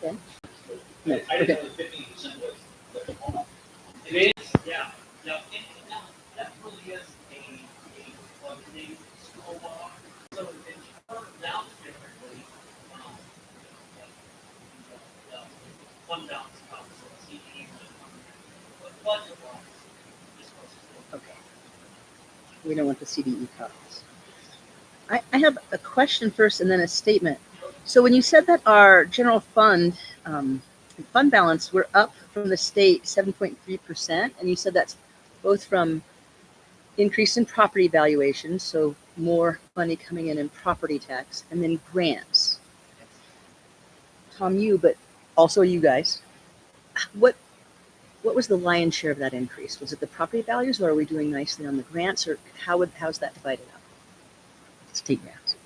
Okay. No. Okay. It is, yeah. No, that really is a budgeting school law. So it's carved out differently. Um, fund balance comes from CDs, but budget wise, this was Okay. We don't want the CDE costs. I have a question first and then a statement. So when you said that our general fund fund balance, we're up from the state 7.3%, and you said that's both from increase in property valuations, so more money coming in property tax, and then grants. Tom, you, but also you guys, what was the lion's share of that increase? Was it the property values, or are we doing nicely on the grants, or how's that divided up? State grants.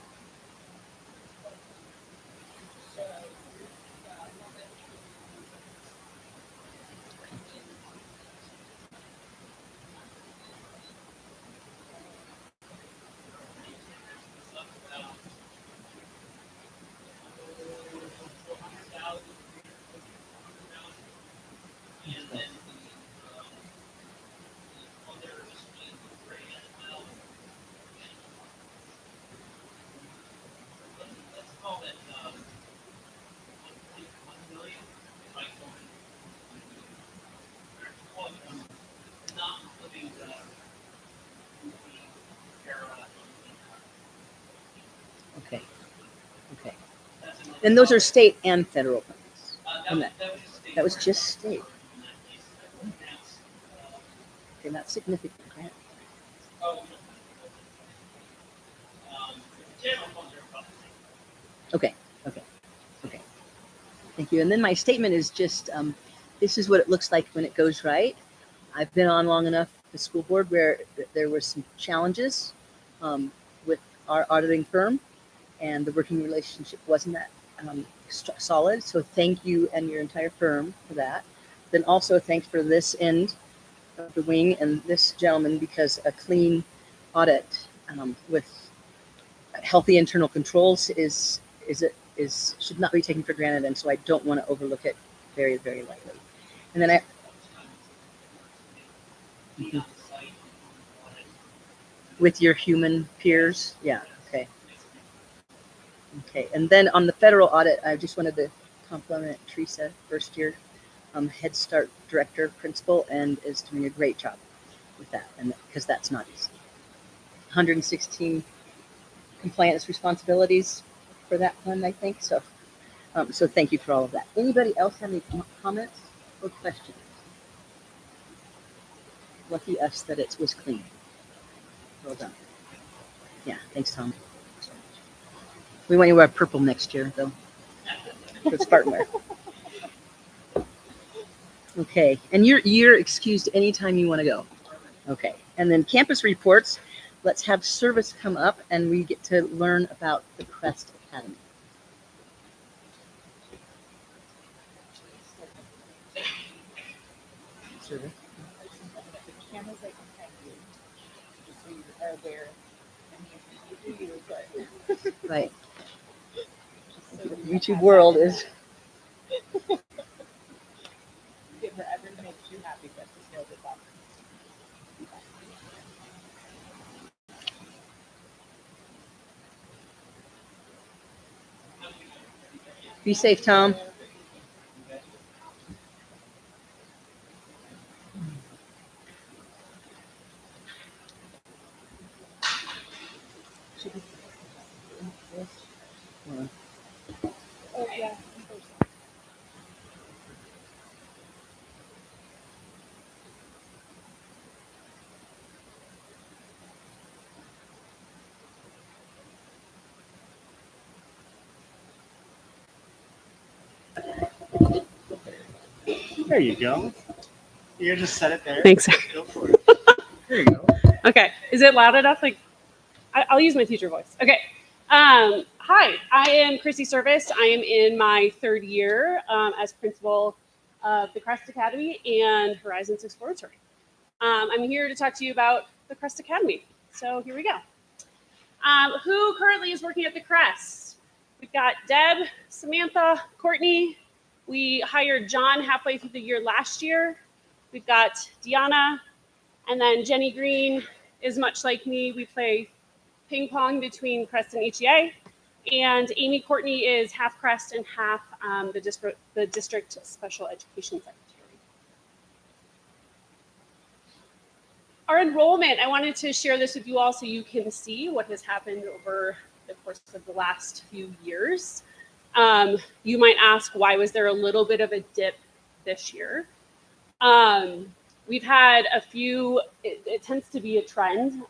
Okay. Okay. And those are state and federal funds. And that was just state. Okay, not significant grant. Okay. Okay. Okay. Thank you. And then my statement is just this is what it looks like when it goes right. I've been on long enough the school board where there were some challenges with our auditing firm, and the working relationship wasn't that solid. So thank you and your entire firm for that. Then also thanks for this end of the wing and this gentleman, because a clean audit with healthy internal controls should not be taken for granted, and so I don't want to overlook it very, very lightly. And then with your human peers, yeah, okay. Okay, and then on the federal audit, I just wanted to compliment Teresa, first year Head Start director, principal, and is doing a great job with that, and because that's not easy. 116 compliance responsibilities for that fund, I think. So, so thank you for all of that. Anybody else have any comments or questions? Lucky us that it was clean. Well done. Yeah, thanks, Tom. We want you to wear purple next year, though. For Spartan wear. Okay, and you're excused anytime you want to go. Okay, and then campus reports. Let's have Service come up, and we get to learn about the Crest Academy. Service. Cameras that contact you, just so you are aware. I mean, you do you, but Right. so The YouTube world is. whatever makes you happy, but just know that that's Be safe, Tom. oh yeah. There you go. You just set it there. Thanks. Go for it. There you go. Okay. Is it loud enough? Like, I'll use my teacher voice. Okay. Hi, I am Chrissy Service. I am in my third year as principal of the Crest Academy and Horizons Exploratory. I'm here to talk to you about the Crest Academy. So here we go. Who currently is working at the Crest? We've got Deb, Samantha, Courtney, We hired John halfway through the year last year. We've got Deanna, and then Jenny Green is much like me. We play ping pong between Crest and HEA. And Amy Courtney is half Crest and half the district special education secretary. Our enrollment, I wanted to share this with you all so you can see what has happened over the course of the last few years. You might ask, why was there a little bit of a dip this year? We've had a few, it tends to be a trend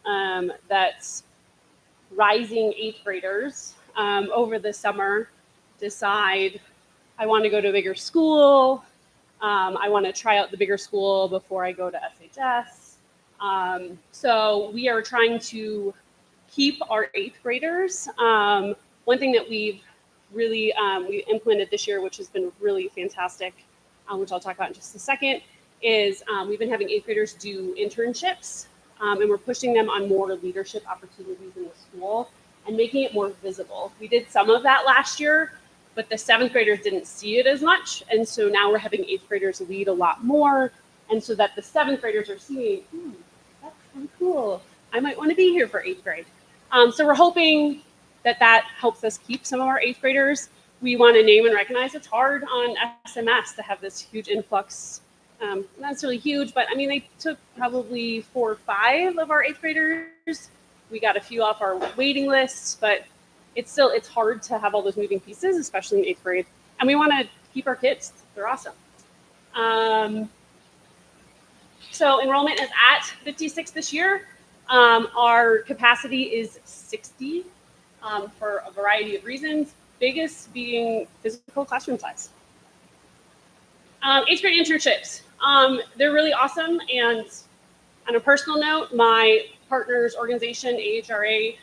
that's rising 8th graders over the summer decide, I want to go to a bigger school. I want to try out the bigger school before I go to SHS. So we are trying to keep our 8th graders. One thing that we've really we implemented this year, which has been really fantastic, which I'll talk about in just a second, is we've been having 8th graders do internships, and we're pushing them on more leadership opportunities in the school and making it more visible. We did some of that last year, but the 7th graders didn't see it as much. And so now we're having 8th graders lead a lot more. And so that the 7th graders are seeing, that's kind of cool. I might want to be here for 8th grade. So we're hoping that that helps us keep some of our 8th graders. We want to name and recognize. It's hard on SMS to have this huge influx. Not necessarily huge, but I mean, they took probably 4 or 5 of our 8th graders. We got a few off our waiting lists, but it's hard to have all those moving pieces, especially in 8th grade. And we want to keep our kids. They're awesome. So enrollment is at 56 this year. Our capacity is 60 for a variety of reasons, biggest being physical classroom size. 8th grade internships. They're really awesome. And on a personal note, my partner's organization, AHRA,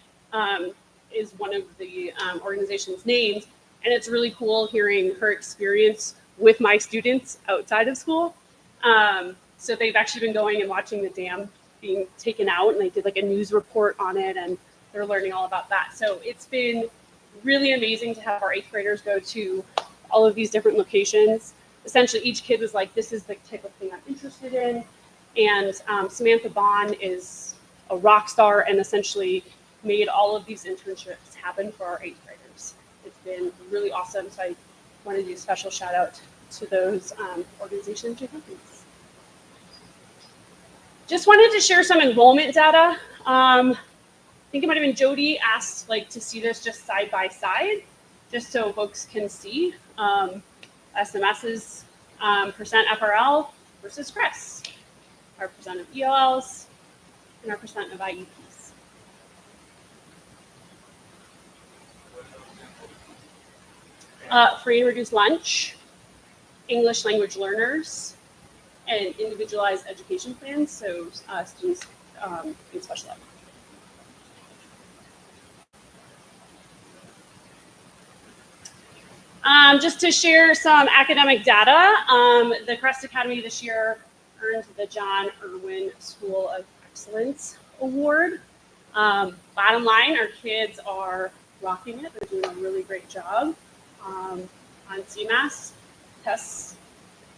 is one of the organization's names. And it's really cool hearing her experience with my students outside of school. So they've actually been going and watching the dam being taken out, and they did like a news report on it, and they're learning all about that. So it's been really amazing to have our 8th graders go to all of these different locations. Essentially, each kid was like, this is the type of thing I'm interested in. And Samantha Bond is a rock star and essentially made all of these internships happen for our 8th graders. It's been really awesome. So I want to do a special shout out to those organizations and companies. Just wanted to share some enrollment data. I think it might have been Jody asked to see this just side by side, just so folks can see SMS's percent FRL versus CREST, our percent of ELLs, and our percent of IEPs. Free and reduced lunch, English language learners, and individualized education plans, so students in special ed. Just to share some academic data, the Crest Academy this year earned the John Irwin School of Excellence Award. Bottom line, our kids are rocking it. They're doing a really great job on CMAS tests.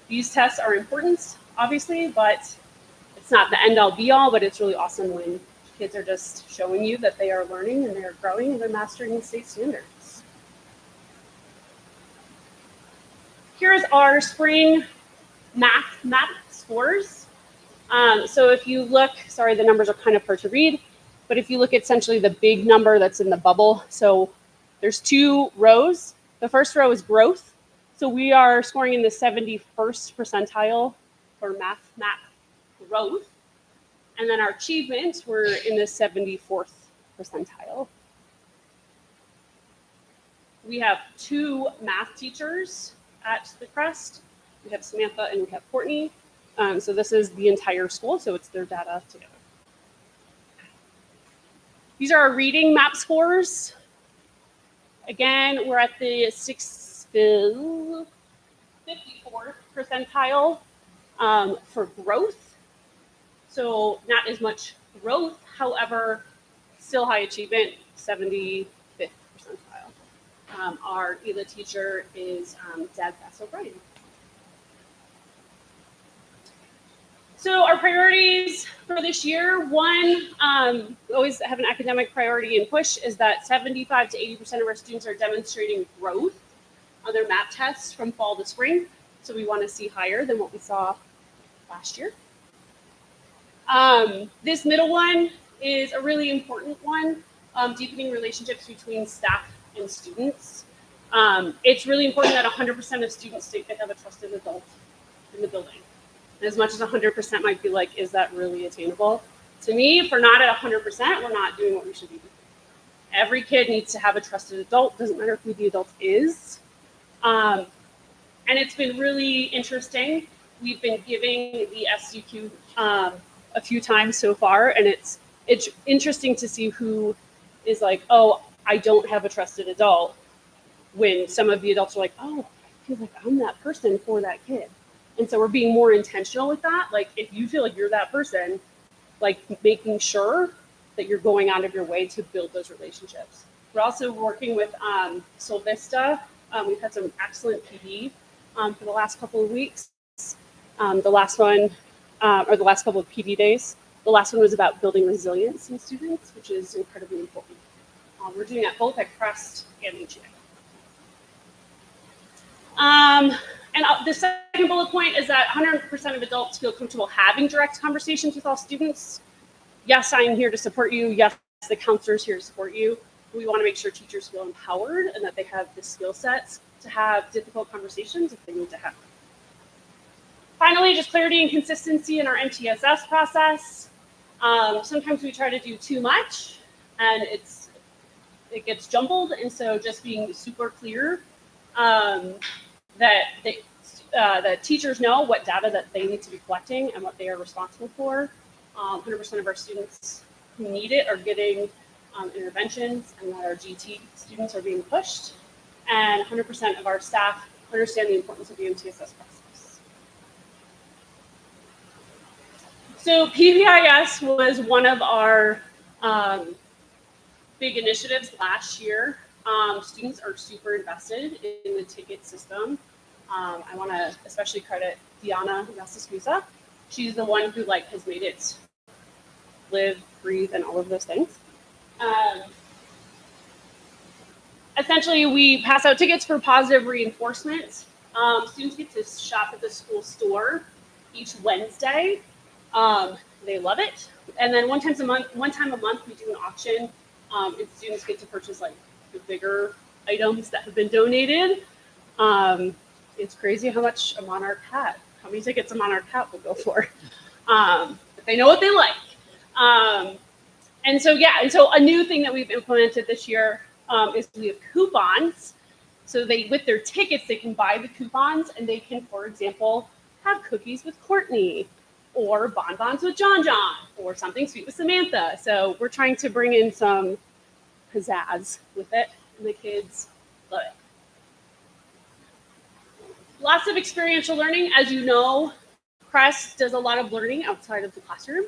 These tests are important, obviously, but it's not the end all be all, but it's really awesome when kids are just showing you that they are learning and they're growing and they're mastering the state standards. Here's our spring math map scores. So if you look, sorry, the numbers are kind of hard to read, but if you look at essentially the big number that's in the bubble, so there's 2 rows. The first row is growth. So we are scoring in the 71st percentile for math map growth. And then our achievement, we're in the 74th percentile. We have 2 math teachers at the Crest. We have Samantha and we have Courtney. So this is the entire school, so it's their data together. These are our reading map scores. Again, we're at the 54th percentile for growth. So not as much growth, however, still high achievement, 75th percentile. Our ELA teacher is Deb Bass O'Brien. So our priorities for this year, one, we always have an academic priority and push, is that 75 to 80% of our students are demonstrating growth on their MAP tests from fall to spring. So we want to see higher than what we saw last year. This middle one is a really important one, deepening relationships between staff and students. It's really important that 100% of students think they have a trusted adult in the building. As much as 100% might be like, is that really attainable? To me, if we're not at 100%, we're not doing what we should be doing. Every kid needs to have a trusted adult, doesn't matter who the adult is. And it's been really interesting. We've been giving the SUQ a few times so far, and it's interesting to see who is like, oh, I don't have a trusted adult, when some of the adults are like, oh, I feel like I'm that person for that kid. And so we're being more intentional with that. Like, if you feel like you're that person, like making sure that you're going out of your way to build those relationships. We're also working with Sol Vista. We've had some excellent PD for the last couple of weeks. The last one, or the last couple of PD days, the last one was about building resilience in students, which is incredibly important. We're doing that both at Crest and HA. And the second bullet point is that 100% of adults feel comfortable having direct conversations with all students. Yes, I'm here to support you. Yes, the counselor's here to support you. We want to make sure teachers feel empowered and that they have the skill sets to have difficult conversations if they need to have them. Finally, just clarity and consistency in our MTSS process. Sometimes we try to do too much and it gets jumbled, and so just being super clear that teachers know what data that they need to be collecting and what they are responsible for. 100% of our students who need it are getting interventions, and that our GT students are being pushed, and 100% of our staff understand the importance of the MTSS process. So PBIS was one of our big initiatives last year. Students are super invested in the ticket system. I want to especially credit Diana Yasuskusa. She's the one who has made it live, breathe, and all of those things. Essentially, we pass out tickets for positive reinforcement. Students get to shop at the school store each Wednesday. They love it. And then one time a month, we do an auction, and students get to purchase the bigger items that have been donated. It's crazy how much a Monarch hat, how many tickets a Monarch hat will go for. But they know what they like. And so a new thing that we've implemented this year is we have coupons. So with their tickets, they can buy the coupons, and they can, for example, have cookies with Courtney, or bonbons with John, or something sweet with Samantha. So we're trying to bring in some pizzazz with it, and the kids love it. Lots of experiential learning. As you know, Crest does a lot of learning outside of the classroom.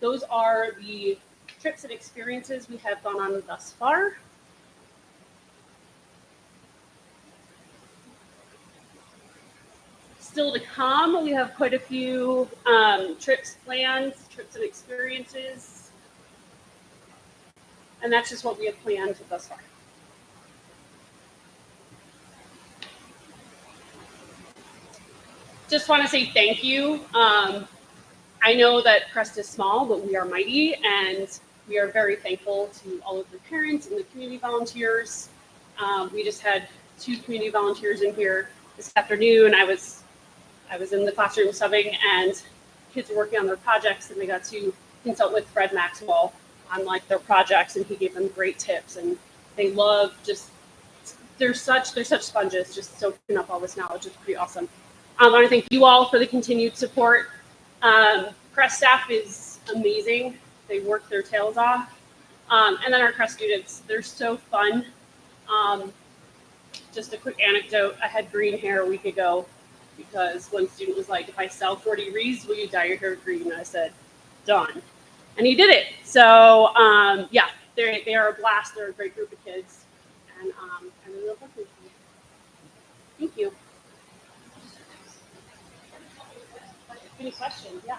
Those are the trips and experiences we have gone on thus far. Still to come, we have quite a few trips planned, trips and experiences. And that's just what we have planned thus far. Just want to say thank you. I know that Crest is small, but we are mighty, and we are very thankful to all of the parents and the community volunteers. We just had 2 community volunteers in here this afternoon. I was in the classroom subbing, and kids were working on their projects, and they got to consult with Fred Maxwell on their projects, and he gave them great tips, and they love they're such sponges, just soaking up all this knowledge. It's pretty awesome. I want to thank you all for the continued support. Crest staff is amazing. They work their tails off. And then our Crest students, they're so fun. Just a quick anecdote. I had green hair a week ago because one student was like, if I sell 40 wreaths, will you dye your hair green? And I said, done. And he did it. So yeah, they are a blast. They're a great group of kids. and I really love working with you. Thank you. Any questions? Yeah.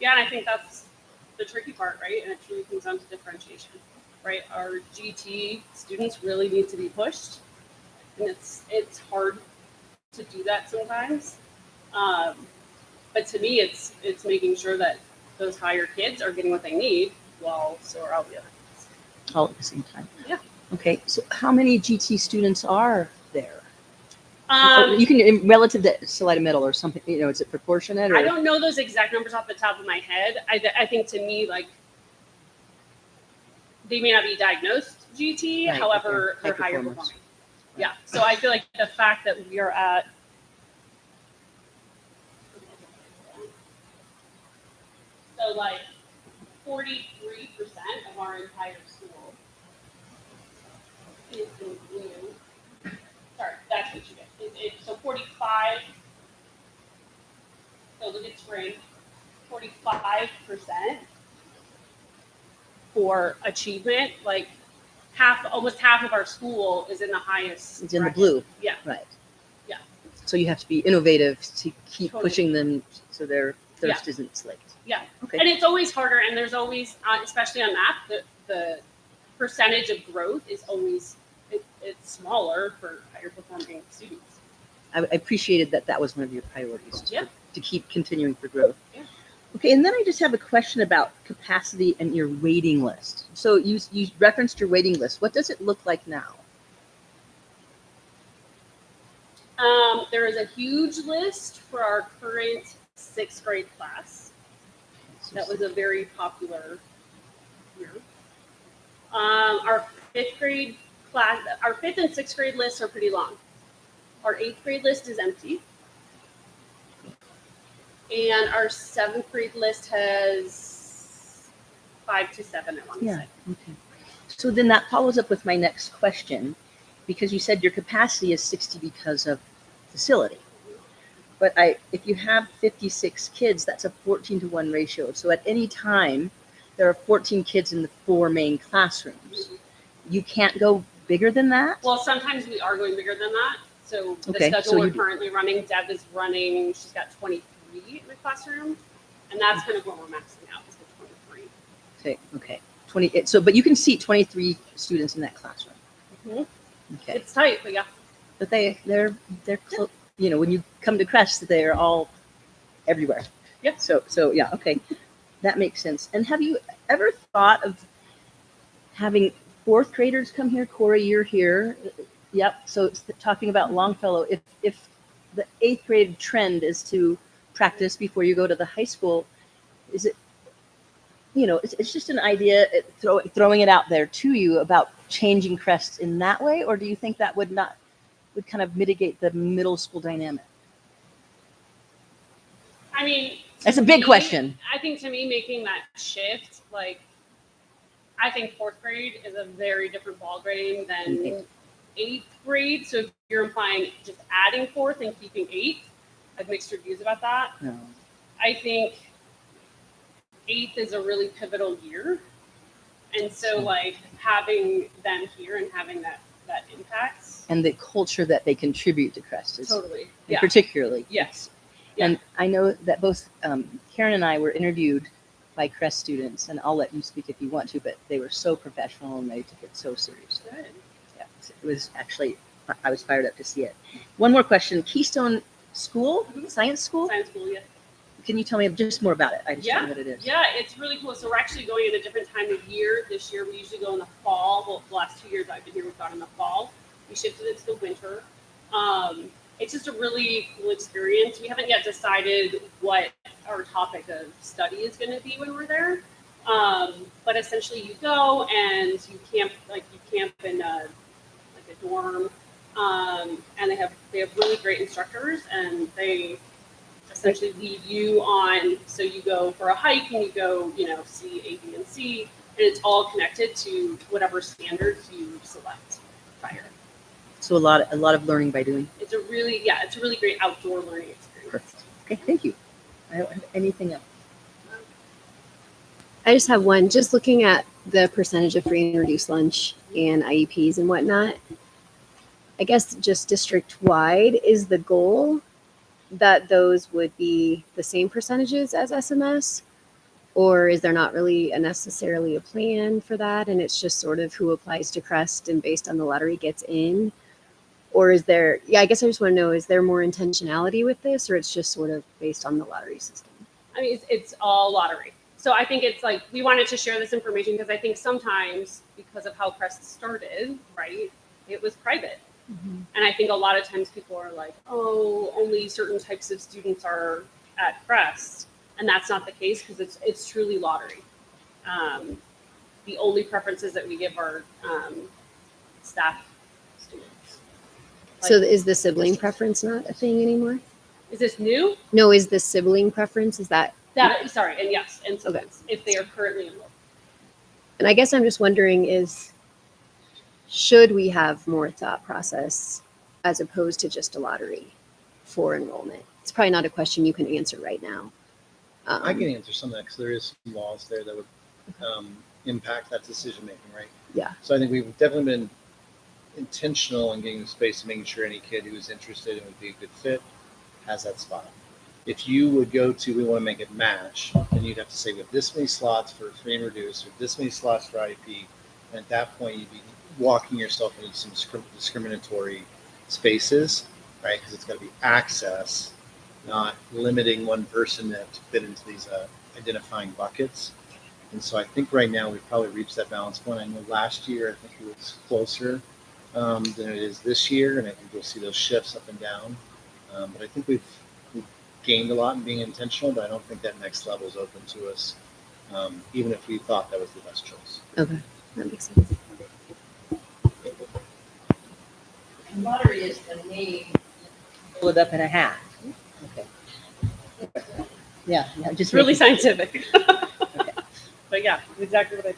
Yeah, and I think that's the tricky part, right? And it truly comes down to differentiation, right? Our GT students really need to be pushed, and it's hard to do that sometimes. Um, but to me, it's making sure that those higher kids are getting what they need, while so are all the other kids. All at the same time. Yeah. Okay, so how many GT students are there? Um, You can, relative to Salida Middle or something, is it proportionate? Or? I don't know those exact numbers off the top of my head. I think to me, like, they may not be diagnosed GT, Right, however, okay. they're High higher performers. performing. Yeah. So I feel like the fact that we are at so like 43% of our entire school is in blue. Sorry, that's what you get. So 45. So look at spring. 45% for achievement. Like almost half of our school is in the highest. It's in the bracket. blue. Yeah. Right. Yeah. So you have to be innovative to keep Totally. pushing them so their thirst isn't slaked. Yeah. Okay. And it's always harder, and there's always, especially on math, the percentage of growth is always it's smaller for higher performing students. I appreciated that was one of your priorities Yeah. to keep continuing for growth. Yeah. Okay, and then I just have a question about capacity and your waiting list. So you referenced your waiting list. What does it look like now? There is a huge list for our current 6th grade class. That was a very popular year. Our 5th grade class, our 5th and 6th grade lists are pretty long. Our 8th grade list is empty. And our 7th grade list has 5 to 7, I want to say. Okay. So then that follows up with my next question, because you said your capacity is 60 because of facility. But if you have 56 kids, that's a 14-to-1 ratio. So at any time, there are 14 kids in the 4 main classrooms. You can't go bigger than that? Well, sometimes we are going bigger than that. So the Okay, schedule so we're you- currently running, Deb is running, she's got 23 in the classroom. And that's kind of what we're maxing out, is the 23. Okay. 20. So, but you can seat 23 students in that classroom. Mhm. Okay. It's tight, but yeah. But they're close. When you come to Crest, they're all everywhere. Yeah. So yeah. Okay. That makes sense. And have you ever thought of having 4th graders come here? Corey, you're here. Yep. So it's talking about Longfellow. If the 8th grade trend is to practice before you go to the high school, is it? It's just an idea. Throwing it out there to you about changing Crest in that way, or do you think that would kind of mitigate the middle school dynamic? I mean, That's a big question. I think to me, making that shift, like, I think 4th grade is a very different ball game than 8th grade. So if you're implying just adding 4th and keeping 8th, I've mixed reviews about that. No. I think 8th is a really pivotal year. And so, like, having them here and having that impact. And the culture that they contribute to Crest is Totally. Yeah. particularly. Yes. Yeah. And I know that both Karen and I were interviewed by Crest students, and I'll let you speak if you want to, but they were so professional and they took it so seriously. Good. Yeah, it was actually, I was fired up to see it. One more question. Keystone School, Science School? Science school, yeah. Can you tell me just more about it? I just don't know what it is. Yeah, it's really cool. So we're actually going at a different time of year. This year we usually go in the fall. Well, the last 2 years I've been here, we've gone in the fall. We shifted it to the winter. It's just a really cool experience. We haven't yet decided what our topic of study is going to be when we're there. But essentially you go and you camp in a dorm. and they have really great instructors, and they essentially lead you on. So you go for a hike and you go, see A, B, and C, and it's all connected to whatever standards you select prior. So a lot of learning by doing. It's a really great outdoor learning experience. Perfect. Okay, thank you. I don't have anything else. I just have one. Just looking at the percentage of free and reduced lunch and IEPs and whatnot, I guess just district-wide is the goal that those would be the same percentages as SMS? Or is there not really necessarily a plan for that, and it's just sort of who applies to Crest and based on the lottery gets in? Or is there, I guess I just want to know, is there more intentionality with this, or it's just sort of based on the lottery system? I mean, it's all lottery. So I think it's like, we wanted to share this information because I think sometimes, because of how Crest started, right, it was private. Mm-hmm. And I think a lot of times people are like, oh, only certain types of students are at Crest. And that's not the case, because it's truly lottery. The only preferences that we give are staff students. So is the sibling preference not a thing anymore? Is this new? No, is the sibling preference, is that? Sorry, and yes, and so if they are currently enrolled. And I guess I'm just wondering should we have more thought process as opposed to just a lottery for enrollment? It's probably not a question you can answer right now. I can answer some of that because there is some laws there that would impact that decision making, right? Yeah. So I think we've definitely been intentional in getting the space and making sure any kid who is interested and would be a good fit has that spot. If you would go to, we want to make it match, then you'd have to say we have this many slots for free and reduced, or this many slots for IEP, and at that point you'd be walking yourself into some discriminatory spaces, right? Because it's got to be access, not limiting one person to fit into these identifying buckets. And so I think right now we've probably reached that balance point. I know last year I think it was closer than it is this year, and I think you'll see those shifts up and down. But I think we've gained a lot in being intentional, but I don't think that next level is open to us, even if we thought that was the best choice. Okay, that makes sense. Lottery is the name. Pull it up in a hat. Okay. Yeah, just It's really making- scientific. Okay. But yeah, exactly what I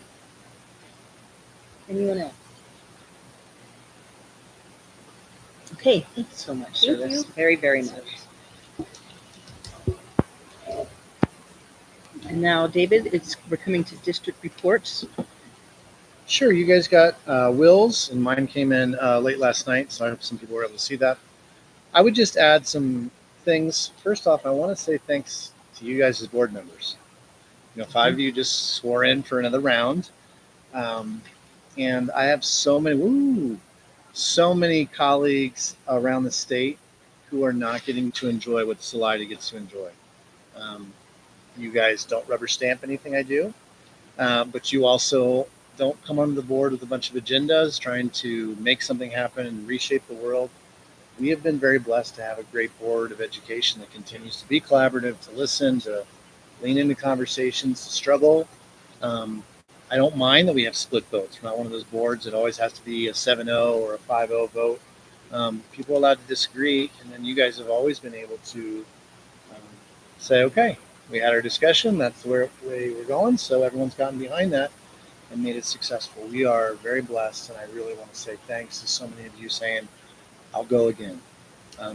Anyone else? Okay, thank you so much, Thank Service. you. Very, very much. And now, David, we're coming to district reports. Sure, you guys got Will's, and mine came in late last night, so I hope some people were able to see that. I would just add some things. First off, I want to say thanks to you guys as board members. 5 of you just swore in for another round. And I have so many colleagues around the state who are not getting to enjoy what Salida gets to enjoy. You guys don't rubber stamp anything I do, but you also don't come on the board with a bunch of agendas trying to make something happen and reshape the world. We have been very blessed to have a great board of education that continues to be collaborative, to listen, to lean into conversations, to struggle. I don't mind that we have split votes. We're not one of those boards that always has to be a 7-0 or a 5-0 vote. People are allowed to disagree, and then you guys have always been able to say, okay, we had our discussion, that's the way we're going, so everyone's gotten behind that and made it successful. We are very blessed, and I really want to say thanks to so many of you saying, I'll go again,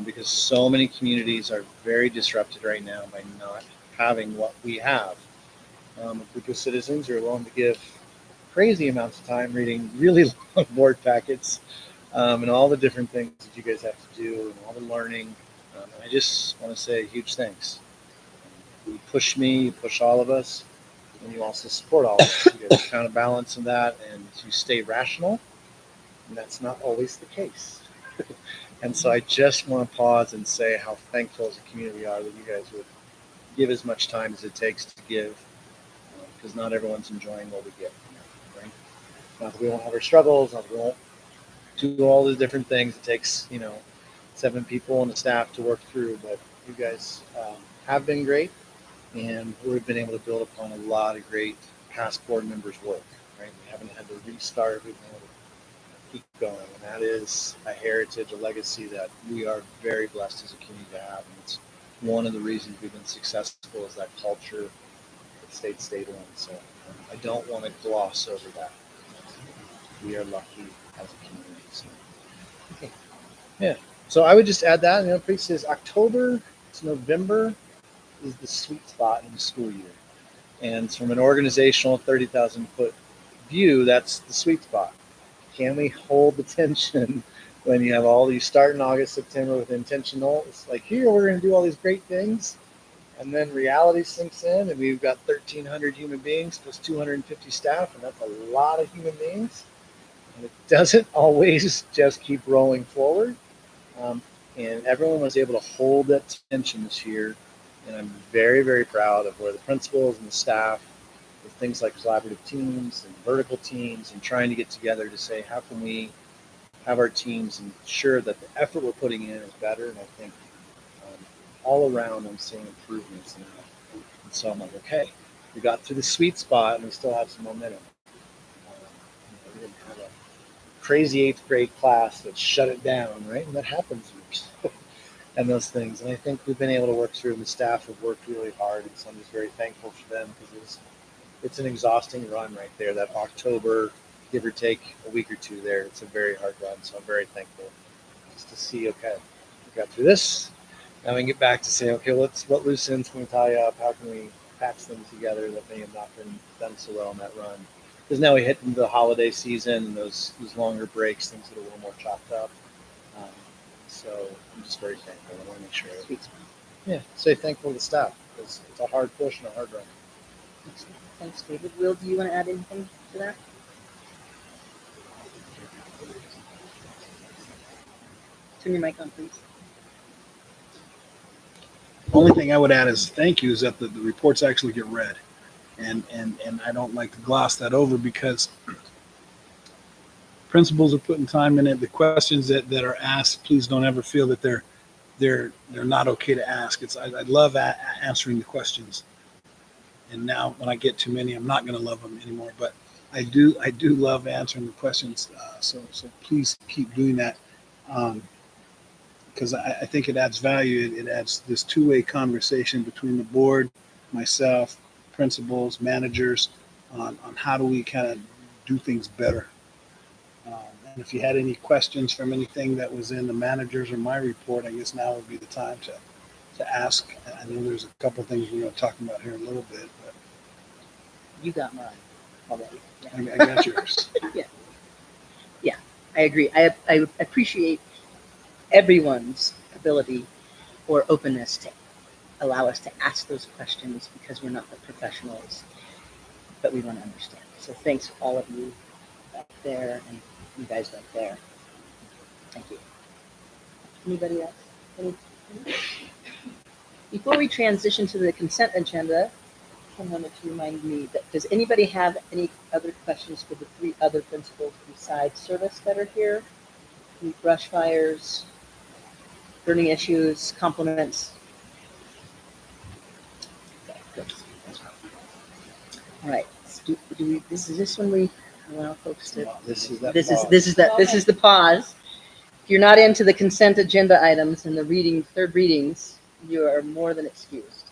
because so many communities are very disrupted right now by not having what we have. A group of citizens who are willing to give crazy amounts of time reading really long board packets and all the different things that you guys have to do and all the learning. And I just want to say a huge thanks. You push me, you push all of us, and you also support all of us. You guys found a balance in that, and you stay rational, and that's not always the case. And so I just want to pause and say how thankful as a community we are that you guys would give as much time as it takes to give, because not everyone's enjoying what we get. Right? Not that we won't have our struggles, not that we won't do all the different things it takes, 7 people and a staff to work through, but you guys have been great, and we've been able to build upon a lot of great past board members' work. Right? We haven't had to restart. We've been able to keep going. And that is a heritage, a legacy that we are very blessed as a community to have. And it's one of the reasons we've been successful is that culture that stayed state-owned. So I don't want to gloss over that. We are lucky as a community. So. Okay. Yeah. So I would just add that. You know, Priest says October to November is the sweet spot in the school year. And from an organizational 30,000 foot view, that's the sweet spot. Can we hold the tension when you have all these start in August, September with intentional? It's like, here we're going to do all these great things. And then reality sinks in, and we've got 1,300 human beings plus 250 staff, and that's a lot of human beings. And it doesn't always just keep rolling forward. And everyone was able to hold that tension this year. And I'm very, very proud of where the principals and the staff, with things like collaborative teams and vertical teams, and trying to get together to say, how can we have our teams ensure that the effort we're putting in is better? And I think all around I'm seeing improvements in that. And so I'm like, okay, we got through the sweet spot and we still have some momentum. We didn't have a crazy 8th grade class that shut it down, right? And that happens. And those things. And I think we've been able to work through, and the staff have worked really hard. And so I'm just very thankful for them, because it's an exhausting run right there. That October, give or take a week or two there, it's a very hard run. So I'm very thankful just to see, okay, we got through this. Now we can get back to saying, okay, what loose ends can we tie up? How can we patch things together that may have not been done so well in that run? Because now we hit into the holiday season, and those longer breaks, things get a little more chopped up. So I'm just very thankful. I want to make sure. Say thankful to the staff, because it's a hard push and a hard run. Thanks, David. Will, do you want to add anything to that? Turn your mic on, please. The only thing I would add is thank you is that the reports actually get read. And I don't like to gloss that over, because principals are putting time in it. The questions that are asked, please don't ever feel that they're not okay to ask. I love answering the questions. And now when I get too many, I'm not going to love them anymore. But I do love answering the questions. So please keep doing that, because I think it adds value. It adds this two-way conversation between the board, myself, principals, managers, on how do we kind of do things better. And if you had any questions from anything that was in the managers or my report, I guess now would be the time to ask. I know there's a couple of things we're going to talk about here in a little bit, but You got mine already. Yeah. I got yours. Yeah, I agree. I appreciate everyone's ability or openness to allow us to ask those questions, because we're not the professionals, but we want to understand. So thanks for all of you back there and you guys back there. Thank you. Anybody else? Before we transition to the consent agenda, I wanted to remind me that, does anybody have any other questions for the 3 other principals besides service that are here? Any brush fires, burning issues, compliments? Okay, good. All right. Do we? This one we allow folks to. This is that. This is pause. this is the pause. If you're not into the consent agenda items and the third readings, you are more than excused.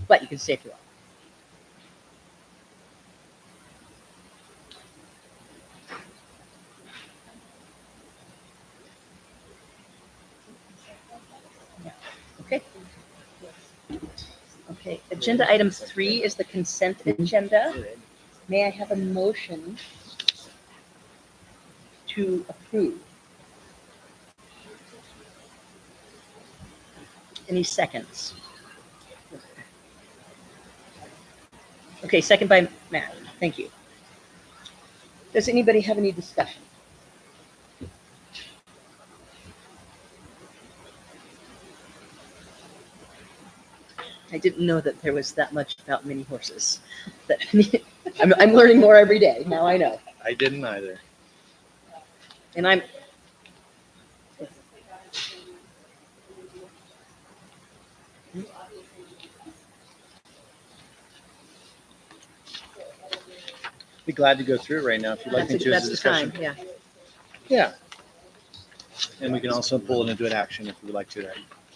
But you can stay if you want. Okay. Okay. Agenda item 3 is the consent agenda. May I have a motion to approve? Any seconds? Okay, second by Matt. Thank you. Does anybody have any discussion? I didn't know that there was that much about mini horses. I'm learning more every day. Now I know. I didn't either. And I'm. Be glad to go through it right now if you'd like me to as That's a the time, discussion. yeah. Yeah. And we can also pull it into an action if we would like to,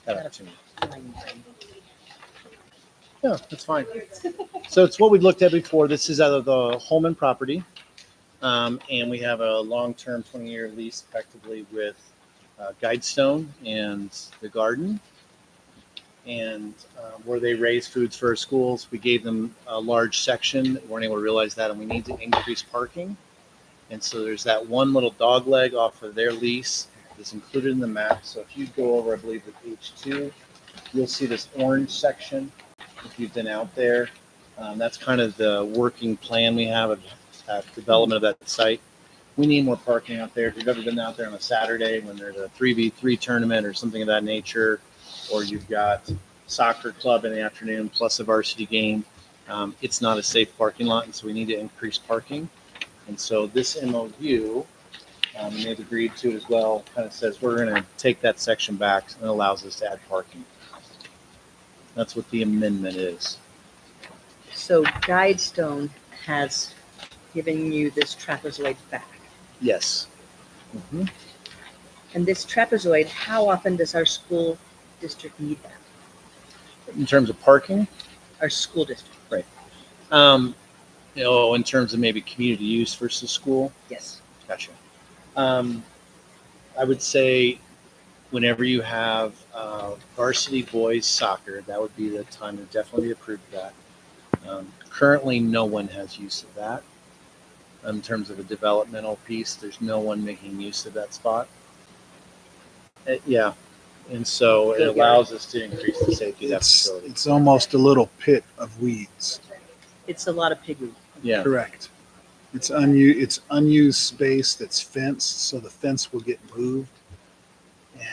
that opportunity. Yeah, that's fine. So it's what we looked at before. This is out of the Holman property. And we have a long-term 20-year lease effectively with Guidestone and the garden. And where they raise foods for our schools, we gave them a large section. We weren't able to realize that, and we need to increase parking. And so there's that one little dog leg off of their lease that's included in the map. So if you go over, I believe, to page 2, you'll see this orange section. If you've been out there, that's kind of the working plan we have at development of that site. We need more parking out there. If you've ever been out there on a Saturday when there's a 3v3 tournament or something of that nature, or you've got soccer club in the afternoon plus a varsity game, it's not a safe parking lot, and so we need to increase parking. And so this MOU, and they've agreed to it as well, kind of says we're going to take that section back and it allows us to add parking. That's what the amendment is. So Guidestone has given you this trapezoid back. Yes. Mm-hmm. And this trapezoid, how often does our school district need that? In terms of parking, Our school district? right. In terms of maybe community use versus school. Yes. Gotcha. I would say whenever you have varsity boys soccer, that would be the time to definitely approve that. Currently, no one has use of that. In terms of a developmental piece, there's no one making use of that spot. Yeah. And so it allows us to increase the safety of that facility. It's almost a little pit of weeds. It's a lot of pigweed. Yeah. Correct. It's unused space that's fenced, so the fence will get moved,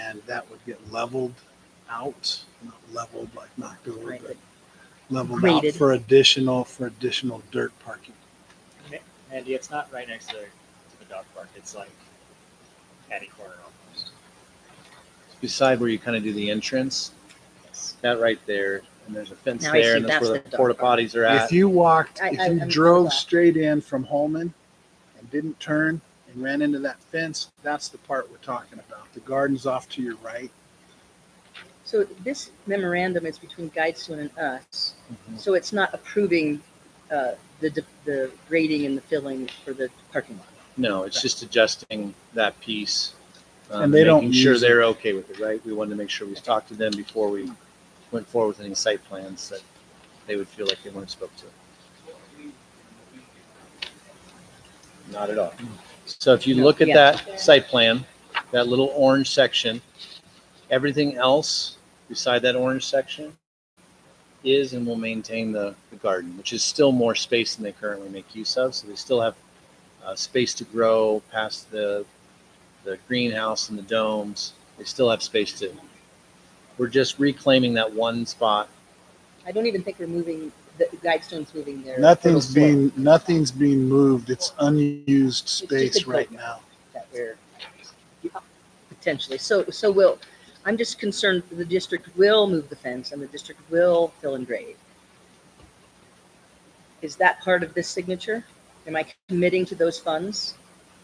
and that would get leveled out, not leveled like knocked over, Right. but leveled Graded. out for additional dirt parking. Andy, it's not right next to the dog park. It's like catty corner almost. Beside where you kind of do the entrance, Yes. that right there, and there's a fence Now I there, see, and that's where that's the the porta dog potties are at. If you walked, I- if I'm- you I'm drove glad. straight in from Holman and didn't turn and ran into that fence, that's the part we're talking about. The garden's off to your right. So this memorandum is between Guidestone and us. Mhm. So it's not approving the grading and the filling for the parking lot. No, it's just adjusting that piece. And they don't making sure use they're okay with it, right? We wanted to make sure we talked to them before we went forward with any site plans that they would feel like they weren't spoke to. Not at all. So if you look at Yeah. that site plan, that little orange section, everything else beside that orange section is and will maintain the garden, which is still more space than they currently make use of. So they still have space to grow past the greenhouse and the domes. They still have space to. We're just reclaiming that one spot. I don't even think we're moving, the Guidestone's moving their. Nothing's fertile being moved. It's unused just a space right goat. now. That we're potentially. So I'm just concerned that the district will move the fence and the district will fill and grade. Is that part of this signature? Am I committing to those funds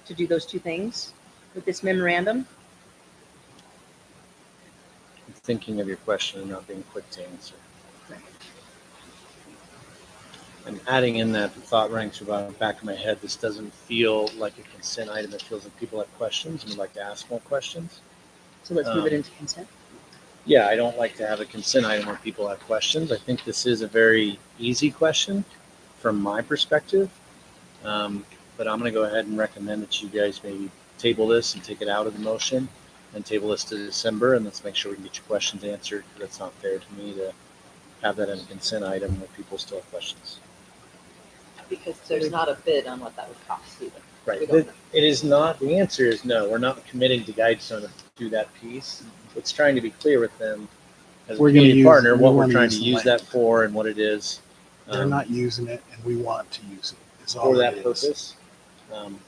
to do those two things with this memorandum? I'm thinking of your question and not being quick to answer. And adding in that, the thought running through the back of my head, this doesn't feel like a consent item. It feels like people have questions and would like to ask more questions. So let's move it into consent. Yeah, I don't like to have a consent item where people have questions. I think this is a very easy question from my perspective. But I'm going to go ahead and recommend that you guys maybe table this and take it out of the motion and table this to December. And let's make sure we can get your questions answered. That's not fair to me to have that in a consent item where people still have questions. Because there's not a bid on what that would cost either. Right. We don't know. It is not, the answer is no. We're not committing to Guidestone to do that piece. It's trying to be clear with them as a We're gonna community use- partner, we what we're wanna trying to use the use land. that for and what it is. They're not using it, and we want to use it. Is all For that it is. purpose.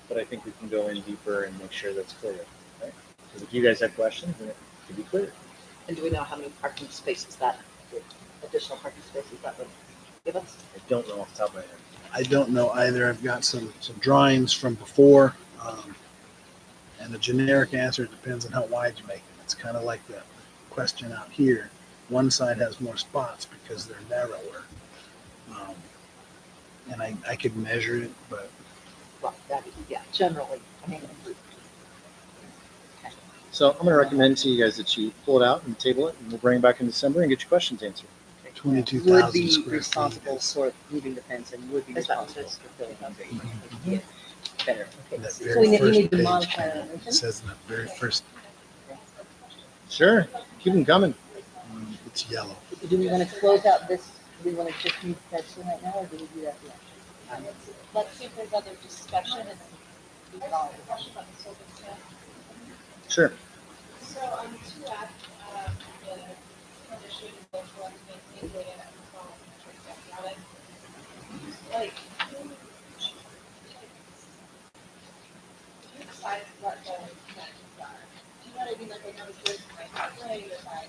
But I think we can go in deeper and make sure that's clear. Right? Because if you guys have questions, then it could be clear. And do we know how many parking spaces that, additional parking spaces that would give us? I don't know off the top of my head. I don't know either. I've got some drawings from before, and the generic answer depends on how wide you make them. It's kind of like the question out here. One side has more spots because they're narrower, and I could measure it, but Well, that, yeah, generally, I mean, So I'm going to recommend to you guys that you pull it out and table it, and we'll bring it back in December and get your questions answered. 22,000 Would be square feet responsible is for moving the fence and would be Is that what responsible it is? for filling up there. You might need to get better. Okay, that so very we need first to page. modify that It motion. says in the very first, Sure, keep them coming. it's yellow. Do we want to close out this, do we want to just move question right now, or do we do that next? Let's see if there's other discussion and then we can all question about the silver stuff. Sure. So on two F, the condition of maintain data and control metrics, like, who decides what the metrics are? Do you know what I mean? Like, I noticed there's my pathway, there's my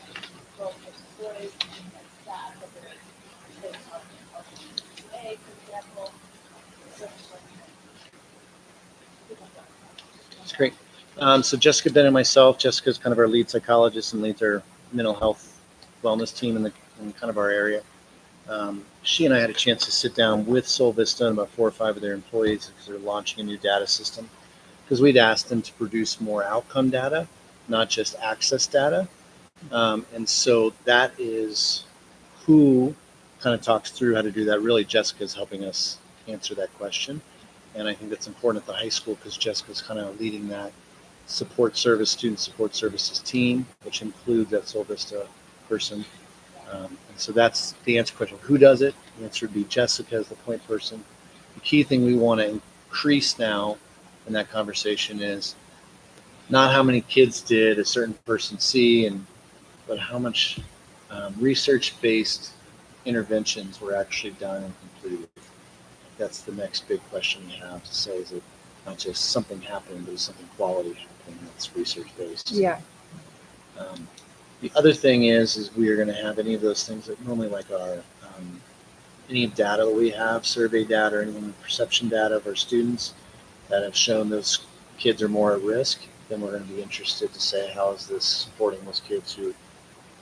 girls versus boys, and things like that, but there's A, for example, so That's great. So Jessica, Ben, and myself, Jessica's kind of our lead psychologist and leads our mental health wellness team in kind of our area. She and I had a chance to sit down with Sol Vista and about 4 or 5 of their employees because they're launching a new data system. Because we'd asked them to produce more outcome data, not just access data. And so that is who kind of talks through how to do that. Really, Jessica's helping us answer that question. And I think that's important at the high school because Jessica's kind of leading that student support services team, which includes that Sol Vista person. And so that's the answer question. Who does it? The answer would be Jessica as the point person. The key thing we want to increase now in that conversation is not how many kids did a certain person see, but how much research-based interventions were actually done and completed. That's the next big question we have to say, is it not just something happening, but is something quality happening that's research-based? Yeah. The other thing is we are going to have any of those things that normally like our any data that we have, survey data or anything, perception data of our students that have shown those kids are more at risk, then we're going to be interested to say, how is this supporting those kids who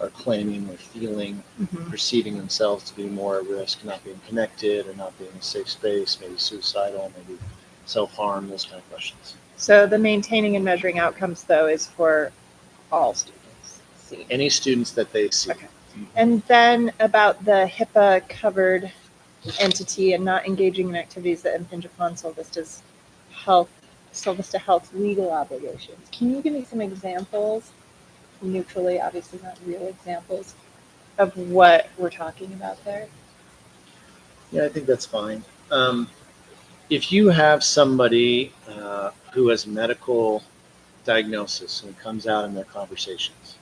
are claiming or feeling, perceiving themselves to be more at risk, not being connected or not being in a safe space, maybe suicidal, maybe self-harm, those kind of questions. So the maintaining and measuring outcomes, though, is for all students. See. Any students that they see. Okay. And then about the HIPAA covered entity and not engaging in activities that impinge upon Sol Vista Health's legal obligations. Can you give me some examples, neutrally, obviously not real examples, of what we're talking about there? Yeah, I think that's fine. If you have somebody who has medical diagnosis and it comes out in their conversations.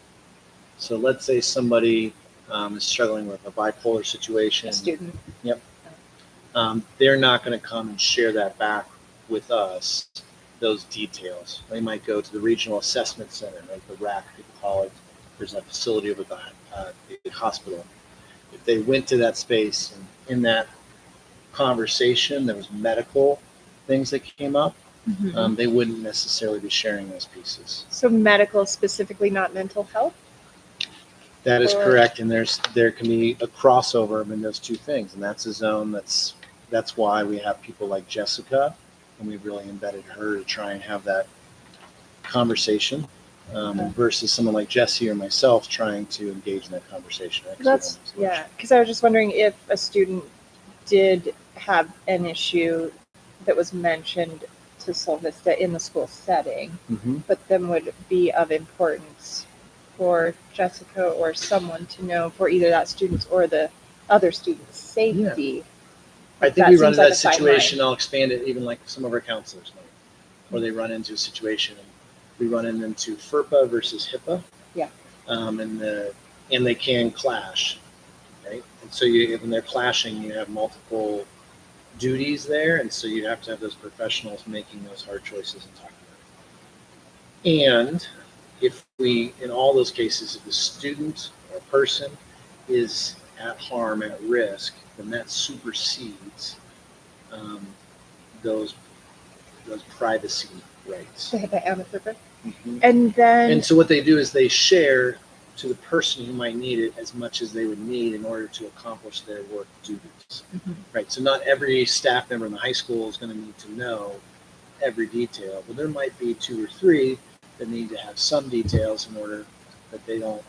So let's say somebody is struggling with a bipolar situation. A student. Yep. They're not going to come and share that back with us, those details. They might go to the regional assessment center, like the RAC, people call it. There's a facility over the hospital. If they went to that space and in that conversation, there was medical things that came up, they wouldn't necessarily be sharing those pieces. So medical specifically, not mental health? That is correct, and there can be a crossover in those two things, and that's a zone that's why we have people like Jessica, and we've really embedded her to try and have that conversation versus someone like Jesse or myself trying to engage in that conversation. That's, yeah, because I was just wondering if a student did have an issue that was mentioned to Sol Vista in the school setting, but then would be of importance for Jessica or someone to know for either that student's or the other student's safety. I think we run into that situation. I'll expand it, even like some of our counselors might, where they run into a situation and we run into FERPA versus HIPAA. Yeah. And they can clash, right? And so when they're clashing, you have multiple duties there, and so you have to have those professionals making those hard choices and talking about it. And if we, in all those cases, if the student or person is at harm, at risk, then that supersedes um, those privacy rights. The HIPAA and the FERPA. Mhm. And then, And so what they do is they share to the person who might need it as much as they would need in order to accomplish their work duties. Mhm. Right. So not every staff member in the high school is going to need to know every detail, but there might be 2 or 3 that need to have some details in order that they don't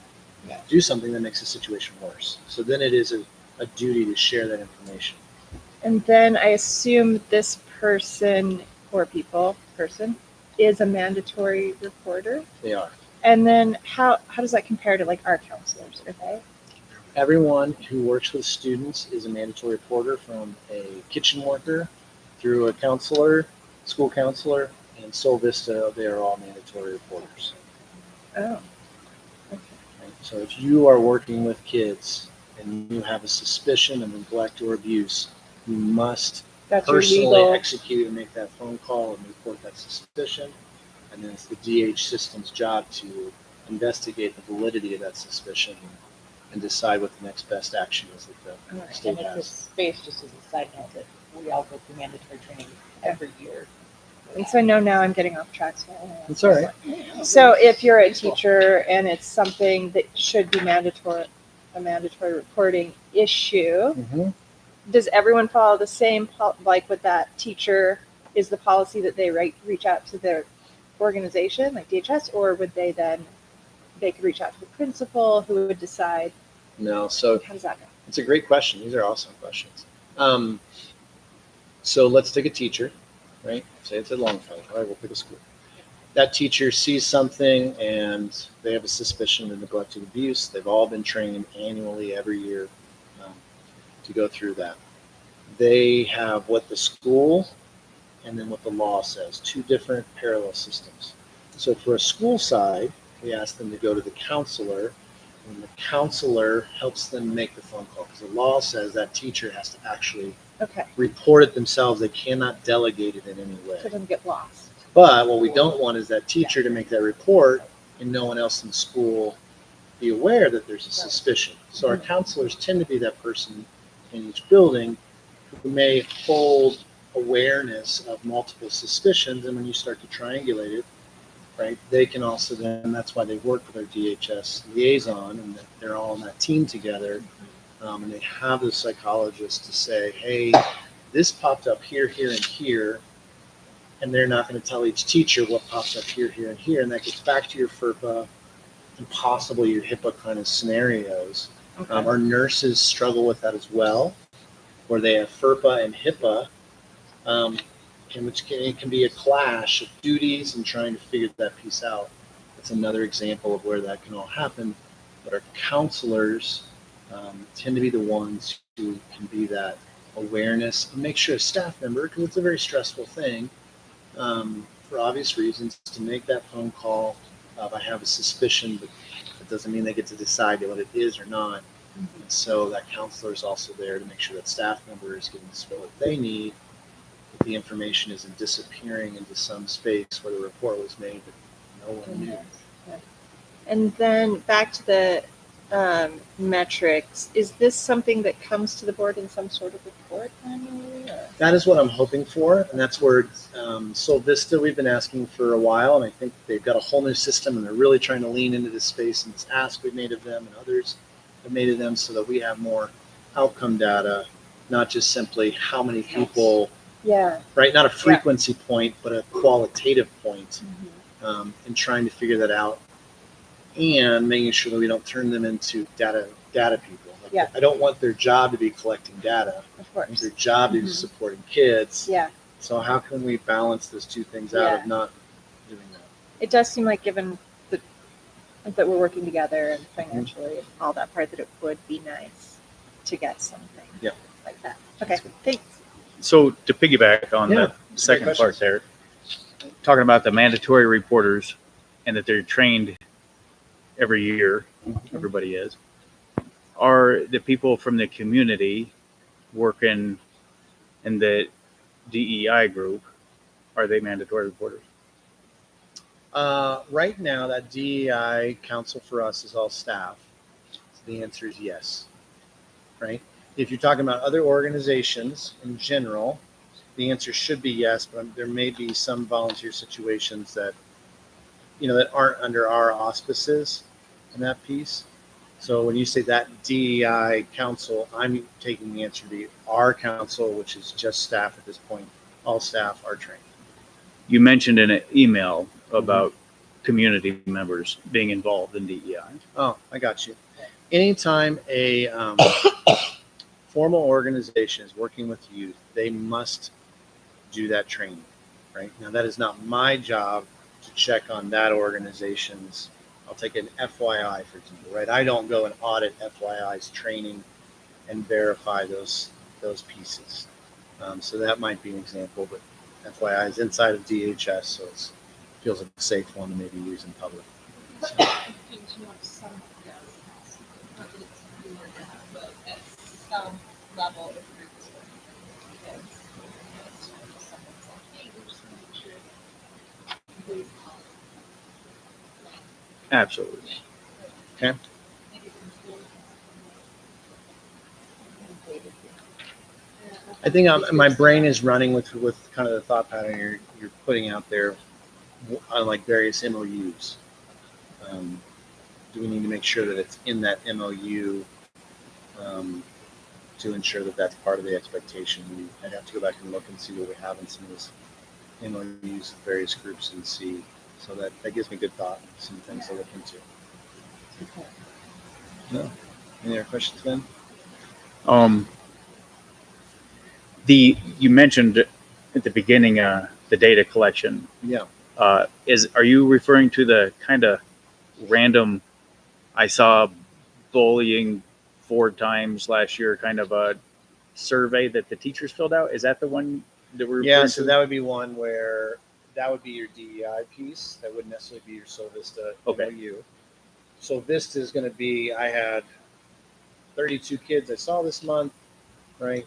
do something that makes the situation worse. So then it is a duty to share that information. and then I assume this person or person is a mandatory reporter. They are. And then how does that compare to like our counselors? Are they? Everyone who works with students is a mandatory reporter, from a kitchen worker through a counselor, school counselor, and Sol Vista. They are all mandatory reporters. Oh. Right? So if you are working with kids and you have a suspicion of neglect or abuse, you must That's your personally legal. execute and make that phone call and report that suspicion. And then it's the DH system's job to investigate the validity of that suspicion and decide what the next best action is that the And state it's a has. space, just as a side note, that we all go through mandatory training every year. And so I know now I'm getting off track. So I don't know. It's all right. So if you're a teacher and it's something that should be mandatory, a mandatory reporting issue, Mm-hmm. does everyone follow the same, like with that teacher, is the policy that they reach out to their organization, like DHS, or would they could reach out to the principal who would decide? No, so How does that go? it's a great question. These are awesome questions. So let's take a teacher, right? Say it's at Longfellow. All right, we'll pick a school. That teacher sees something and they have a suspicion of neglect and abuse. They've all been trained annually every year to go through that. They have what the school and then what the law says, 2 different parallel systems. So for a school side, we ask them to go to the counselor, and the counselor helps them make the phone call, because the law says that teacher has to actually Okay, report it themselves. They cannot delegate it in any way. so it doesn't get lost. But what we don't want is that teacher to make that report and no one else in the school be aware that there's a suspicion. So our counselors tend to be that person in each building who may hold awareness of multiple suspicions, and when you start to triangulate it, right, they can also then, that's why they work with their DHS liaison, and that they're all on that team together, and they have the psychologist to say, hey, this popped up here, here, and here, and they're not going to tell each teacher what pops up here, here, and here, and that gets back to your FERPA and possibly your HIPAA kind of scenarios. Okay. Our nurses struggle with that as well, where they have FERPA and HIPAA, in which it can be a clash of duties and trying to figure that piece out. That's another example of where that can all happen. But our counselors tend to be the ones who can be that awareness and make sure a staff member, because it's a very stressful thing, for obvious reasons, to make that phone call. I have a suspicion, but it doesn't mean they get to decide what it is or not. And so that counselor is also there to make sure that staff member is getting what they need, that the information isn't disappearing into some space where the report was made that no one knew. Yeah. And then back to the metrics, is this something that comes to the board in some sort of report annually? Or? That is what I'm hoping for, and that's where Sol Vista, we've been asking for a while, and I think they've got a whole new system, and they're really trying to lean into this space, and this ask we've made of them and others have made of them, so that we have more outcome data, not just simply how many people, Yeah. right? Not a frequency point, but a qualitative point, and trying to figure that out, and making sure that we don't turn them into data people. Like, Yeah. I don't want their job to be collecting data. Of I want course. their job to be supporting kids. Yeah. So how can we balance those 2 things out of not doing that? It does seem like, given that we're working together and financially and all that part, that it would be nice to get something like that. Okay, thanks. So to piggyback on Yeah, the second great part there, talking about the mandatory reporters and that they're trained every year, everybody is, are the people from the community working in the DEI group, are they mandatory reporters? Right now, that DEI council for us is all staff. So the answer is yes. right? If you're talking about other organizations in general, the answer should be yes, but there may be some volunteer situations that, that aren't under our auspices in that piece. So when you say that DEI council, I'm taking the answer to be our council, which is just staff at this point. All staff are trained. You mentioned in an email about community members being involved in DEI. Oh, I got you. Anytime a formal organization is working with youth, they must do that training, right? Now, that is not my job to check on that organization's. I'll take an FYI, for example, right? I don't go and audit FYI's training and verify those pieces. So that might be an example, but FYI is inside of DHS, so it feels like a safe one to maybe use in public. So. Some level of Absolutely. Okay. I think my brain is running with kind of the thought pattern you're putting out there on like various MOUs. Do we need to make sure that it's in that MOU to ensure that that's part of the expectation? I'd have to go back and look and see what we have in some of those MOUs with various groups and see. So that gives me good thought, some things to look into. Okay. No. Any other questions, Ben? You mentioned at the beginning the data collection. Yeah. Are you referring to the kind of random? I saw bullying 4 times last year, kind of a survey that the teachers filled out. Is that the one that we're? Yeah. So that would be one where that would be your DEI piece. That wouldn't necessarily be your Solvista MOU. So Vista is going to be. I had 32 kids I saw this month, right?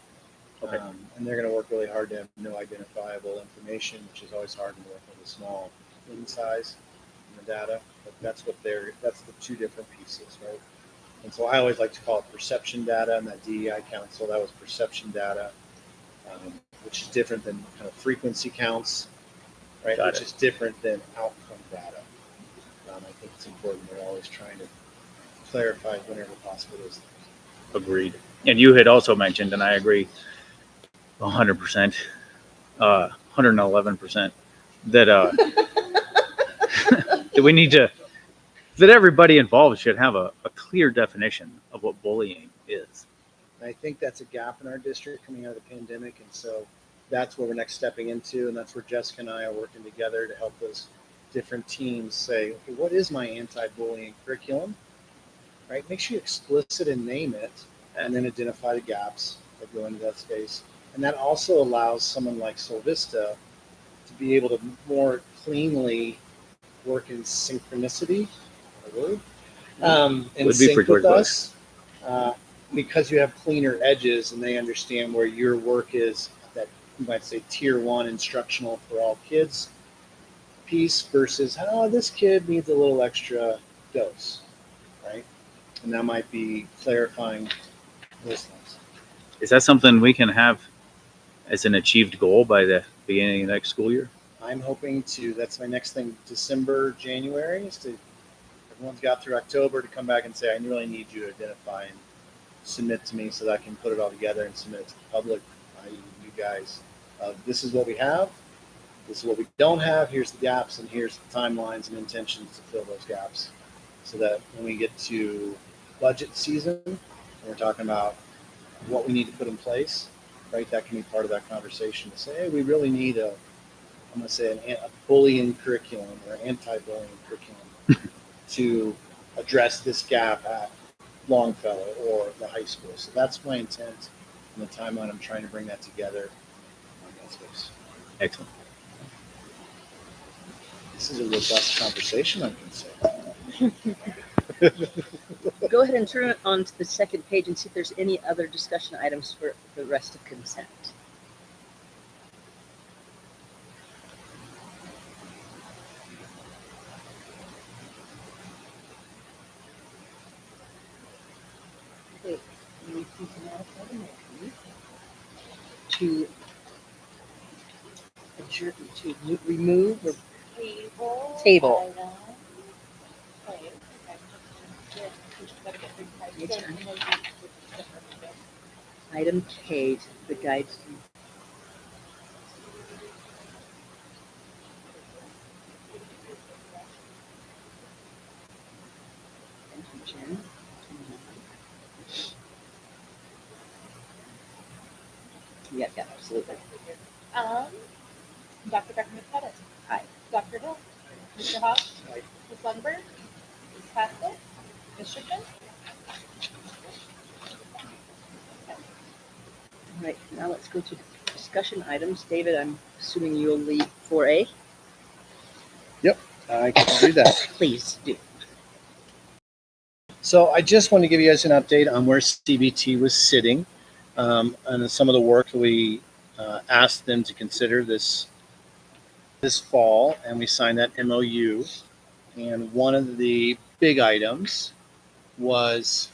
Okay. And they're going to work really hard to have no identifiable information, which is always hard to work with a small in size in the data. But that's the 2 different pieces, right? And so I always like to call it perception data, and that DEI council, that was perception data, which is different than kind of frequency counts, right? Which is different than outcome data. I think it's important. We're always trying to clarify whenever possible those things. Agreed. And you had also mentioned, and I agree 100%, 111%, that that we need to, that everybody involved should have a clear definition of what bullying is. And I think that's a gap in our district coming out of the pandemic. And so that's where we're next stepping into. And that's where Jessica and I are working together to help those different teams say, okay, what is my anti-bullying curriculum? Right? Make sure you explicit and name it, and then identify the gaps that go into that space. And that also allows someone like Solvista to be able to more cleanly work in synchronicity, and sync with us, because you have cleaner edges and they understand where your work is, that you might say tier 1 instructional for all kids piece versus, this kid needs a little extra dose, right? And that might be clarifying those things. Is that something we can have as an achieved goal by the beginning of next school year? I'm hoping to, that's my next thing, December, January, is to, everyone's got through October to come back and say, I really need you to identify and submit to me so that I can put it all together and submit it to the public, i.e. you guys. This is what we have. This is what we don't have. Here's the gaps, and here's the timelines and intentions to fill those gaps. So that when we get to budget season, and we're talking about what we need to put in place, right? That can be part of that conversation to say, hey, we really need I'm going to say a bullying curriculum or anti-bullying curriculum to address this gap at Longfellow or the high school. So that's my intent and the timeline. I'm trying to bring that together on that space. Excellent. This is a robust conversation, I can say. Go ahead and turn it on to the second page and see if there's any other discussion items for the rest of consent. Okay. we please now have a motion to adjourn, to remove or table. Item K, the guide. Thank you, Jen. Yeah, absolutely. Dr. Beckman Pettis. Aye. Dr. Hill. Mr. Haas. Ms. Lundberg. Ms. Haskell. Ms. Shipton. All right, now let's go to discussion items. David, I'm assuming you'll lead 4A. I can do that. Please do. So I just want to give you guys an update on where CBT was sitting, and some of the work that we asked them to consider this fall, and we signed that MOU. And one of the big items was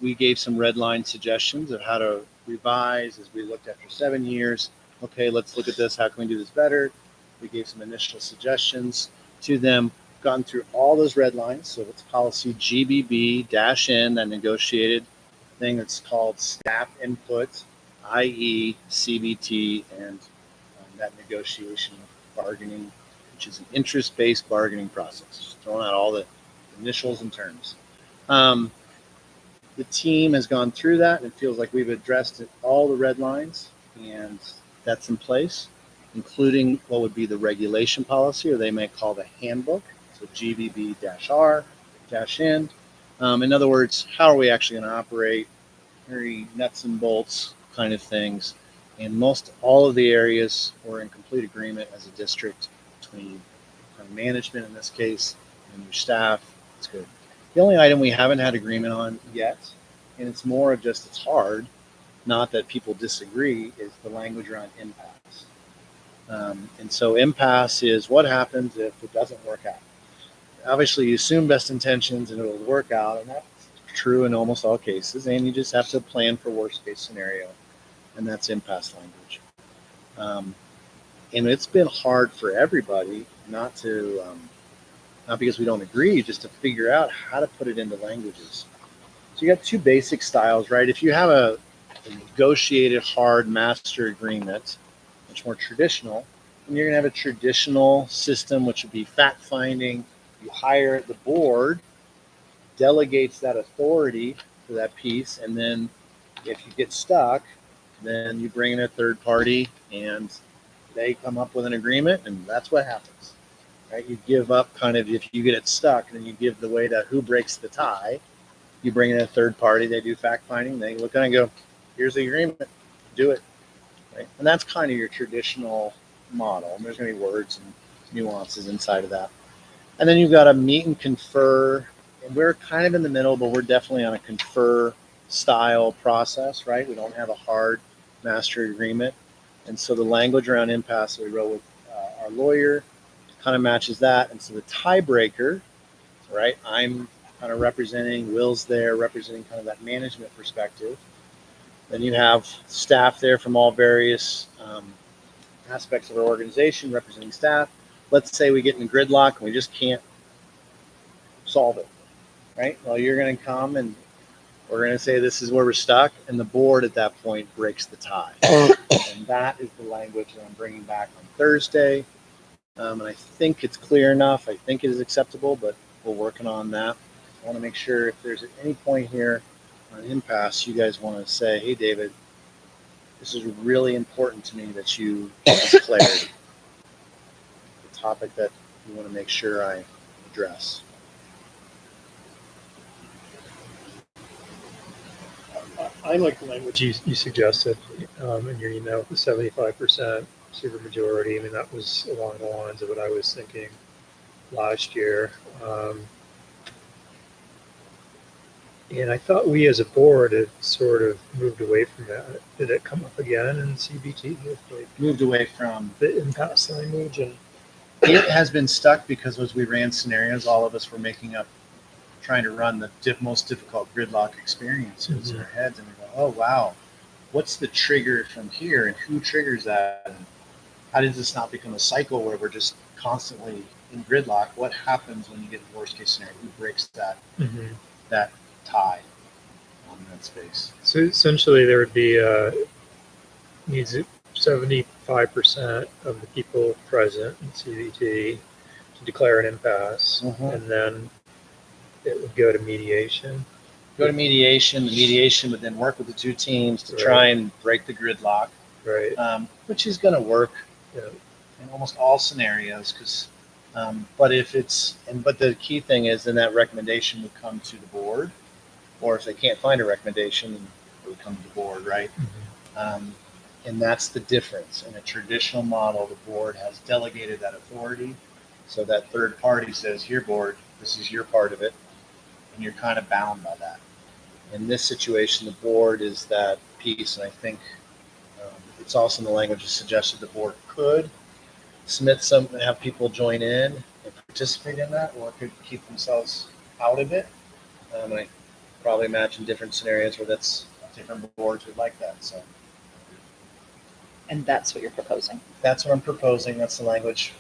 we gave some red line suggestions of how to revise as we looked after 7 years. Okay, let's look at this. How can we do this better? We gave some initial suggestions to them, gone through all those red lines. So it's policy GBB-N, that negotiated thing that's called staff input, i.e. CBT, and that negotiation bargaining, which is an interest-based bargaining process. Just throwing out all the initials and terms. The team has gone through that and it feels like we've addressed all the red lines, and that's in place, including what would be the regulation policy, or they may call the handbook, so GBB-R-N. In other words, how are we actually going to operate, very nuts and bolts kind of things. And most all of the areas we're in complete agreement as a district between management in this case and your staff. It's good. The only item we haven't had agreement on yet, and it's more of just it's hard, not that people disagree, is the language around impasse. And so impasse is what happens if it doesn't work out. Obviously, you assume best intentions and it'll work out, and that's true in almost all cases. And you just have to plan for worst case scenario, and that's impasse language. And it's been hard for everybody not because we don't agree, just to figure out how to put it into languages. So you got two basic styles, right? If you have a negotiated hard master agreement, much more traditional, and you're gonna have a traditional system, which would be fact finding. You hire the board, delegates that authority for that piece, and then if you get stuck, then you bring in a third party and they come up with an agreement, and that's what happens. Right? You give up kind of, if you get it stuck, then you give the way to who breaks the tie. You bring in a third party, they do fact finding, they look at it and go, here's the agreement, do it. Right? And that's kind of your traditional model. And there's going to be words and nuances inside of that. And then you've got a meet and confer, and we're kind of in the middle, but we're definitely on a confer style process, right? We don't have a hard master agreement. And so the language around impasse that we wrote with our lawyer kind of matches that. And so the tiebreaker, right? I'm kind of representing, Will's there representing kind of that management perspective. Then you have staff there from all various aspects of our organization representing staff. Let's say we get in gridlock and we just can't solve it, right? Well, you're going to come and we're going to say this is where we're stuck, and the board at that point breaks the tie. And that is the language that I'm bringing back on Thursday. And I think it's clear enough. I think it is acceptable, but we're working on that. I want to make sure if there's at any point here on impasse, you guys want to say, hey, David, this is really important to me that you get this clarity. The topic that you want to make sure I address. I like the language you suggested in your email, the 75% supermajority. I mean, that was along the lines of what I was thinking last year. And I thought we as a board had sort of moved away from that. Did it come up again in CBT? Moved away from the impasse language? And it has been stuck because as we ran scenarios, all of us were making up trying to run the most difficult gridlock experiences in our heads, and we go, oh wow, what's the trigger from here, and who triggers that? And how does this not become a cycle where we're just constantly in gridlock? What happens when you get the worst case scenario? Who breaks that that tie on that space? So essentially, there would be needs 75% of the people present in CVT to declare an impasse, and then it would go to mediation. Go to mediation. The mediation would then work with the two teams to try and break the gridlock, Right. Which is going to work Yeah. in almost all scenarios. Because, but the key thing is, then that recommendation would come to the board, or if they can't find a recommendation, it would come to the board, right? And that's the difference. In a traditional model, the board has delegated that authority, so that third party says, "Here, board, this is your part of it," and you're kind of bound by that. In this situation, the board is that piece, and I think it's also in the language that suggested the board could submit some, have people join in and participate in that, or could keep themselves out of it. And I probably imagine different scenarios where that's different boards would like that. So And that's what you're proposing. that's what I'm proposing. That's the language,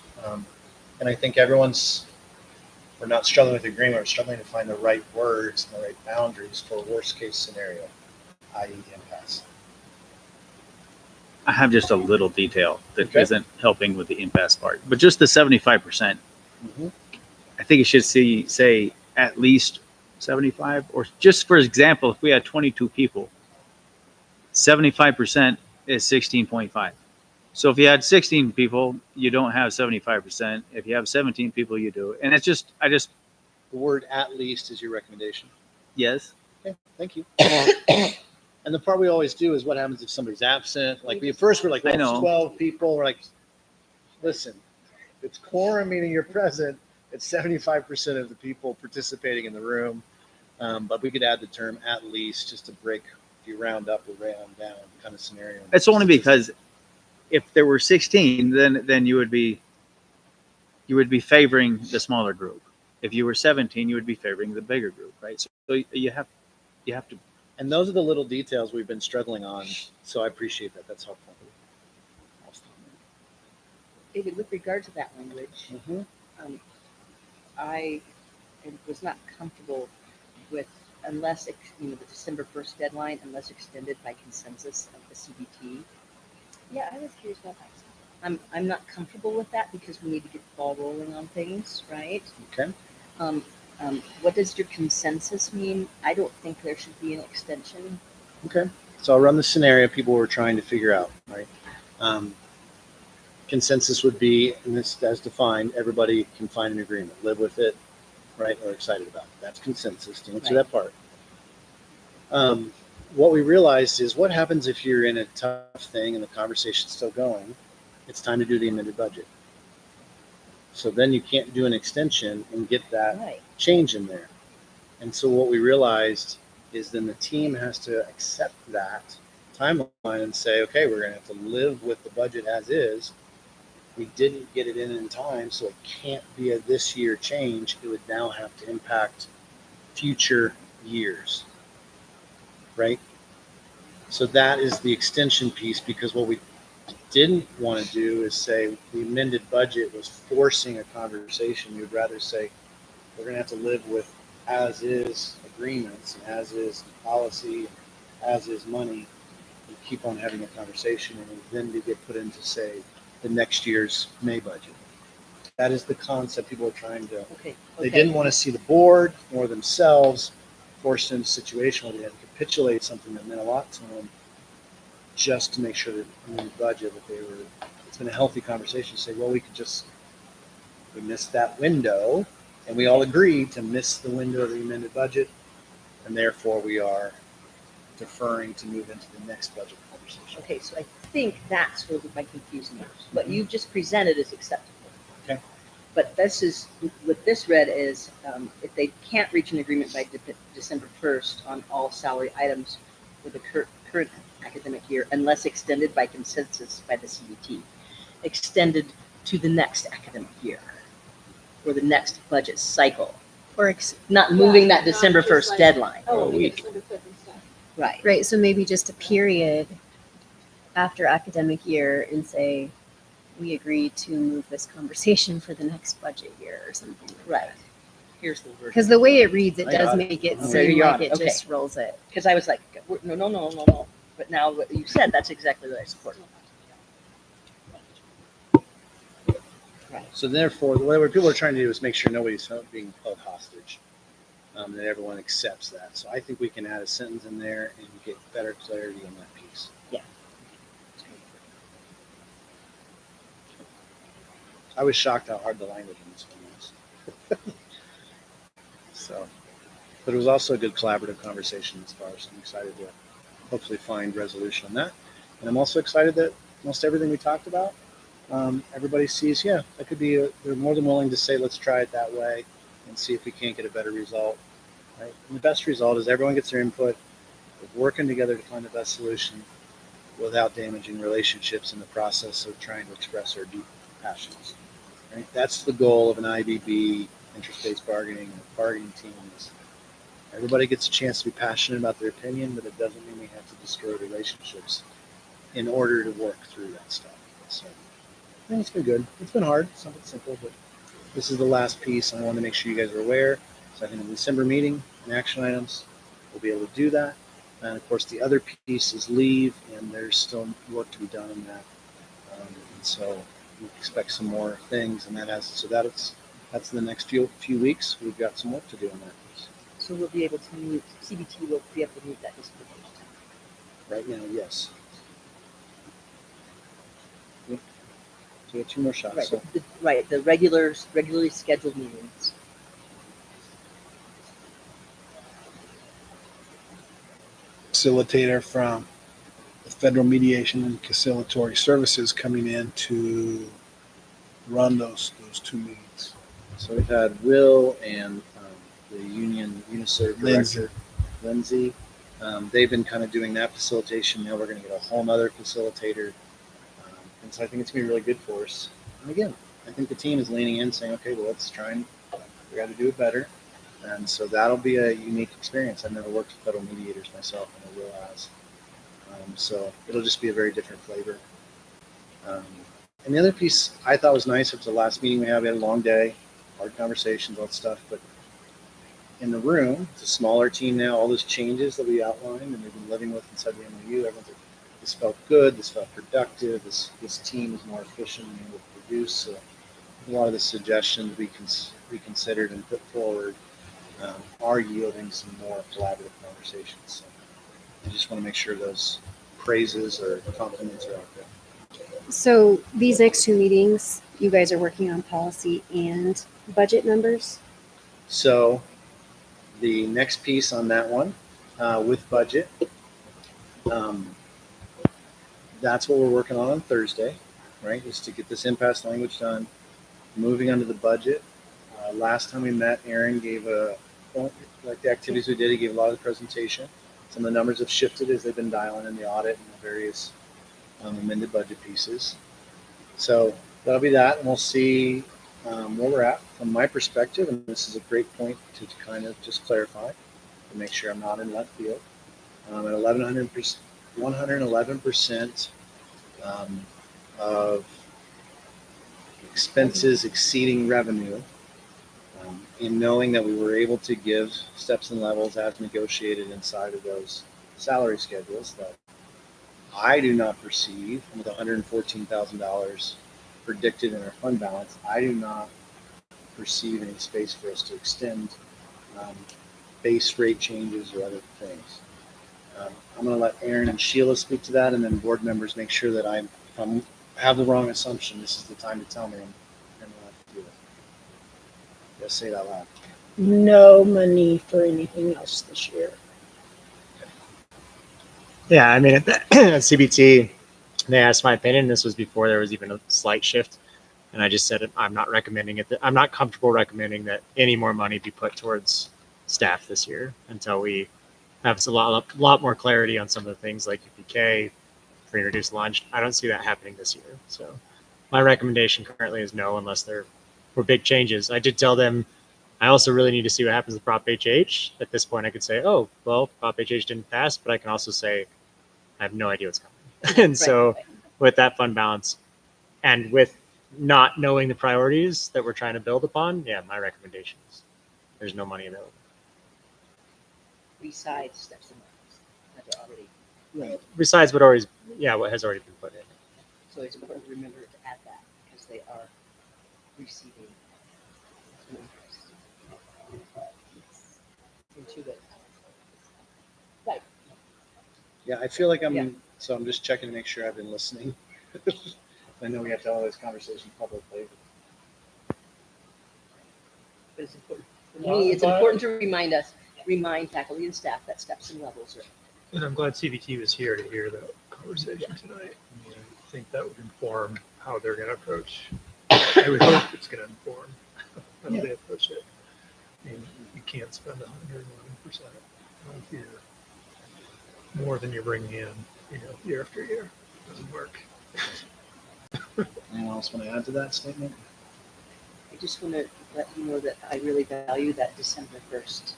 and I think we're not struggling with agreement. We're struggling to find the right words and the right boundaries for a worst case scenario, i.e. impasse. I have just a little detail that Okay. isn't helping with the impasse part, but just the 75%. Mm-hmm. I think it should say at least 75, or just for example, if we had 22 people, 75% is 16.5. So if you had 16 people, you don't have 75%. If you have 17 people, you do. And it's just, The word "at least" is your recommendation. yes. Okay, thank you. And the part we always do is what happens if somebody's absent. Like at first we're like, I well, know. it's 12 people. We're like, listen, it's quorum, meaning you're present. It's 75% of the people participating in the room. But we could add the term "at least" just to break, if you round up or round down kind of scenario. It's only because if there were 16, then you would be favoring the smaller group. If you were 17, you would be favoring the bigger group, right? So you have to. And those are the little details we've been struggling on. So I appreciate that. That's helpful. David, with regard to that language, Mm-hmm. I was not comfortable with the December 1st deadline, unless extended by consensus of the CBT. Yeah, I was curious about that. I'm not comfortable with that because we need to get the ball rolling on things, right? Okay. What does your consensus mean? I don't think there should be an extension. Okay. So I'll run the scenario people were trying to figure out, right? Consensus would be, and this as defined, everybody can find an agreement, live with it, right? Or excited about it. That's consensus to answer that part. What we realized is what happens if you're in a tough thing and the conversation's still going. It's time to do the amended budget. So then you can't do an extension and get that Right. change in there. And so what we realized is then the team has to accept that timeline and say, okay, we're going to have to live with the budget as is. We didn't get it in time, so it can't be a this year change. It would now have to impact future years, right? So that is the extension piece, because what we didn't want to do is say the amended budget was forcing a conversation. You'd rather say we're going to have to live with as is agreements, and as is policy, and as is money, and keep on having a conversation, and then we get put into, say, the next year's May budget. That is the concept people are trying to. Okay. They didn't want to see the board or themselves forced into a situation where they had to capitulate something that meant a lot to them, just to make sure that in the budget that they were. It's been a healthy conversation to say, well, we missed that window, and we all agreed to miss the window of the amended budget, and therefore we are deferring to move into the next budget conversation. Okay, so I think that's where my confusion is. What you just presented is acceptable. Okay. But what this read is, if they can't reach an agreement by December 1st on all salary items for the current academic year, unless extended by consensus by the CBT, extended to the next academic year or the next budget cycle. Or not moving that not December just 1st like, deadline. Oh, A we week. get December 5th and stuff. Right. right, so maybe just a period after academic year and say, we agree to move this conversation for the next budget year or something like Right. that. Here's the word. Because the way it reads, it I does got it. make it Oh, seem you're like on it. it Okay. just rolls it. Because I was like, no. But now what you said, that's exactly what I support. Right. So therefore, what people are trying to do is make sure nobody's being held hostage, that everyone accepts that. So I think we can add a sentence in there and get better clarity on that piece. Yeah. I was shocked how hard the language in this one was. So, but it was also a good collaborative conversation as far as I'm excited to hopefully find resolution on that. And I'm also excited that most everything we talked about, everybody sees, yeah, that could be, they're more than willing to say, let's try it that way and see if we can't get a better result. Right? And the best result is everyone gets their input, we're working together to find the best solution without damaging relationships in the process of trying to express our deep passions. Right? That's the goal of an IBB, interest-based bargaining, and a bargaining team is everybody gets a chance to be passionate about their opinion, but it doesn't mean we have to destroy relationships in order to work through that stuff. So I think it's been good. It's been hard, something simple, but this is the last piece. I want to make sure you guys are aware. So I think in the December meeting and action items, we'll be able to do that. And of course, the other piece is leave, and there's still work to be done in that. And so we expect some more things, and that's the next few weeks. We've got some work to do on that piece. So we'll be able to meet, CBT will be able to meet that December 1st. Right now, yes. Yep. So we have 2 more shots. Right. So The regularly scheduled meetings. Facilitator from the Federal Mediation and Conciliatory Services coming in to run those 2 meetings. So we've had Will and the union UNICEF Lindsay. director, Lindsay. They've been kind of doing that facilitation. Now we're going to get a whole nother facilitator. And so I think it's going to be really good for us. And again, I think the team is leaning in saying, okay, well, let's try and we got to do it better. And so that'll be a unique experience. I've never worked with federal mediators myself, and I will as. So it'll just be a very different flavor. And the other piece I thought was nice, it was the last meeting we had a long day, hard conversations, all that stuff, but in the room, it's a smaller team now, all those changes that we outlined and we've been living with inside the MOU, everyone's like, this felt good, this felt productive, this team is more efficient and able to produce. So a lot of the suggestions we considered and put forward are yielding some more collaborative conversations. So I just want to make sure those praises or compliments are out there. So these next 2 meetings, you guys are working on policy and budget numbers? So the next piece on that one with budget, that's what we're working on Thursday, right? Is to get this impasse language done. Moving on to the budget. Last time we met, Aaron gave like the activities we did, he gave a lot of the presentation. Some of the numbers have shifted as they've been dialing in the audit and the various amended budget pieces. So that'll be that, and we'll see where we're at from my perspective. And this is a great point to kind of just clarify to make sure I'm not in left field. At 111% of expenses exceeding revenue, in knowing that we were able to give steps and levels as negotiated inside of those salary schedules that I do not perceive, with $114,000 predicted in our fund balance, I do not perceive any space for us to extend base rate changes or other things. I'm going to let Aaron and Sheila speak to that, and then board members make sure that if I have the wrong assumption, this is the time to tell me, and we'll have to do it. Just say it out loud. No money for anything else this year. Yeah, I mean, at CBT, they asked my opinion. This was before there was even a slight shift. And I just said, I'm not recommending it. I'm not comfortable recommending that any more money be put towards staff this year until we have a lot more clarity on some of the things like UPK, free and reduced lunch. I don't see that happening this year. So my recommendation currently is no, unless there were big changes. I did tell them I also really need to see what happens with Prop HH. At this point, I could say, oh, well, Prop HH didn't pass, but I can also say, I have no idea what's coming. And so with that fund balance and with not knowing the priorities that we're trying to build upon, yeah, my recommendation is there's no money available. Besides steps and levels that are already. Besides what already, yeah, what has already been put in. So it's important to remember to add that because they are receiving some interest into it. Right. Yeah, I feel like Yeah. so I'm just checking to make sure I've been listening. I know we have to have all these conversations publicly. But it's important. For Well, me, it's I'm glad- important to remind faculty and staff that steps and levels are. And I'm glad CBT was here to hear that conversation tonight. I think that would inform how they're going to approach. I would hope it's going to inform how they approach it. I mean, you can't spend 111% on theater more than you're bringing in, year after year. It doesn't work. Anyone else want to add to that statement? I just want to let you know that I really value that December 1st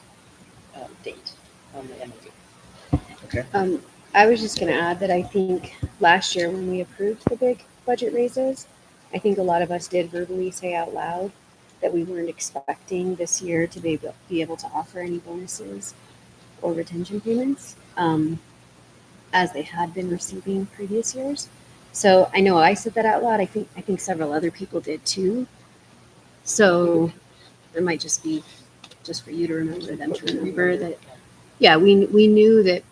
date on the MOU. Okay. I was just going to add that I think last year when we approved the big budget raises, I think a lot of us did verbally say out loud that we weren't expecting this year to be able to offer any bonuses or retention payments, as they had been receiving previous years. So I know I said that out loud. I think several other people did too. So it might just be just for you to remember, them to remember that, yeah, we knew that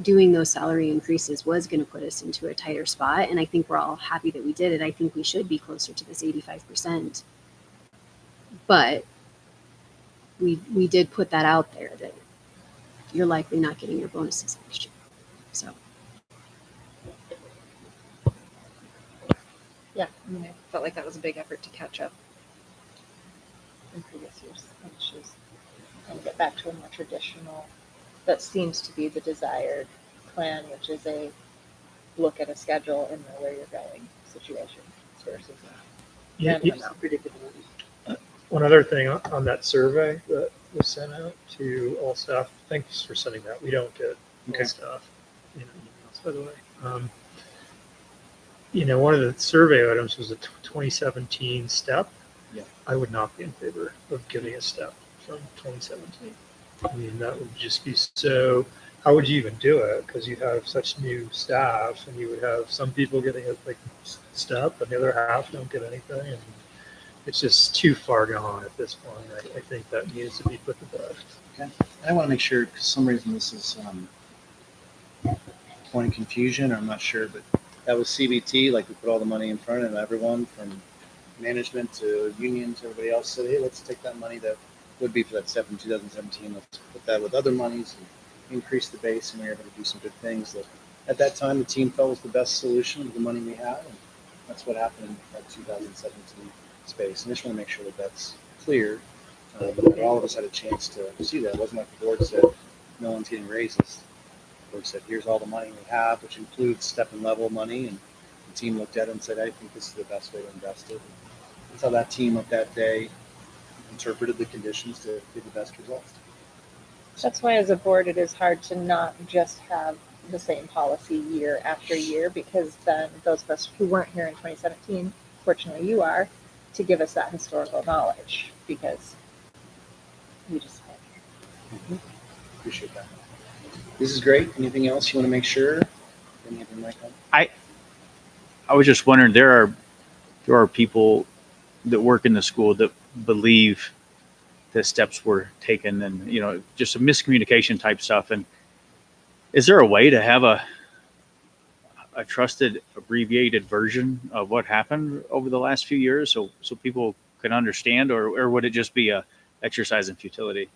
doing those salary increases was going to put us into a tighter spot. And I think we're all happy that we did it. I think we should be closer to this 85%. But we did put that out there that you're likely not getting your bonuses next year. So. Yeah, I mean, I felt like that was a big effort to catch up in previous years' issues and get back to a more traditional, that seems to be the desired plan, which is a look at a schedule and know where you're going situation versus random amount. Predictability. One other thing on that survey that was sent out to all staff, thanks for sending that. We don't get Okay. all staff, emails, by the way. One of the survey items was a 2017 step. Yeah. I would not be in favor of giving a step from 2017. I mean, that would just be so. How would you even do it? Because you have such new staff, and you would have some people getting a step, and the other half don't get anything, and it's just too far gone at this point. I think that needs to be put to bed. Okay. I want to make sure, because some reason this is point of confusion, or I'm not sure, but that was CBT, like we put all the money in front of everyone from management to unions, everybody else said, hey, let's take that money that would be for that 2017, let's put that with other monies and increase the base, and we were able to do some good things that at that time the team felt was the best solution with the money we had, and that's what happened in that 2017 space. And I just want to make sure that that's clear, that all of us had a chance to see that. It wasn't like the board said, no one's getting raises. The board said, here's all the money we have, which includes step and level money, and the team looked at it and said, I think this is the best way to invest it. That's how that team of that day interpreted the conditions to get the best results. That's why as a board, it is hard to not just have the same policy year after year, because then those of us who weren't here in 2017, fortunately you are, to give us that historical knowledge, because we just Appreciate that. This is great. Anything else you want to make sure? Anything like that? I was just wondering, there are people that work in the school that believe that steps were taken, and just some miscommunication type stuff. And is there a way to have a trusted abbreviated version of what happened over the last few years, so people can understand, or would it just be a exercise in futility?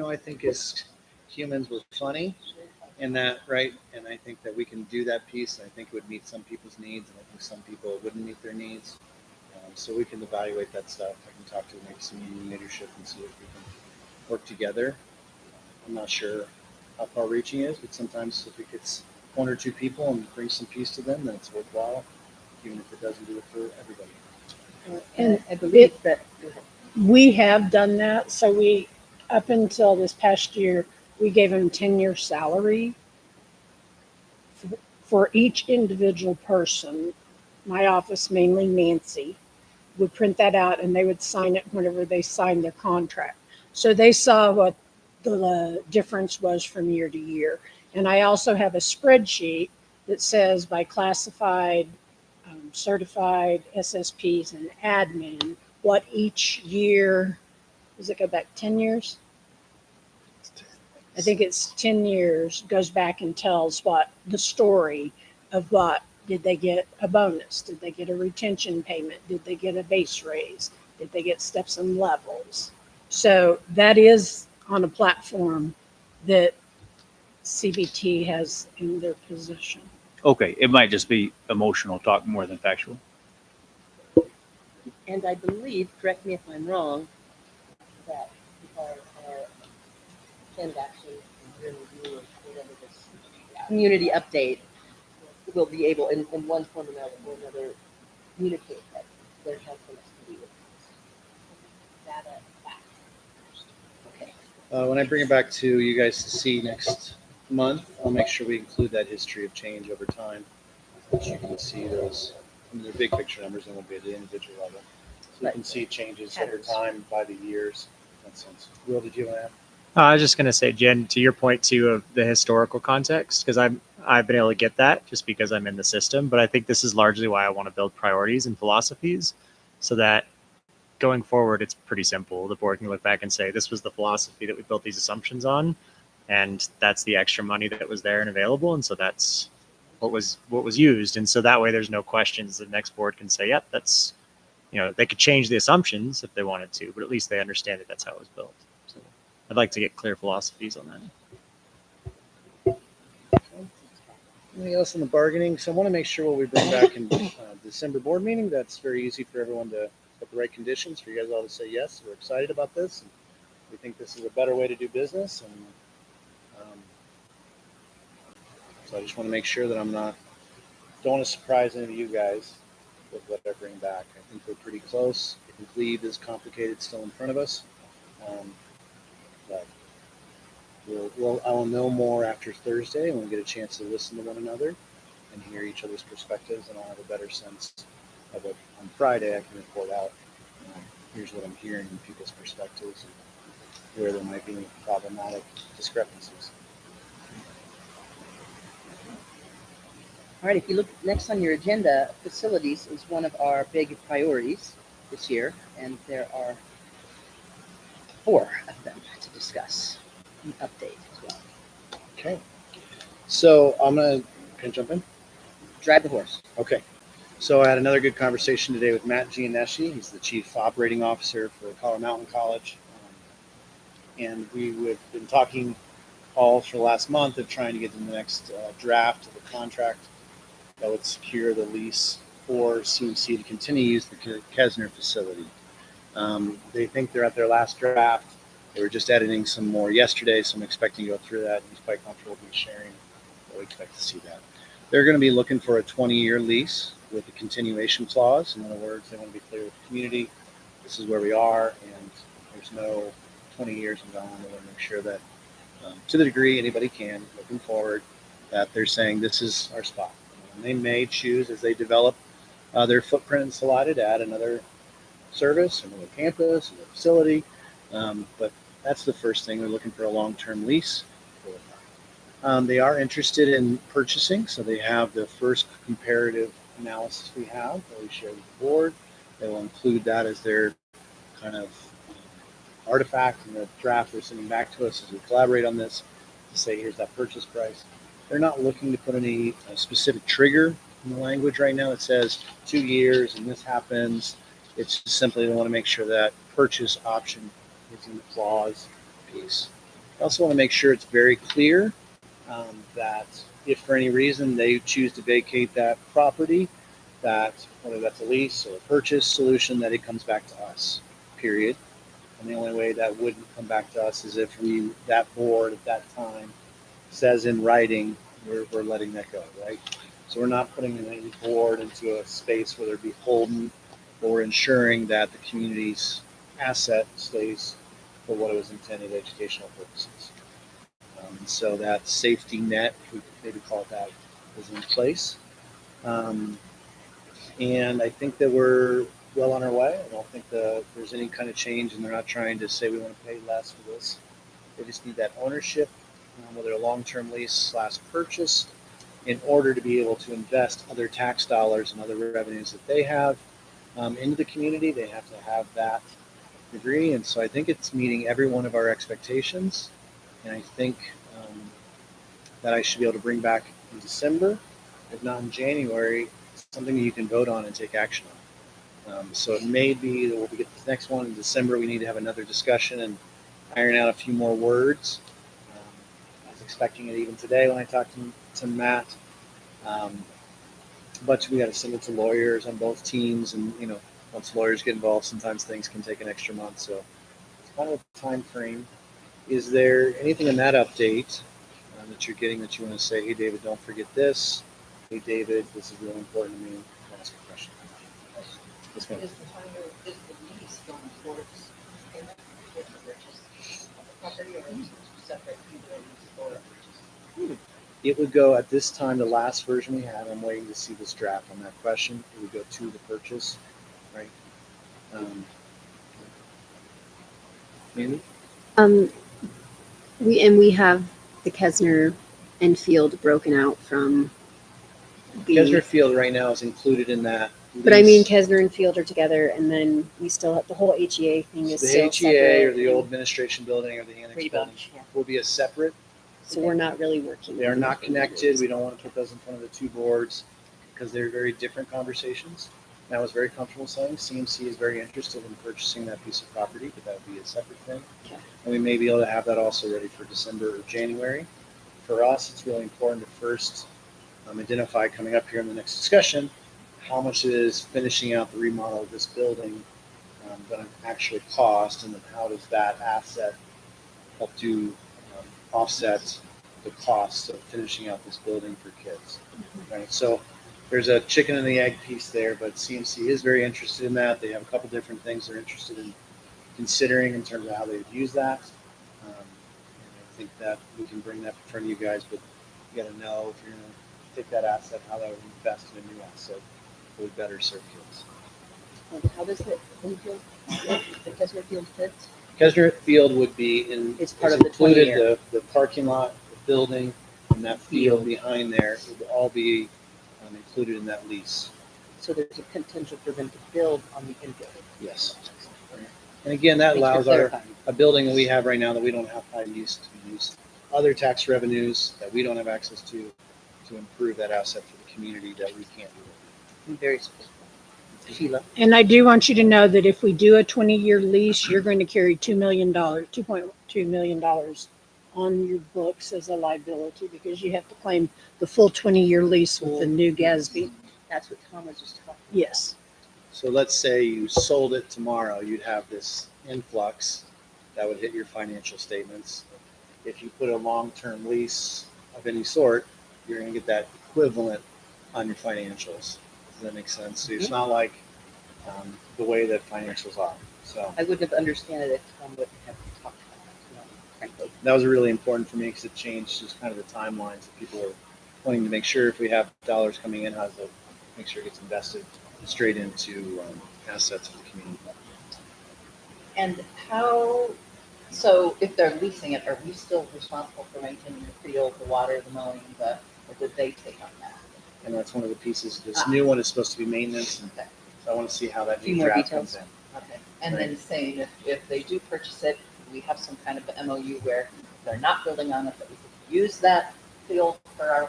I think as humans, we're funny in that, right? And I think that we can do that piece. And I think it would meet some people's needs, and I think some people it wouldn't meet their needs. So we can evaluate that stuff. I can talk to maybe some union leadership and see if we can work together. I'm not sure how far reaching it is, but sometimes if it gets one or two people and brings some peace to them, then it's worthwhile, even if it doesn't do it for everybody. And I believe that, go ahead. we have done that. So we, up until this past year, we gave them 10-year salary for each individual person. My office, mainly Nancy, would print that out and they would sign it whenever they signed their contract. So they saw what the difference was from year to year. And I also have a spreadsheet that says by classified, certified SSPs and admin, what each year, does it go back 10 years? I think it's 10 years, goes back and tells what the story of what did they get a bonus? Did they get a retention payment? Did they get a base raise? Did they get steps and levels? So that is on a platform that CBT has in their possession. Okay, it might just be emotional talk more than factual. And I believe, correct me if I'm wrong, that our plan of action, year review, or whatever this community update, will be able, in one form or another, communicate that they're helping us to do it. Data back. Okay. When I bring it back to you guys to see next month, I'll make sure we include that history of change over time, so that you can see those. I mean, they're big picture numbers and will be at the individual level. So you can see changes over time by the years. In that sense. Will, did you want to add? I was just going to say, Jen, to your point too of the historical context, because I've been able to get that just because I'm in the system. But I think this is largely why I want to build priorities and philosophies, so that going forward, it's pretty simple. The board can look back and say, this was the philosophy that we built these assumptions on, and that's the extra money that was there and available, and so that's what was used. And so that way, there's no questions. The next board can say, yep, that's, they could change the assumptions if they wanted to, but at least they understand that that's how it was built. So I'd like to get clear philosophies on that. Anything else on the bargaining? So I want to make sure what we bring back in December board meeting, that's very easy for everyone to put the right conditions for you guys all to say, yes, we're excited about this. And we think this is a better way to do business. And so I just want to make sure that don't want to surprise any of you guys with what I bring back. I think we're pretty close. I think leave is complicated still in front of us. But I will know more after Thursday when we get a chance to listen to one another and hear each other's perspectives, and I'll have a better sense of it on Friday. I can report out. Here's what I'm hearing in people's perspectives and where there might be problematic discrepancies. All right, if you look next on your agenda, facilities is one of our big priorities this year, and there are 4 of them to discuss and update as well. Okay. So I'm going to jump in. Drive the horse. Okay. So I had another good conversation today with Matt Gianeschi. He's the Chief Operating Officer for Colorado Mountain College. And we've been talking all for the last month of trying to get to the next draft of the contract that would secure the lease for CMC to continue to use the Kesner facility. They think they're at their last draft. They were just editing some more yesterday, so I'm expecting to go through that. He's quite comfortable with me sharing, but we expect to see that. They're going to be looking for a 20-year lease with a continuation clause. In other words, they want to be clear with the community. This is where we are, and there's no 20 years and gone. They want to make sure that, to the degree anybody can, looking forward, that they're saying this is our spot. And they may choose as they develop their footprint in Salida to add another service, another campus, another facility. But that's the first thing. They're looking for a long-term lease. They are interested in purchasing, so they have the first comparative analysis we have that we share with the board. They will include that as their kind of artifact in the draft they're sending back to us as we collaborate on this to say, here's that purchase price. They're not looking to put any specific trigger in the language right now. It says 2 years and this happens. It's just simply they want to make sure that purchase option is in the clause piece. I also want to make sure it's very clear that if for any reason they choose to vacate that property, that whether that's a lease or a purchase solution, that it comes back to us, period. And the only way that wouldn't come back to us is if that board at that time says in writing, we're letting that go, right? So we're not putting any board into a space where they're beholden but we're ensuring that the community's asset stays for what it was intended, educational purposes. So that safety net, we maybe call it that, is in place. And I think that we're well on our way. I don't think there's any kind of change, and they're not trying to say we want to pay less for this. They just need that ownership, whether a long-term lease / purchase, in order to be able to invest other tax dollars and other revenues that they have into the community. They have to have that degree, and so I think it's meeting every one of our expectations. And I think that I should be able to bring back in December, if not in January, something that you can vote on and take action on. So it may be that we'll get this next one in December. We need to have another discussion and iron out a few more words. I was expecting it even today when I talked to Matt. But we got to send it to lawyers on both teams, and once lawyers get involved, sometimes things can take an extra month. So it's kind of a time frame. Is there anything in that update that you're getting that you want to say, hey, David, don't forget this. Hey, David, this is really important to me. I'll ask a question. Yes, ma'am. Is the lease going towards payment with the purchase of the property, or is it separate lease for a purchase? It would go at this time, the last version we had, I'm waiting to see this draft on that question. It would go to the purchase, right? Maybe? We have the Kesner and Field broken out from the. Kesner Field right now is included in that. But I mean, lease. Kesner and Field are together, and then we still have the whole HEA thing is The still HEA separate. or the old administration building or the annex Pretty building much, yeah. will be a separate. So we're not really working. They are not connected. We don't want to put those in front of the two boards because they're very different conversations. And I was very comfortable saying CMC is very interested in purchasing that piece of property, but that would be a separate thing. Okay. And we may be able to have that also ready for December or January. For us, it's really important to first identify, coming up here in the next discussion, how much it is finishing out the remodel of this building going to actually cost, and then how does that asset help to offset the cost of finishing out this building for kids, right? So there's a chicken and the egg piece there, but CMC is very interested in that. They have a couple different things they're interested in considering in terms of how they would use that. And I think that we can bring that in front of you guys, but you got to know if you're going to take that asset, how that would invest in a new asset that would better serve kids. And how does the infield, the Kesner Field fit? Kesner Field would be in. It's part of the 20 included year. the parking lot, the building, and that field behind there would all be included in that lease. So there's a potential for them to build on the infield. Yes. And again, that Thanks for allows clarifying. a building that we have right now that we don't have time use to use other tax revenues that we don't have access to improve that asset for the community that we can't do. Very specific. Sheila. And I do want you to know that if we do a 20-year lease, you're going to carry $2 million, $2.2 million on your books as a liability because you have to claim the full 20-year lease with the new GASB. That's what Tom was just talking about. Yes. So let's say you sold it tomorrow, you'd have this influx that would hit your financial statements. If you put a long-term lease of any sort, you're going to get that equivalent on your financials. Does that make sense? So it's not like the way that financials are. So I wouldn't have understood it if Tom wouldn't have talked about it, frankly. that was really important for me because it changed just kind of the timelines that people were wanting to make sure if we have dollars coming in, how to make sure it gets invested straight into assets for the community. And so if they're leasing it, are we still responsible for maintaining the field, the water, the mowing, or would they take on that? And that's one of the pieces. This new one is supposed to be maintenance. And Okay. so I want to see how that Few new more draft details. comes in. Okay. And then saying if they do purchase it, we have some kind of MOU where they're not building on it, but we could use that field for our,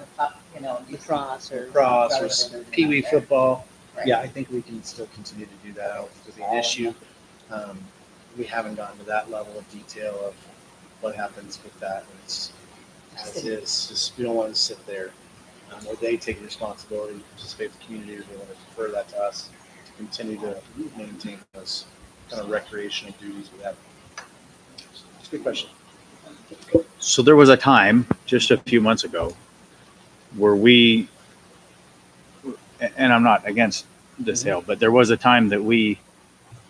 Lacrosse or. Lacrosse or Pee Wee football. Right. Yeah, I think we can still continue to do that. I don't think it'll be an issue. We haven't gotten to that level of detail of what happens with that. It's as is. Just we don't want to sit there. Or they take responsibility to participate with the community, or they want to defer that to us to continue to maintain those kind of recreational duties we have. It's a good question. So there was a time just a few months ago where we, and I'm not against the sale, but there was a time that we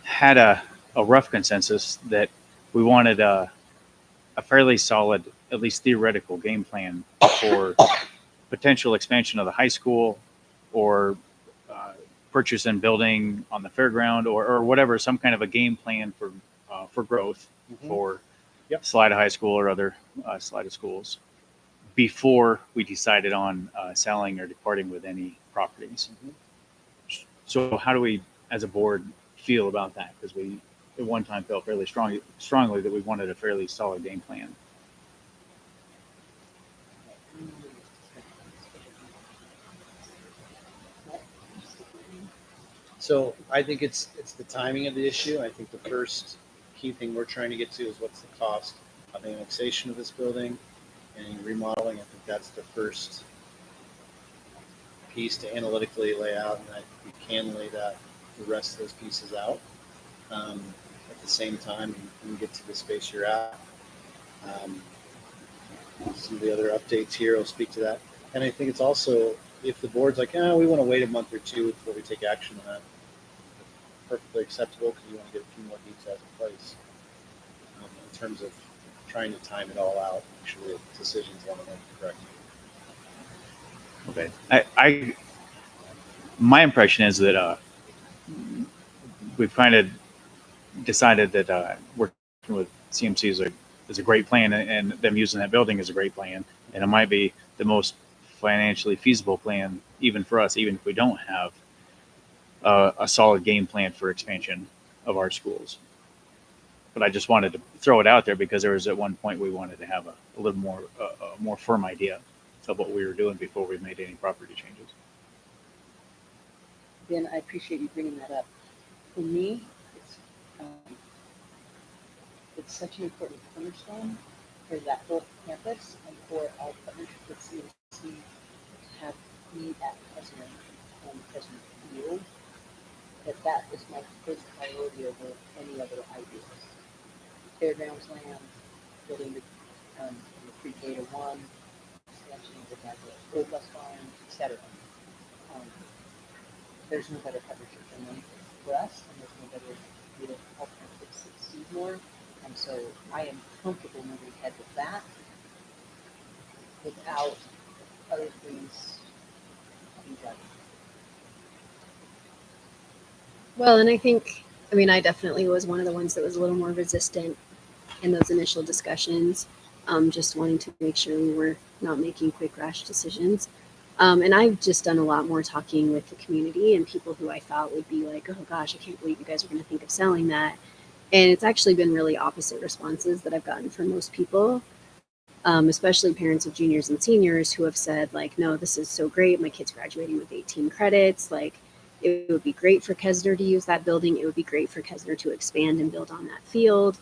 had a rough consensus that we wanted a fairly solid, at least theoretical game plan for potential expansion of the high school or purchase and building on the fairground or whatever, some kind of a game plan for growth for Yep. Salida High School or other Salida schools before we decided on selling or departing with any properties. So how do we, as a board, feel about that? Because we at one time felt fairly strongly that we wanted a fairly solid game plan. So I think it's the timing of the issue. I think the first key thing we're trying to get to is what's the cost of annexation of this building and remodeling. I think that's the first piece to analytically lay out, and I think we can lay the rest of those pieces out at the same time and get to the space you're at. Some of the other updates here will speak to that. And I think it's also, if the board's like, we want to wait a month or two before we take action on that, perfectly acceptable because you want to get a few more details in place in terms of trying to time it all out, make sure the decisions on it are correct. Okay. My impression is that we've kind of decided that working with CMC is a great plan, and them using that building is a great plan, and it might be the most financially feasible plan even for us, even if we don't have a solid game plan for expansion of our schools. But I just wanted to throw it out there because there was at one point we wanted to have a little more firm idea of what we were doing before we made any property changes. Ben, I appreciate you bringing that up. For me, it's such an important cornerstone for that whole campus and for our partnership with CMC to have me at President and President Field, that is my first priority over any other ideas. Fairgrounds land, building the pre-K to 1, expansion of the old bus barn, etc. There's no better partnership than them for us, and there's no better way to help them succeed more. And so I am comfortable moving ahead with that without other things being done. Well, and I definitely was one of the ones that was a little more resistant in those initial discussions, just wanting to make sure we were not making quick, rash decisions. And I've just done a lot more talking with the community and people who I thought would be like, oh gosh, I can't believe you guys are going to think of selling that. And it's actually been really opposite responses that I've gotten from most people, especially parents of juniors and seniors who have said like, no, this is so great. My kid's graduating with 18 credits. Like, it would be great for Kesner to use that building. It would be great for Kesner to expand and build on that field.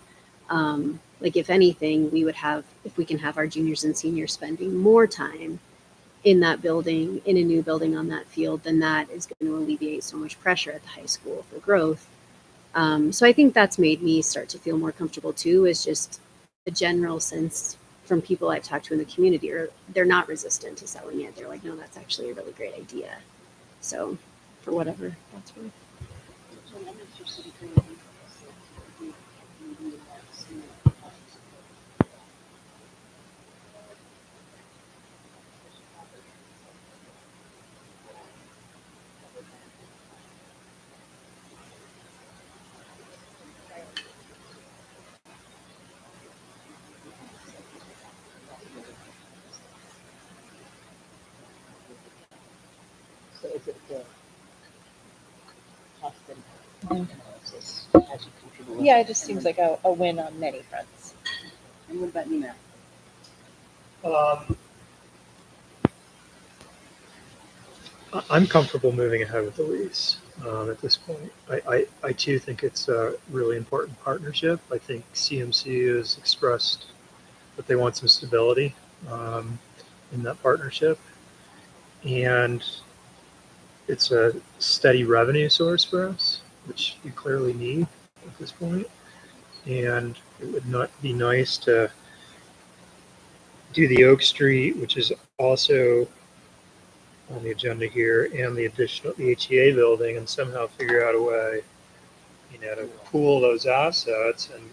Like, if anything, we would have, if we can have our juniors and seniors spending more time in that building, in a new building on that field, then that is going to alleviate so much pressure at the high school for growth. So I think that's made me start to feel more comfortable too, is just a general sense from people I've talked to in the community, or they're not resistant to selling it. They're like, no, that's actually a really great idea. So for whatever that's worth. So is it the cost analysis as you comfortable with? Yeah, it just seems like a win on many fronts. And what about you, Matt? I'm comfortable moving ahead with the lease at this point. I too think it's a really important partnership. I think CMC has expressed that they want some stability in that partnership. And it's a steady revenue source for us, which we clearly need at this point. And it would not be nice to do the Oak Street, which is also on the agenda here and the additional HEA building and somehow figure out a way, to pool those assets and,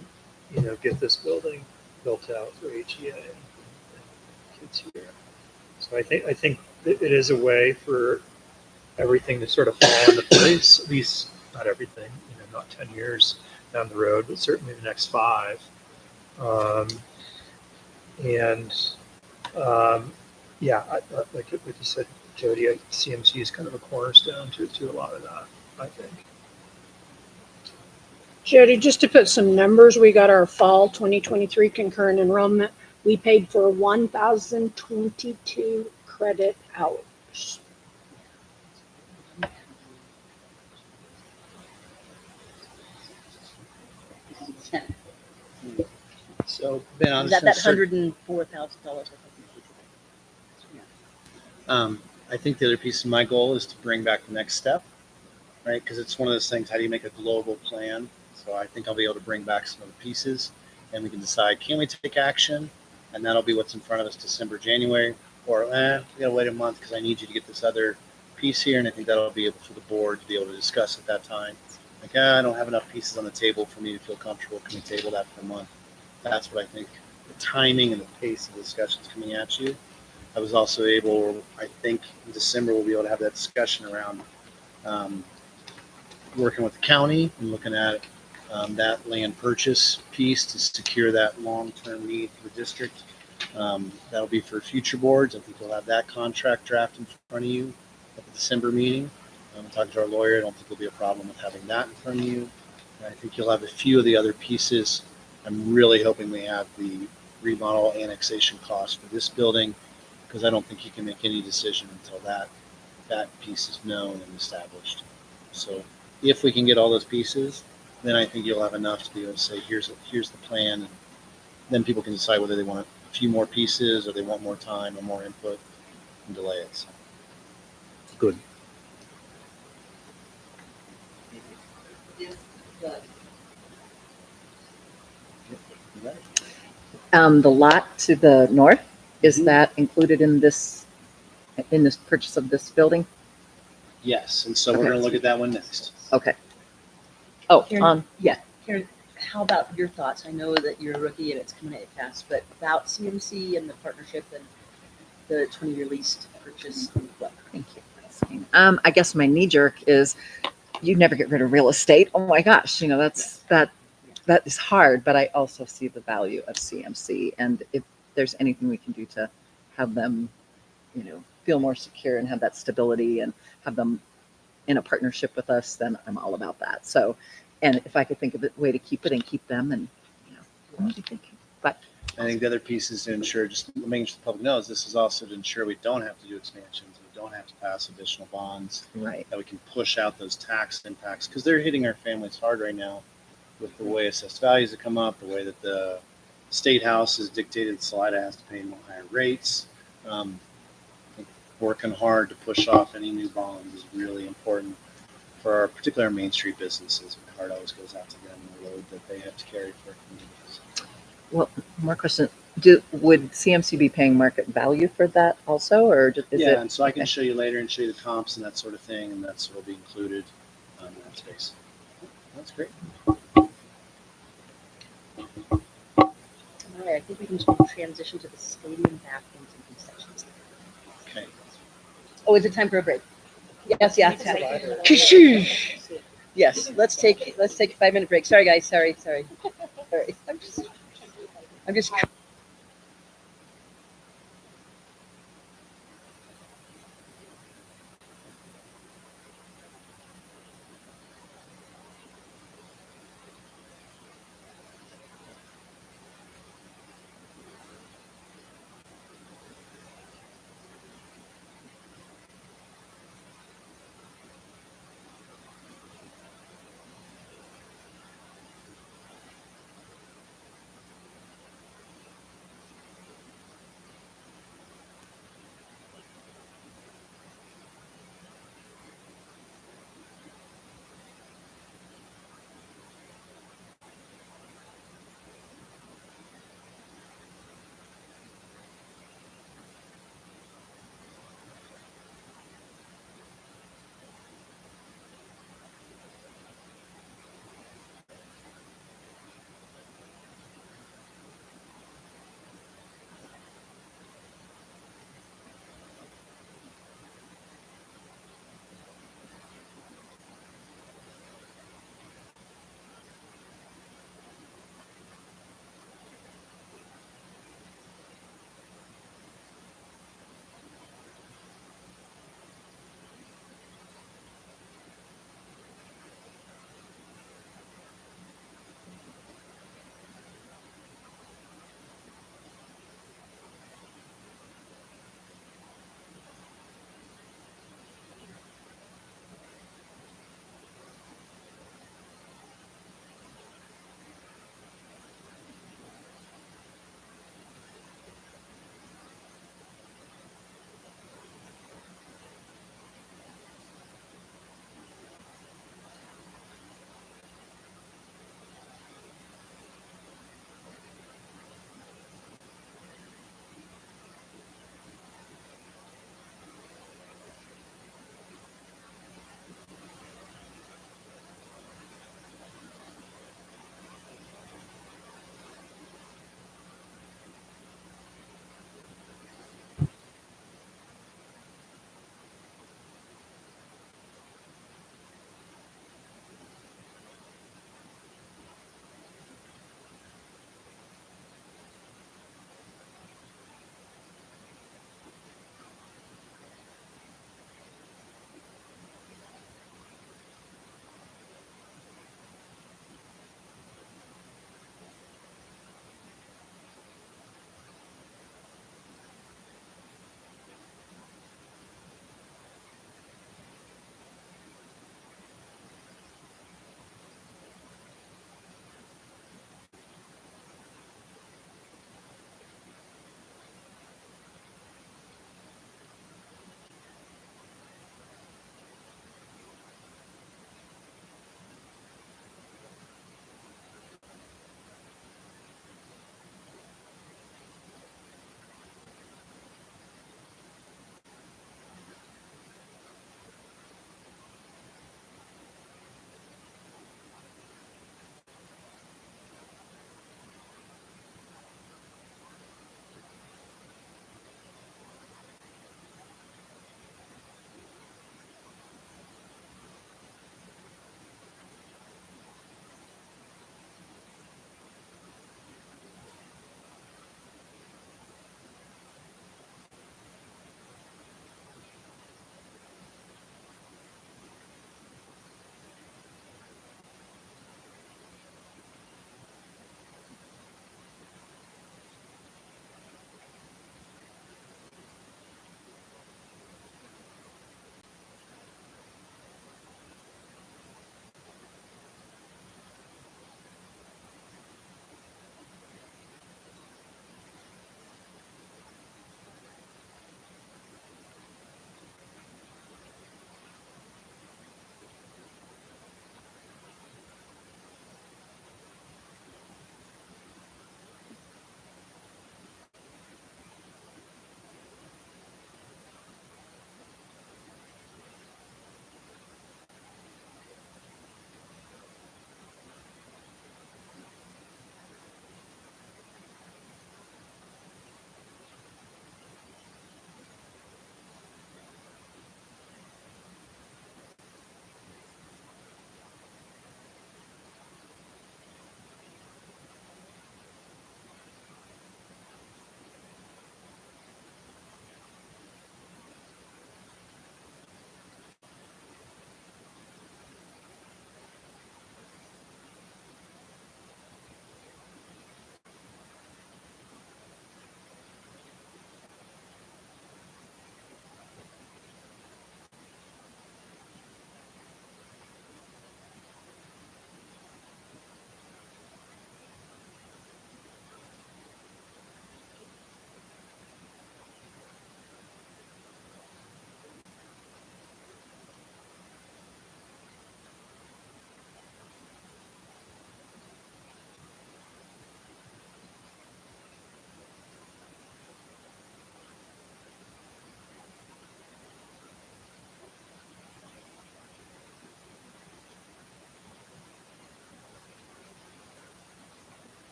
get this building built out for HEA and kids here. So I think it is a way for everything to sort of fall into place, at least not everything, not 10 years down the road, but certainly the next 5. And yeah, like you said, Jody, CMC is kind of a cornerstone to a lot of that, I think. Jody, just to put some numbers, we got our fall 2023 concurrent enrollment. We paid for 1,022 credit hours. So Ben, I'm Is just that gonna $104,000? I think the other piece of my goal is to bring back the next step, right? Because it's one of those things. How do you make a global plan? So I think I'll be able to bring back some of the pieces, and we can decide: can we take action? And that'll be what's in front of us December, January, or we gotta wait a month because I need you to get this other piece here, and I think that'll be able for the board to be able to discuss at that time. Like, I don't have enough pieces on the table for me to feel comfortable. Can we table that for a month? That's what I think. The timing and the pace of the discussions coming at you. I was also able, I think in December, we'll be able to have that discussion around working with the county and looking at that land purchase piece to secure that long-term need for the district. That'll be for future boards. I think we'll have that contract draft in front of you at the December meeting. Talking to our lawyer, I don't think there'll be a problem with having that in front of you. And I think you'll have a few of the other pieces. I'm really hoping we have the remodel annexation cost for this building, because I don't think you can make any decision until that piece is known and established. So if we can get all those pieces, then I think you'll have enough to be able to say, here's the plan. And then people can decide whether they want a few more pieces or they want more time or more input and delay it. So. Good. The lot to the north, is that included in this purchase of this building? Yes, and so we're Okay. going to look at that one next. Okay. Oh, Karen, Karen, how about your thoughts? I know that you're a rookie and it's coming at you fast, but about CMC and the partnership and the 20-year lease purchase. What? thank you for asking. I guess my knee jerk is you never get rid of real estate. Oh my gosh, that is hard, but I also see the value of CMC, and if there's anything we can do to have them, feel more secure and have that stability and have them in a partnership with us, then I'm all about that. So, and if I could think of a way to keep it and keep them, and what are you thinking? But I think the other piece is to ensure, just making sure the public knows, this is also to ensure we don't have to do expansions, we don't have to pass additional bonds, right, that we can push out those tax impacts, because they're hitting our families hard right now with the way assessed values have come up, the way that the state house has dictated Salida has to pay more higher rates. I think working hard to push off any new bonds is really important for our particular Main Street businesses. My heart always goes out to them, the load that they have to carry for our communities. well, more question. Would CMC be paying market value for that also, or is it? And so I can okay. show you later and show you the comps and that sort of thing, and that's what will be included in that space. That's great. All right, I think we can transition to the stadium bathrooms and concessions. Okay. Oh, is it time for a break? Yes, yeah. Yes, let's take a 5-minute break. Sorry, guys. Sorry. I'm just.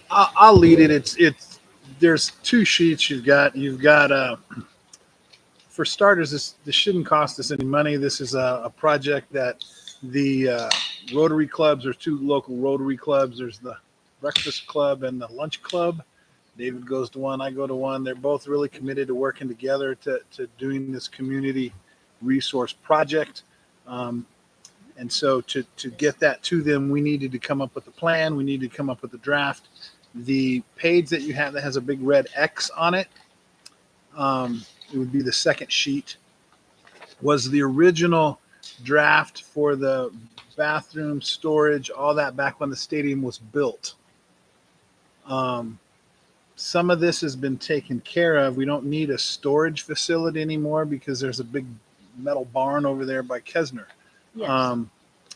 I'll lead it. It's there's two sheets you've got. For starters, this shouldn't cost us any money. This is a project that the Rotary clubs, there's two local Rotary clubs. There's the Breakfast Club and the Lunch Club. David goes to one, I go to one. They're both really committed to working together to doing this community resource project. And so to get that to them, we needed to come up with a plan. We needed to come up with a draft. The page that you have that has a big red X on it, it would be the second sheet, was the original draft for the bathroom, storage, all that back when the stadium was built. Some of this has been taken care of. We don't need a storage facility anymore because there's a big metal barn over there by Kesner. Yes.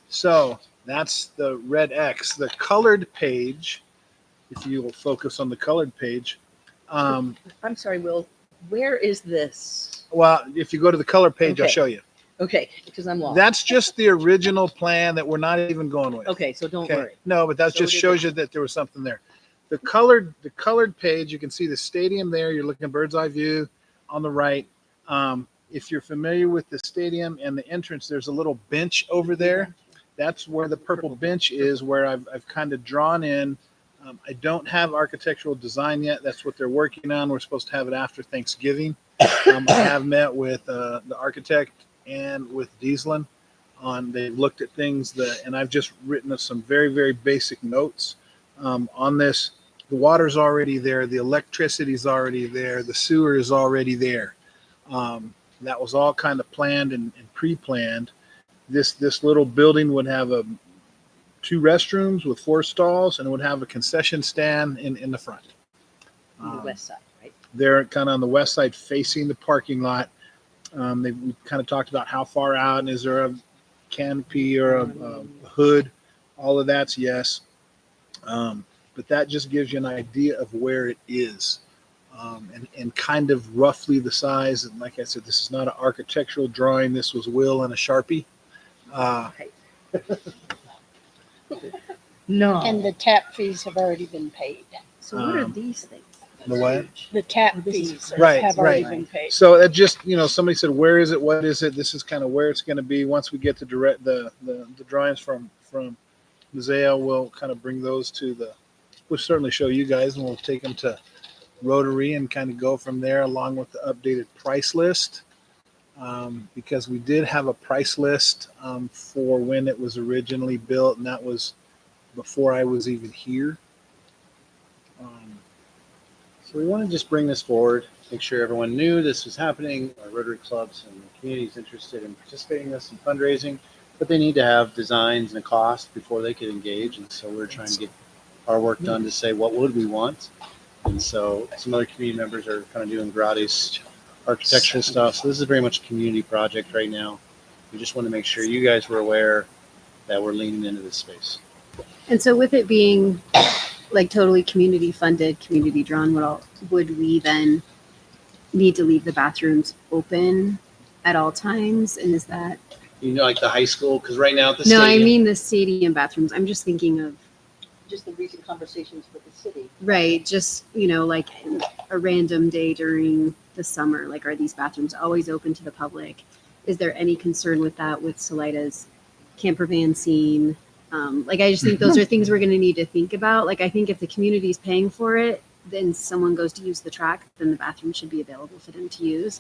So that's the red X. The colored page, if you will focus on the colored page. I'm sorry, Will. Where is this? Well, if you go to the color page, I'll Okay. show you. Okay, because I'm lost. That's just the original plan that we're not even going with. Okay, so don't worry. No, but that So just it is shows you that there was something there. The colored page, you can see the stadium there. You're looking at bird's eye view on the right. If you're familiar with the stadium and the entrance, there's a little bench over there. That's where the purple bench is, where I've kind of drawn in. I don't have architectural design yet. That's what they're working on. We're supposed to have it after Thanksgiving. I have met with the architect and with Dieselin they've looked at things and I've just written some very, very basic notes on this. The water's already there. The electricity's already there. The sewer is already there. That was all kind of planned and pre-planned. This little building would have 2 restrooms with 4 stalls, and it would have a concession stand in the front. On the west side, right? They're kind of on the west side facing the parking lot. We kind of talked about how far out, and is there a canopy or a hood? All of that's yes. But that just gives you an idea of where it is and kind of roughly the size. And like I said, this is not an architectural drawing. This was Will and a Sharpie. No. And the tap fees have already been paid. So what are these things? The what? The tap This is- fees Right, have already right. been paid. So it just, somebody said, where is it? What is it? This is kind of where it's going to be. Once we get to direct the drawings from Mosaic, we'll kind of bring those we'll certainly show you guys, and we'll take them to Rotary and kind of go from there along with the updated price list. Because we did have a price list for when it was originally built, and that was before I was even here. So we want to just bring this forward, make sure everyone knew this was happening. Our Rotary clubs and the community is interested in participating in this and fundraising, but they need to have designs and a cost before they could engage. And so we're trying to get our work done to say what would we want. And so some other community members are kind of doing gratis architectural stuff. So this is very much a community project right now. We just want to make sure you guys were aware that we're leaning into this space. And so with it being like totally community funded, community drawn, would we then need to leave the bathrooms open at all times? And is that? Like the high school, because right now at the No, stadium. I mean the stadium bathrooms. I'm just thinking of, Just the recent conversations with the city. right, just, like a random day during the summer, like are these bathrooms always open to the public? Is there any concern with that with Salida's camper van scene? I just think those are things we're going to need to think about. Like, I think if the community is paying for it, then someone goes to use the track, then the bathroom should be available for them to use.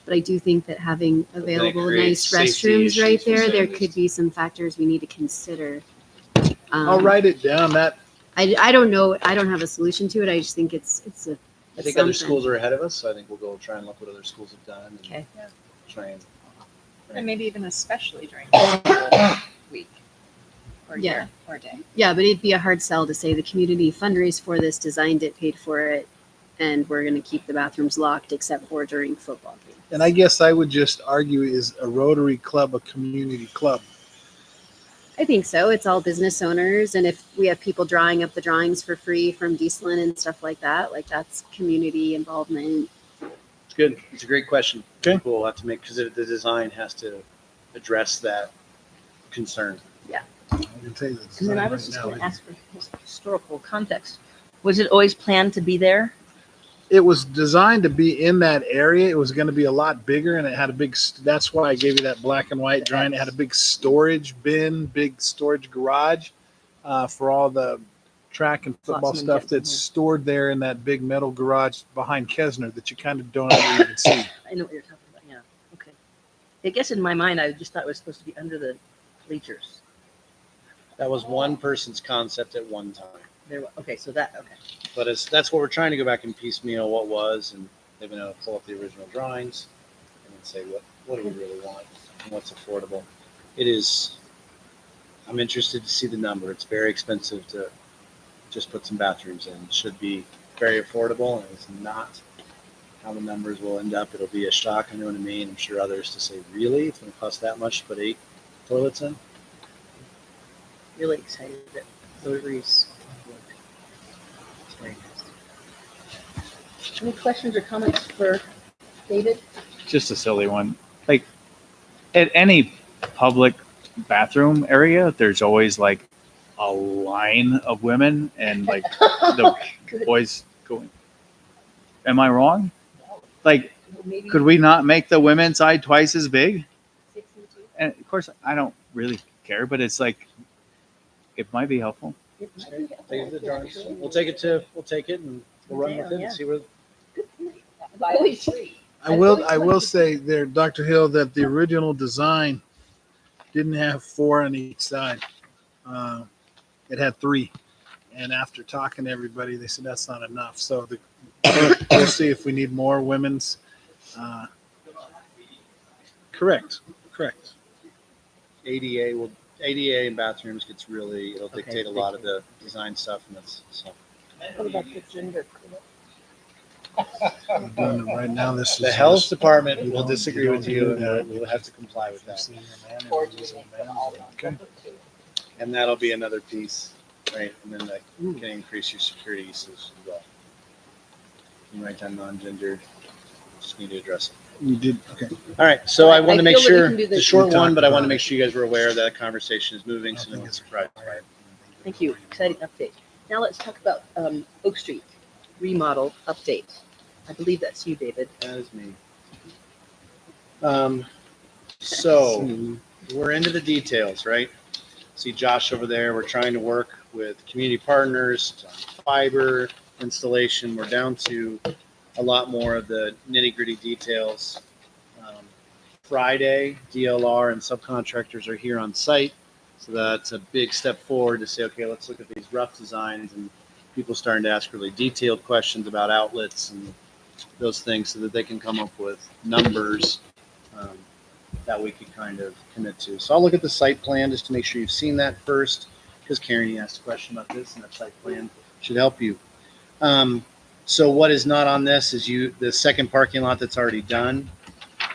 But I do think that having available creates nice safety restrooms right issues for there safety. could be some factors we need to consider. I'll write it down. I don't know. I don't have a solution to it. I just think it's a. I think other something. schools are ahead of us, so I think we'll go try and look what other schools have done. And Okay. Try and And maybe even especially during week or Yeah. year or day. Yeah, but it'd be a hard sell to say the community fundraised for this, designed it, paid for it, and we're going to keep the bathrooms locked except for during football games. And I guess I would just argue, is a Rotary club a community club? I think so. It's all business owners, and if we have people drawing up the drawings for free from Dieselin and stuff like that, like that's community involvement. it's good. It's a great question. Okay. We'll have to make, because the design has to address that concern. I can tell you the And then design I was right just now going to is- ask for historical context. Was it always planned to be there? It was designed to be in that area. It was going to be a lot bigger, and it had a big. That's why I gave you that black and white drawing. It had a big storage bin, big storage garage for all the track and football Flotsam and stuff jetsam, that's yeah. stored there in that big metal garage behind Kesner that you kind of don't ever even see. I know what you're talking about. Yeah. Okay. I guess in my mind, I just thought it was supposed to be under the bleachers. That was one person's concept at one time. Okay. So that, okay. But that's what we're trying to go back and piecemeal what was, and they've been able to pull up the original drawings and then say what do we really want and what's affordable. It is. I'm interested to see the number. It's very expensive to just put some bathrooms in. It should be very affordable, and it's not how the numbers will end up. It'll be a shock. I know what I mean. I'm sure others to say, really, it's going to cost that much to put 8 toilets in. Really excited that Rotary's. It's very nice. Any questions or comments for David? Just a silly one. Like at any public bathroom area, there's always like a line of women and like the Good. boys going. Am I wrong? Like, Well, maybe could we not make the women's side twice as big? 6 and 2. And of course, I don't really care, but it's like, it might be helpful. It might be helpful. Take the drawings. We'll take it and we'll run with it Yeah. and see where. By only 3. I will say there, Dr. Hill, that the original design didn't have 4 on each side. It had 3. And after talking to everybody, they said that's not enough. So we'll see if we need more women's. Correct. ADA and bathrooms gets really, it'll Okay, dictate a thank lot you. of the design stuff, and that's so. What about the gender? We're doing it right now. This is The health just- department you will don't- disagree you with don't you, do and that. we'll have to comply with If you've that. seen your man and he's a man, okay. And that'll be another piece, right? And then that can increase your security usage as well. You write down non-gendered, just need to address it. You did, okay. All right, so I want to make feel that we sure, can do it's a this. short We one, talked but I want about to make it. sure you guys were aware that conversation is moving, so no one's surprised by it. Thank you. Exciting update. Now let's talk about Oak Street remodel update. I believe that's you, David. That is me. So we're into the details, right? See Josh over there. We're trying to work with community partners on fiber installation. We're down to a lot more of the nitty gritty details. Friday, DLR and subcontractors are here on site. So that's a big step forward to say, okay, let's look at these rough designs, and people starting to ask really detailed questions about outlets and those things so that they can come up with numbers that we could kind of commit to. So I'll look at the site plan just to make sure you've seen that first, because Karen asked a question about this, and that site plan should help you. So what is not on this is the second parking lot that's already done.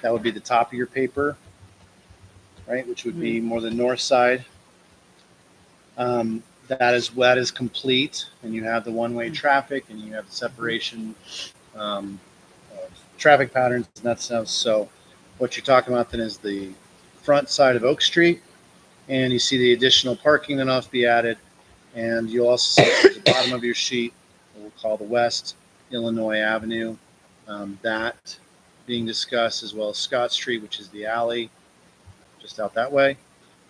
That would be the top of your paper, right? Which would be more the north side. That is complete, and you have the one-way traffic, and you have the separation of traffic patterns and that stuff. So what you're talking about then is the front side of Oak Street, and you see the additional parking that must be added, and you'll also see at the bottom of your sheet what we'll call the West Illinois Avenue, that being discussed, as well as Scott Street, which is the alley just out that way.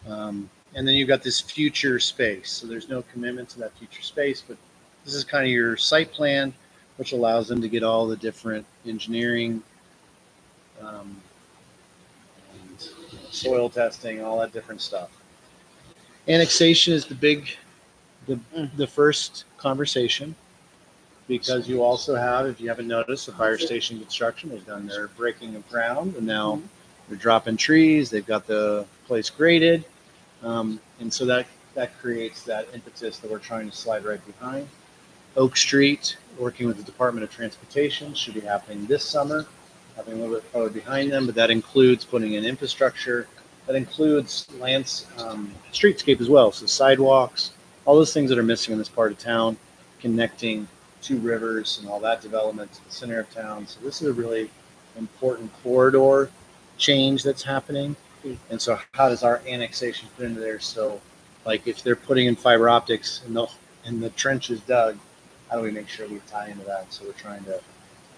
And then you've got this future space. So there's no commitment to that future space, but this is kind of your site plan, which allows them to get all the different engineering, and soil testing, all that different stuff. Annexation is the first conversation, because you also have, if you haven't noticed, the fire station construction has done their breaking of ground, and now they're dropping trees. They've got the place graded. And so that creates that impetus that we're trying to slide right behind. Oak Street, working with the Department of Transportation, should be happening this summer, having a little bit farther behind them, but that includes putting in infrastructure. That includes streetscape as well. So sidewalks, all those things that are missing in this part of town, connecting 2 rivers and all that development to the center of town. So this is a really important corridor change that's happening. And so how does our annexation fit into there? So like if they're putting in fiber optics and the trench is dug, how do we make sure we tie into that? So we're trying to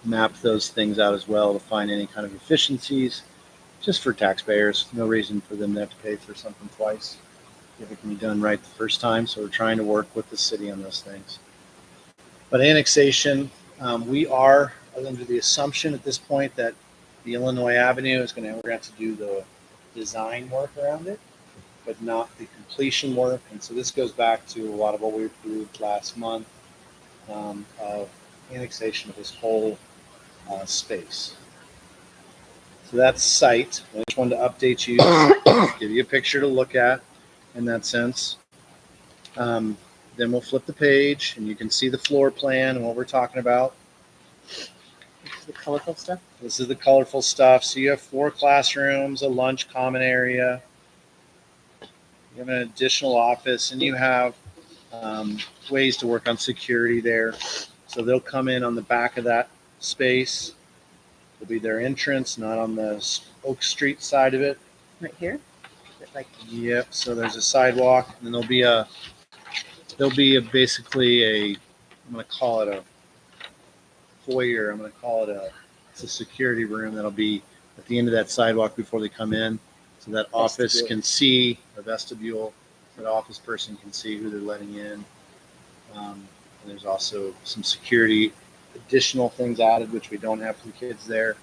map those things out as well to find any kind of efficiencies just for taxpayers. No reason for them to have to pay for something twice if it can be done right the first time. So we're trying to work with the city on those things. But annexation, we are under the assumption at this point that the Illinois Avenue is we're going to have to do the design work around it, but not the completion work. And so this goes back to a lot of what we approved last month of annexation of this whole space. So that's site. I just wanted to update you, give you a picture to look at in that sense. Then we'll flip the page and you can see the floor plan and what we're talking about. This is the colorful stuff. This is the colorful stuff. So you have 4 classrooms, a lunch common area, you have an additional office, and you have ways to work on security there. So they'll come in on the back of that space. Will be their entrance, not on the Oak Street side of it. Right here. Yep. So there's a sidewalk, and then there'll be basically a, I'm going to call it a foyer. I'm going to call it it's a security room that'll be at the end of that sidewalk before they come in, so that office can see a vestibule. So that office person can see who they're letting in. And there's also some security additional things added, which we don't have for the kids there.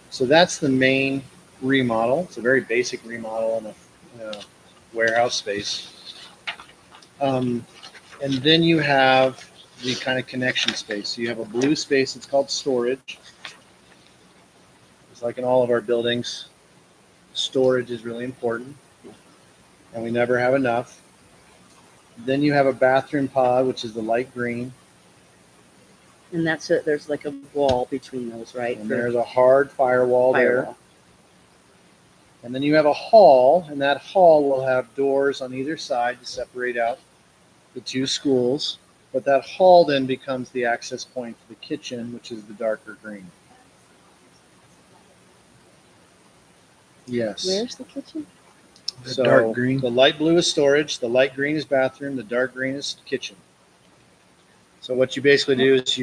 So that's the main remodel. It's a very basic remodel in a warehouse space. And then you have the kind of connection space. So you have a blue space. It's called storage. It's like in all of our buildings. Storage is really important, and we never have enough. Then you have a bathroom pod, which is the light green. And there's like a wall between those, right? And there's a hard firewall there. And then you have a hall, and that hall will have doors on either side to separate out the 2 schools. But that hall then becomes the access point to the kitchen, which is the darker green. Yes. Where's the kitchen? The dark green. The light blue is storage, the light green is bathroom, the dark green is kitchen. So what you basically do is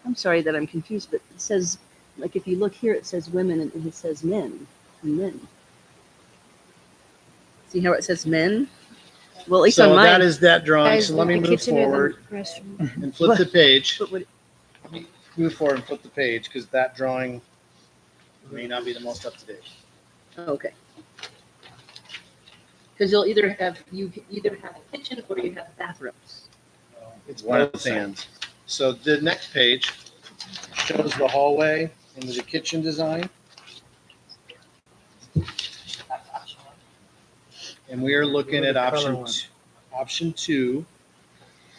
I'm sorry that I'm confused, but it says, like, if you look here, it says women and it says men and men. See how it says men? Well, at least on so mine. that is that drawing. Guys, So let me the move kitchen or the forward restroom? and flip the page. But what, Let me move forward and flip the page because that drawing may not be the most up to date. okay. Because you either have a kitchen or you have bathrooms. It's one of the fans. So the next page shows the hallway into the kitchen design. And we are looking at option 2,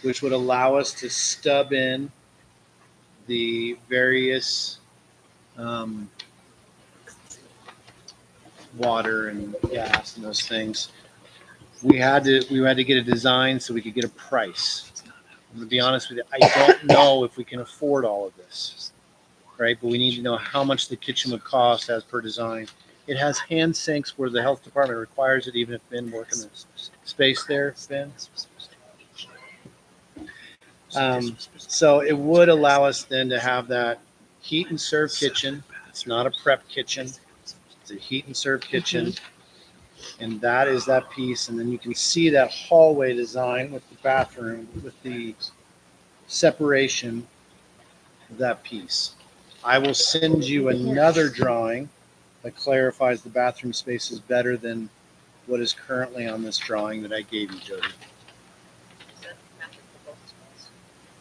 which would allow us to stub in the various water and gas and those things. We had to get a design so we could get a price. I'm gonna be honest with you, I don't know if we can afford all of this, right? But we need to know how much the kitchen would cost as per design. It has hand sinks where the health department requires it, even if Ben work in the space there, Ben. So it would allow us then to have that heat and serve kitchen. It's not a prep kitchen. It's a heat and serve kitchen. And that is that piece. And then you can see that hallway design with the bathroom, with the separation of that piece. I will send you another drawing that clarifies the bathroom spaces better than what is currently on this drawing that I gave you, Jody.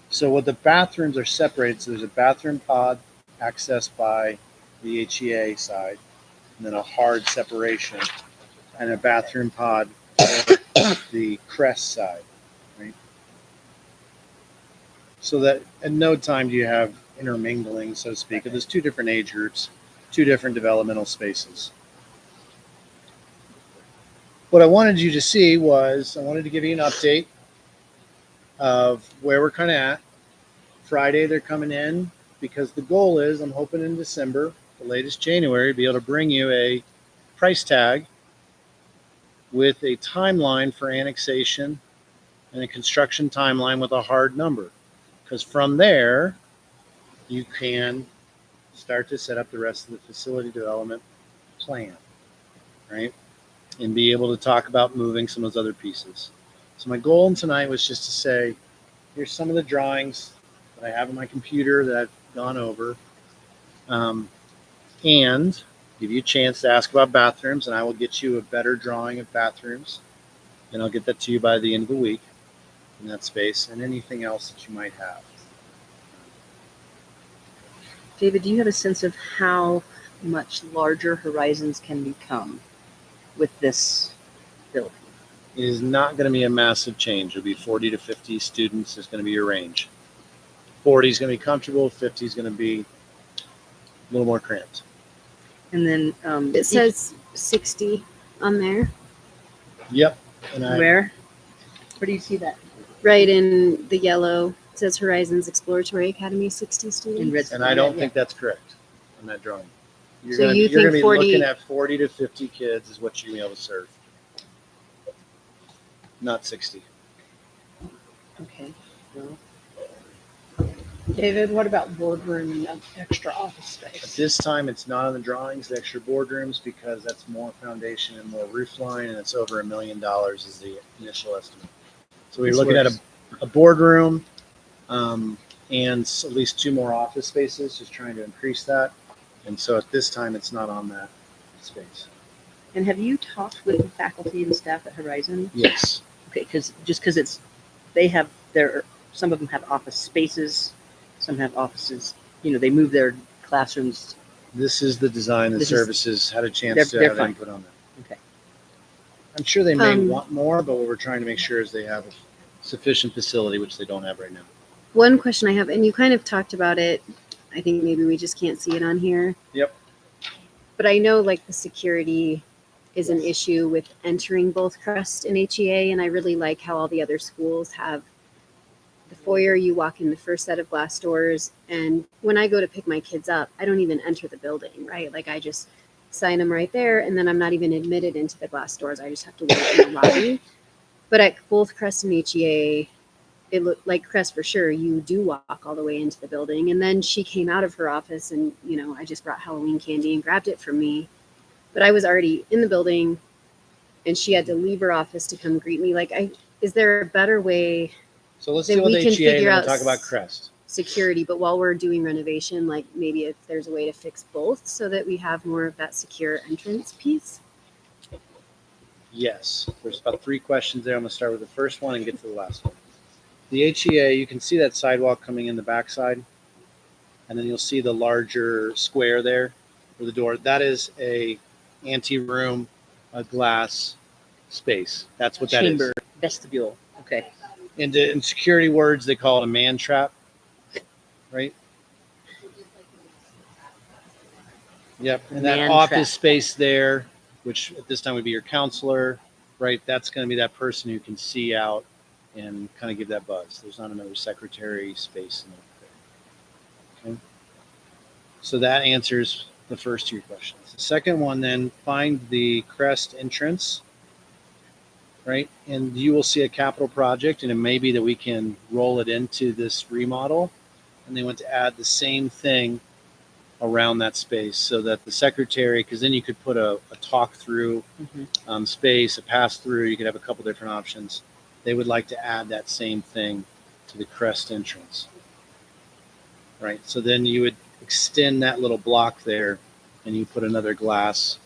So what the bathrooms are separated, so there's a bathroom pod accessed by the HEA side, and then a hard separation, and a bathroom pod the crest side, right? So that at no time do you have intermingling, so to speak. There's 2 different age groups, 2 different developmental spaces. What I wanted you to see was I wanted to give you an update of where we're kind of at. Friday they're coming in because the goal is I'm hoping in December, the latest January, be able to bring you a price tag with a timeline for annexation and a construction timeline with a hard number. Because from there, you can start to set up the rest of the facility development plan, right? And be able to talk about moving some of those other pieces. So my goal tonight was just to say, here's some of the drawings that I have on my computer that I've gone over, and give you a chance to ask about bathrooms, and I will get you a better drawing of bathrooms, and I'll get that to you by the end of the week in that space, and anything else that you might have. David, do you have a sense of how much larger Horizons can become with this building? It is not going to be a massive change. It'll be 40 to 50 students is going to be your range. 40 is going to be comfortable. 50 is going to be a little more cramped. And then It says 60 on there, Yep. And where do you see that? right in the yellow. It says Horizons Exploratory Academy, 60 students. In red. And I don't think that's correct on that drawing. You're So gonna, you you're going to think be 40 looking at 40 to 50 kids is what you're going to be able to serve. Not 60. Okay. Well, David, what about boardroom and extra office At space? this time, it's not on the drawings, the extra boardrooms, because that's more foundation and more roof line, and it's over $1 million is the initial estimate. So we're This looking works. at a boardroom and at least 2 more office spaces, just trying to increase that. And so at this time, it's not on that space. and have you talked with the faculty and staff at Horizon? Yes. Okay, because some of them have office spaces, some have offices. They move their classrooms. This is the design, the This is- services, had a chance to they're have fine. input on that. Okay. I'm sure they may Um, want more, but what we're trying to make sure is they have a sufficient facility, which they don't have right now. One question I have, and you kind of talked about it, I think maybe we just can't see it on here. Yep. But I know like the security is an issue with entering both Crest and HEA, and I really like how all the other schools have the foyer. You walk in the first set of glass doors, and when I go to pick my kids up, I don't even enter the building, right? Like I just sign them right there, and then I'm not even admitted into the glass doors. I just have to wait in the lobby. But at both Crest and HEA, it looked like Crest for sure. You do walk all the way into the building. And then she came out of her office and, I just brought Halloween candy and grabbed it from me. But I was already in the building and she had to leave her office to come greet me. Is there a better way So let's Then deal with we can HEA and figure then out we'll talk about Crest. security, but while we're doing renovation, like maybe if there's a way to fix both so that we have more of that secure entrance piece? Yes, there's about 3 questions there. I'm going to start with the first one and get to the last one. The HEA, you can see that sidewalk coming in the backside, and then you'll see the larger square there for the door. That is a ante-room, a glass space. That's what that is. Chamber, vestibule. Okay. In security words, they call it a man trap, right? Yep, and that Man office trap. space there, which at this time would be your counselor, right? That's going to be that person who can see out and kind of give that buzz. There's not another secretary space in there. Okay. So that answers the first 2 questions. The second one, then find the Crest entrance, right? And you will see a capital project, and it may be that we can roll it into this remodel. And they want to add the same thing around that space so that the secretary, because then you could put a talk through space, a pass through, you could have a couple different options. They would like to add that same thing to the Crest entrance. Right, so then you would extend that little block there and you put another glass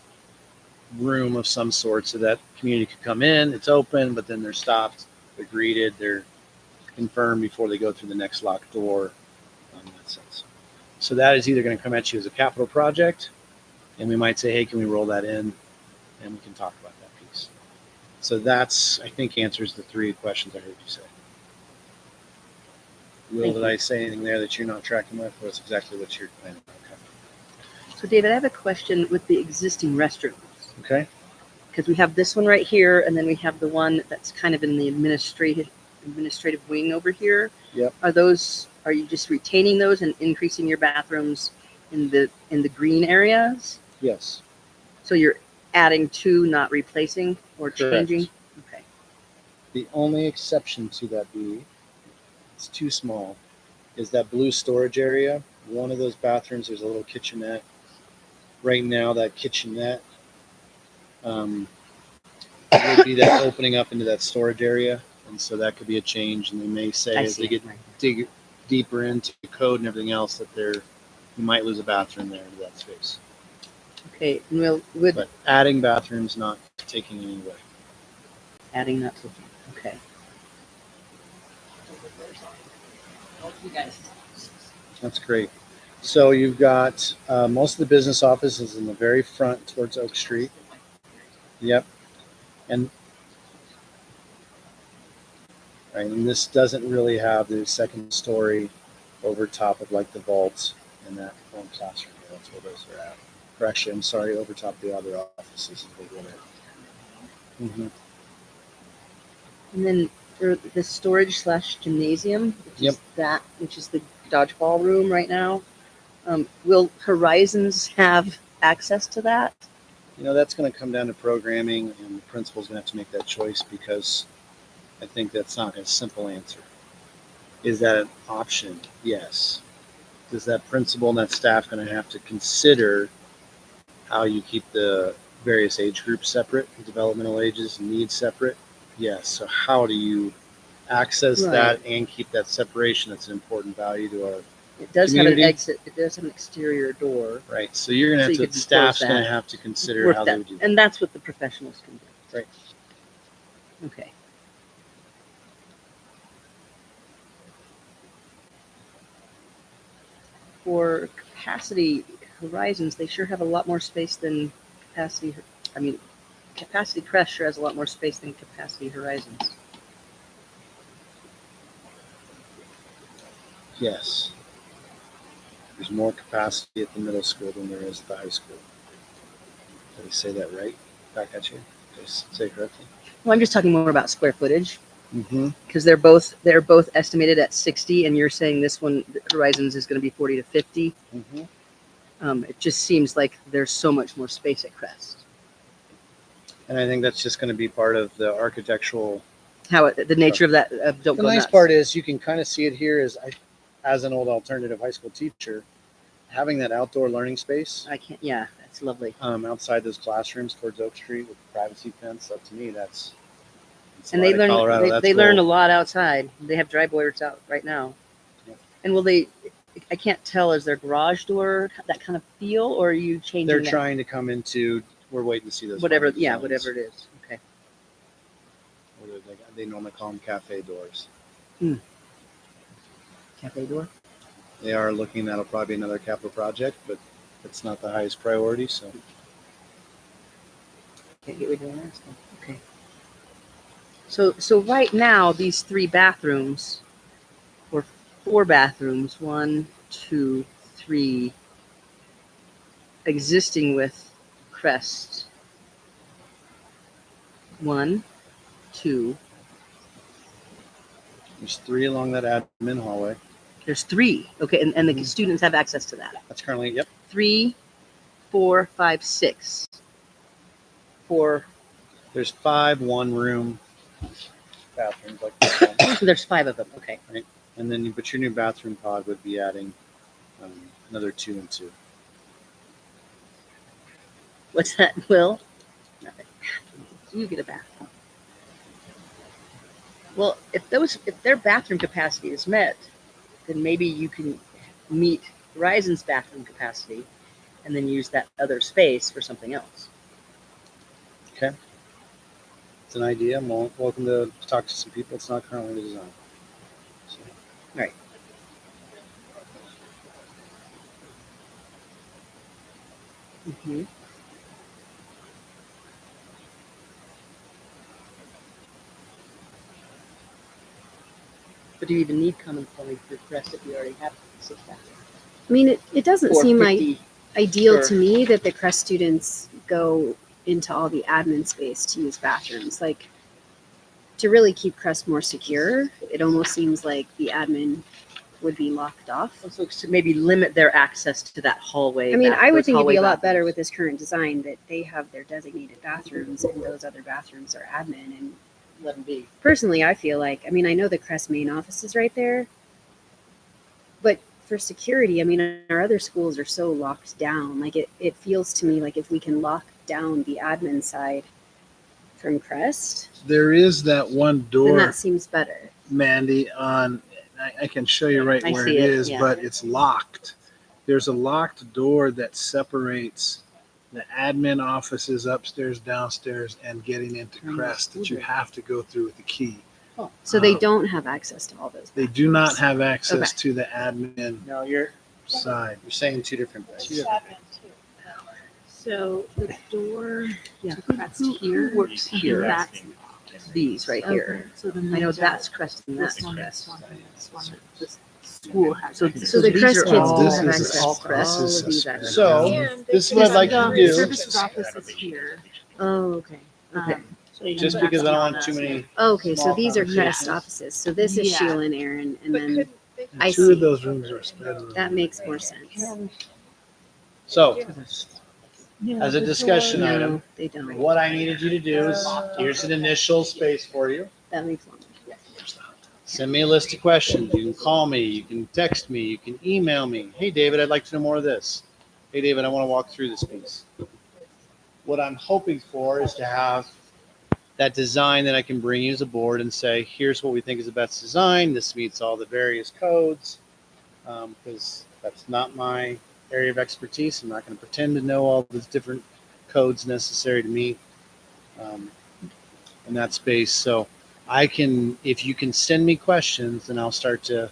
room of some sort so that community could come in, it's open, but then they're stopped, they're greeted, they're confirmed before they go through the next locked door in that sense. So that is either going to come at you as a capital project, and we might say, hey, can we roll that in? And we can talk about that piece. So that's, I think, answers the 3 questions I heard you say. Will, did I say anything there that you're not tracking with? Or it's exactly what you're planning? Okay. So David, I have a question with the existing restrooms. Okay. Because we have this one right here, and then we have the one that's kind of in the administrative wing over here. Yep. Are you just retaining those and increasing your bathrooms in the green areas? Yes. So you're adding 2, not replacing or Correct. changing? Okay. The only exception to that be it's too small. is that blue storage area. One of those bathrooms, there's a little kitchenette. Right now, that kitchenette would be that opening up into that storage area. And so that could be a change. And they may say I as see they it, get right. dig deeper into the code and everything else that you might lose a bathroom there into that space. Okay, and we'll But adding bathrooms, not taking any away. adding that to, okay. You guys. That's great. So you've got most of the business offices in the very front towards Oak Street. Yep. And right, and this doesn't really have the second story over top of like the vaults in that one classroom. That's where those are at. Or actually, I'm sorry, over top of the other offices is big one. Mm-hmm. And then for the storage / gymnasium, which is the dodgeball room right now. Will Horizons have access to that? You know, that's going to come down to programming, and the principal's going to have to make that choice because I think that's not a simple answer. Is that an option? Yes. Is that principal and that staff going to have to consider how you keep the various age groups separate, developmental ages and needs separate? Yes. So how do you access that and keep that separation? That's an important value to our It does community. have an exit. It does have an exterior door. Right. So you're going to So you have could to, staff's enforce going to that. have to consider Work how that. they would do that. And that's what the professionals can do. Right. Okay. For capacity Horizons, they sure have a lot more space than capacity. I mean, Capacity Crest sure has a lot more space than Capacity Horizons. Yes. There's more capacity at the middle school than there is at the high school. Did I say that right? Back at you. Did I say correctly? Well, I'm just talking more about square footage Mm-hmm. because they're both estimated at 60, and you're saying this one Horizons is going to be 40 to 50. Mm-hmm. It just seems like there's so much more space at Crest. And I think that's just going to be part of the architectural. The nature of that don't The go nice nuts. part is you can kind of see it here as an old alternative high school teacher, having that outdoor learning space I can't. Yeah, that's lovely. outside those classrooms towards Oak Street with the privacy fence. Up to me, that's. And they learn. Colorado, They learn a cool. lot outside. They have dry boilers out right now. Yep. And will they? I can't tell. Is their garage door that kind of feel, or are you changing? They're that? trying to come into. We're waiting to see those. Whatever. final Yeah, designs. whatever it is. Okay. Or they normally call them cafe doors. Cafe door. They are looking. That'll probably be another capital project, but it's not the highest priority. So Can't get rid of that. Okay. So right now these 3 bathrooms, or 4 bathrooms, 1, 2, 3, existing with Crest. 1, 2. there's 3 along that admin hallway. There's 3. Okay, and the students have access to that. That's currently 3, 4, 5, 6. 4. There's 5 one-room bathrooms like this one. So there's 5 of them. Okay. And then but your new bathroom pod would be adding another 2 and 2. What's that, Will? Nothing. You get a bathroom. Well, if their bathroom capacity is met, then maybe you can meet Horizon's bathroom capacity and then use that other space for something else. Okay. It's an idea. I'm welcome to talk to some people. It's not currently designed. So. Right. Mm-hmm. But do you even need common plumbing for Crest if you already have 6 bathrooms? I mean, it doesn't Or seem 50. ideal Sure. to me that the Crest students go into all the admin space to use bathrooms. Like, to really keep Crest more secure, it almost seems like the admin would be locked off. So to maybe limit their access to that hallway. I mean, I would those think it'd be hallway a lot better bathrooms. with this current design that they have their designated bathrooms and those other bathrooms are admin. And Let them be. personally, I feel like, I mean, I know the Crest main office is right there, But for security, I mean, our other schools are so locked down. Like it feels to me like if we can lock down the admin side from Crest, There is that one then door, that seems better. Mandy, on, I can show you right I where see it it, is, yeah. but it's locked. There's a locked door that separates the admin offices upstairs, downstairs, and getting into From the Crest that you school. have to go through with the key. So they don't have access to all those. They do not bathrooms. have access Okay. to the admin No, you're side. saying two different things. So the door Yeah. to Crest here. Who works here? That's These right here. So then I know there's that's Crest and that's this one, Crest. this one, and this one. This school has. So, So the these Crest are kids all- don't This have is access all to Crest. all This of is these access. So this is what I'd like you to The do. services office is here. Oh, okay. Okay. So you Just can because I don't want back too on many. us. Okay, so Small these are Crest conversations. offices. So this is Yeah. Sheila and Aaron, and But then couldn't they- I Two see. of those rooms are sped. That makes more sense. So, Yeah, as a the discussion door- item, No, they don't. what I needed you to do is, here's an initial space for you. That makes more. Send me a list of questions. You can call me, you can text me, you can email me. Hey, David, I'd like to know more of this. Hey, David, I want to walk through this piece. What I'm hoping for is to have that design that I can bring you as a board and say, here's what we think is the best design. This meets all the various codes. Because that's not my area of expertise. I'm not going to pretend to know all the different codes necessary to meet in that space. So I can, if you can send me questions, then I'll start to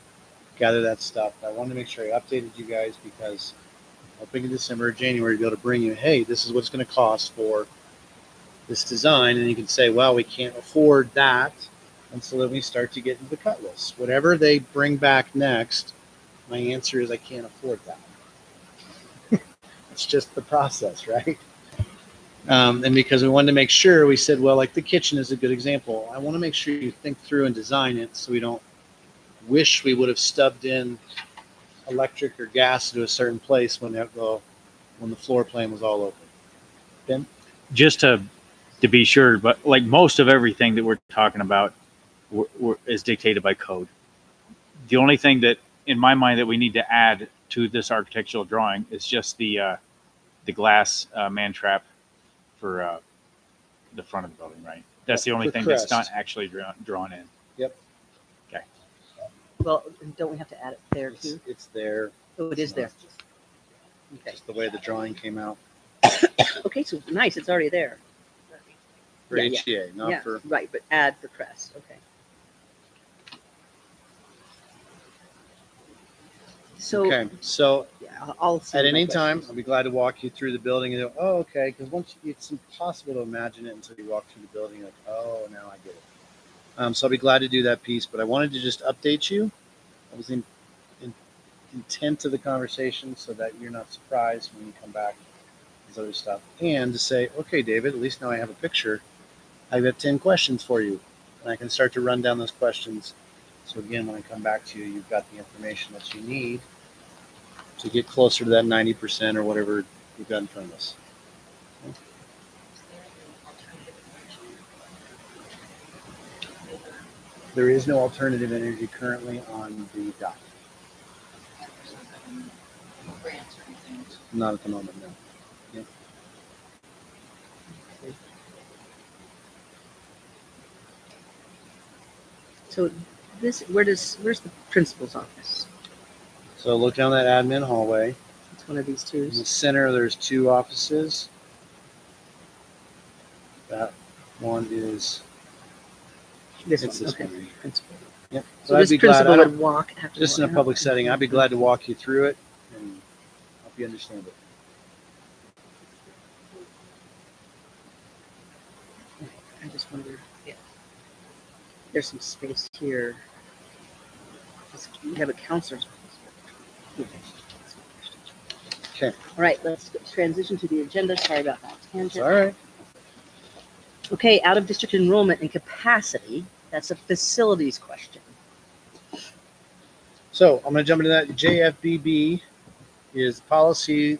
gather that stuff. I wanted to make sure I updated you guys because I'm hoping in December or January to be able to bring you, hey, this is what it's going to cost for this design. And you can say, well, we can't afford that. And so then we start to get into the cut list. Whatever they bring back next, my answer is I can't afford that. It's just the process, right? And because we wanted to make sure, we said, well, like the kitchen is a good example. I want to make sure you think through and design it so we don't wish we would have stubbed in electric or gas to a certain place when the floor plan was all open. Ben? Just to be sure, but like most of everything that we're talking about is dictated by code. The only thing that, in my mind, that we need to add to this architectural drawing is just the glass man trap for the front of the building, right? That's the only For thing that's not crest. actually drawn in. Yep. Okay. Well, don't we have to add it there too? It's there, Oh, it is there. Okay. just the way the drawing came out Okay, so nice, it's already there. for Yeah, HCA, not Yeah, for. right, but add for Crest, okay. So, Okay, so yeah, I'll see at my any time, questions. I'll be glad to walk you through the building and go, oh, okay, because it's impossible to imagine it until you walk through the building. Like, oh, now I get it. So I'll be glad to do that piece, but I wanted to just update you. I was in intent of the conversation so that you're not surprised when you come back. This other stuff, and to say, okay, David, at least now I have a picture. I've got 10 questions for you, and I can start to run down those questions. So again, when I come back to you, you've got the information that you need to get closer to that 90% or whatever we've got in front of us. There is no alternative energy currently on the dock. Not at the moment, no. Yep. So where's the principal's office? So look down that admin hallway. It's one of these In the twos. center, there's two offices. That one is. This It's one, this okay. one. Principal. Yep. So I'd this be glad- principal I don't- would walk after. Just in a public setting, I'd be glad to walk you through it and help you understand it. I just wonder if there's some space here. We have a counselor's office. Okay. All right, let's transition to the agenda. Sorry about that It's tangent. all right. Okay, out of district enrollment and capacity, that's a facilities question. So I'm going to jump into that. JFBB is policy,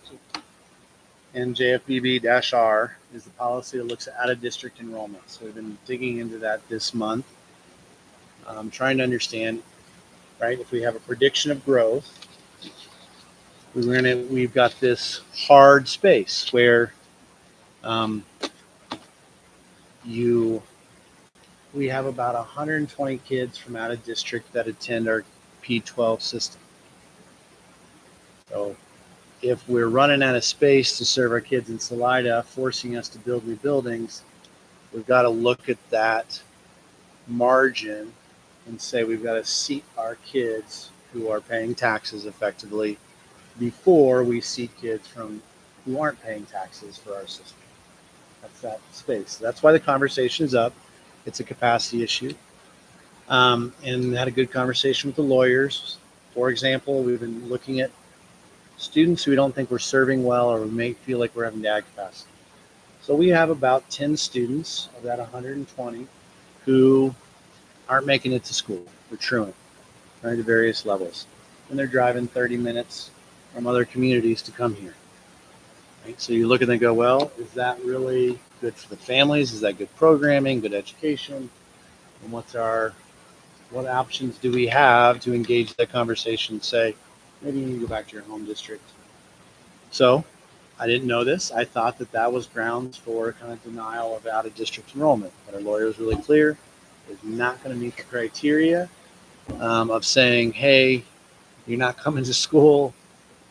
and JFBB-R is the policy that looks at out-of-district enrollment. So we've been digging into that this month. Trying to understand. right? If we have a prediction of growth, we've got this hard space where um, we have about 120 kids from out of district that attend our P12 system. So if we're running out of space to serve our kids in Salida, forcing us to build new buildings, we've got to look at that margin and say we've got to seat our kids who are paying taxes effectively before we seat kids from who aren't paying taxes for our system. That's that space. So that's why the conversation is up. It's a capacity issue. And had a good conversation with the lawyers. For example, we've been looking at students who we don't think we're serving well or we may feel like we're having to add capacity. So we have about 10 students of that 120 who aren't making it to school. They're truant, right, at various levels. And they're driving 30 minutes from other communities to come here. Right? So you look at them and go, well, is that really good for the families? Is that good programming, good education? And what options do we have to engage that conversation and say, maybe you need to go back to your home district? So I didn't know this. I thought that was grounds for kind of denial of out of district enrollment. But our lawyer was really clear. It's not going to meet the criteria of saying, hey, you're not coming to school.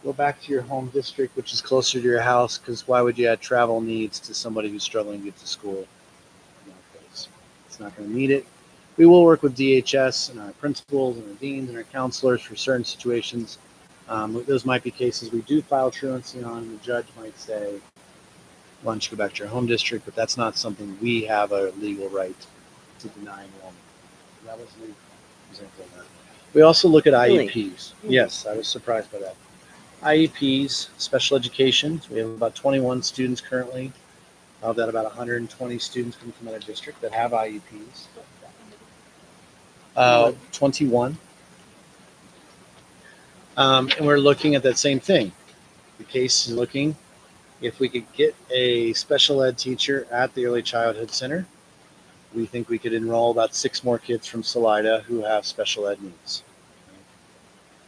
Go back to your home district, which is closer to your house, because why would you add travel needs to somebody who's struggling to get to school? It's not going to meet it. We will work with DHS and our principals and our deans and our counselors for certain situations. Those might be cases we do file truancy on, and the judge might say, why don't you go back to your home district? But that's not something we have a legal right to deny enrollment. That was an example of that. We also look at Really? IEPs. Yes, I was surprised by that. IEPs, special education. So we have about 21 students currently. Of that, about 120 students come from our district that have IEPs. 21. And we're looking at that same thing. The case is looking if we could get a special ed teacher at the Early Childhood Center. We think we could enroll about 6 more kids from Salida who have special ed needs.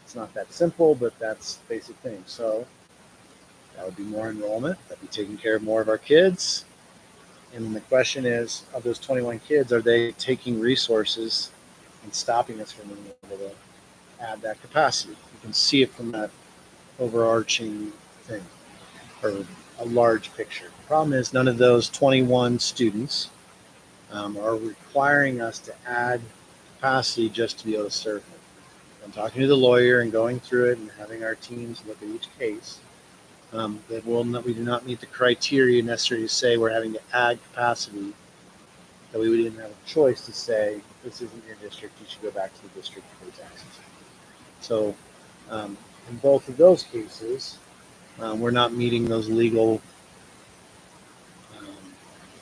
It's not that simple, but that's the basic thing. So that would be more enrollment. That'd be taking care of more of our kids. And then the question is, of those 21 kids, are they taking resources and stopping us from being able to add that capacity? You can see it from that overarching thing, or a large picture. The problem is none of those 21 students are requiring us to add capacity just to be able to serve them. I'm talking to the lawyer and going through it and having our teams look at each case. We do not meet the criteria necessary to say we're having to add capacity, that we didn't have a choice to say, this isn't your district, you should go back to the district to pay taxes. So in both of those cases, we're not meeting those legal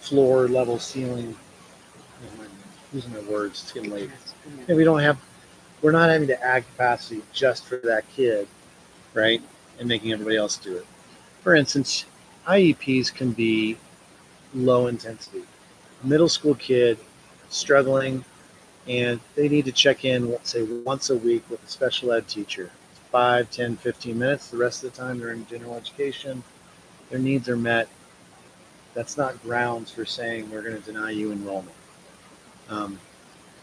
floor level ceiling. I'm losing my words, it's getting late. And we're not having to add capacity just for that kid, right? And making everybody else do it. For instance, IEPs can be low intensity. A middle school kid struggling, and they need to check in, let's say, once a week with a special ed teacher. 5, 10, 15 minutes. The rest of the time they're in general education. Their needs are met. That's not grounds for saying we're going to deny you enrollment.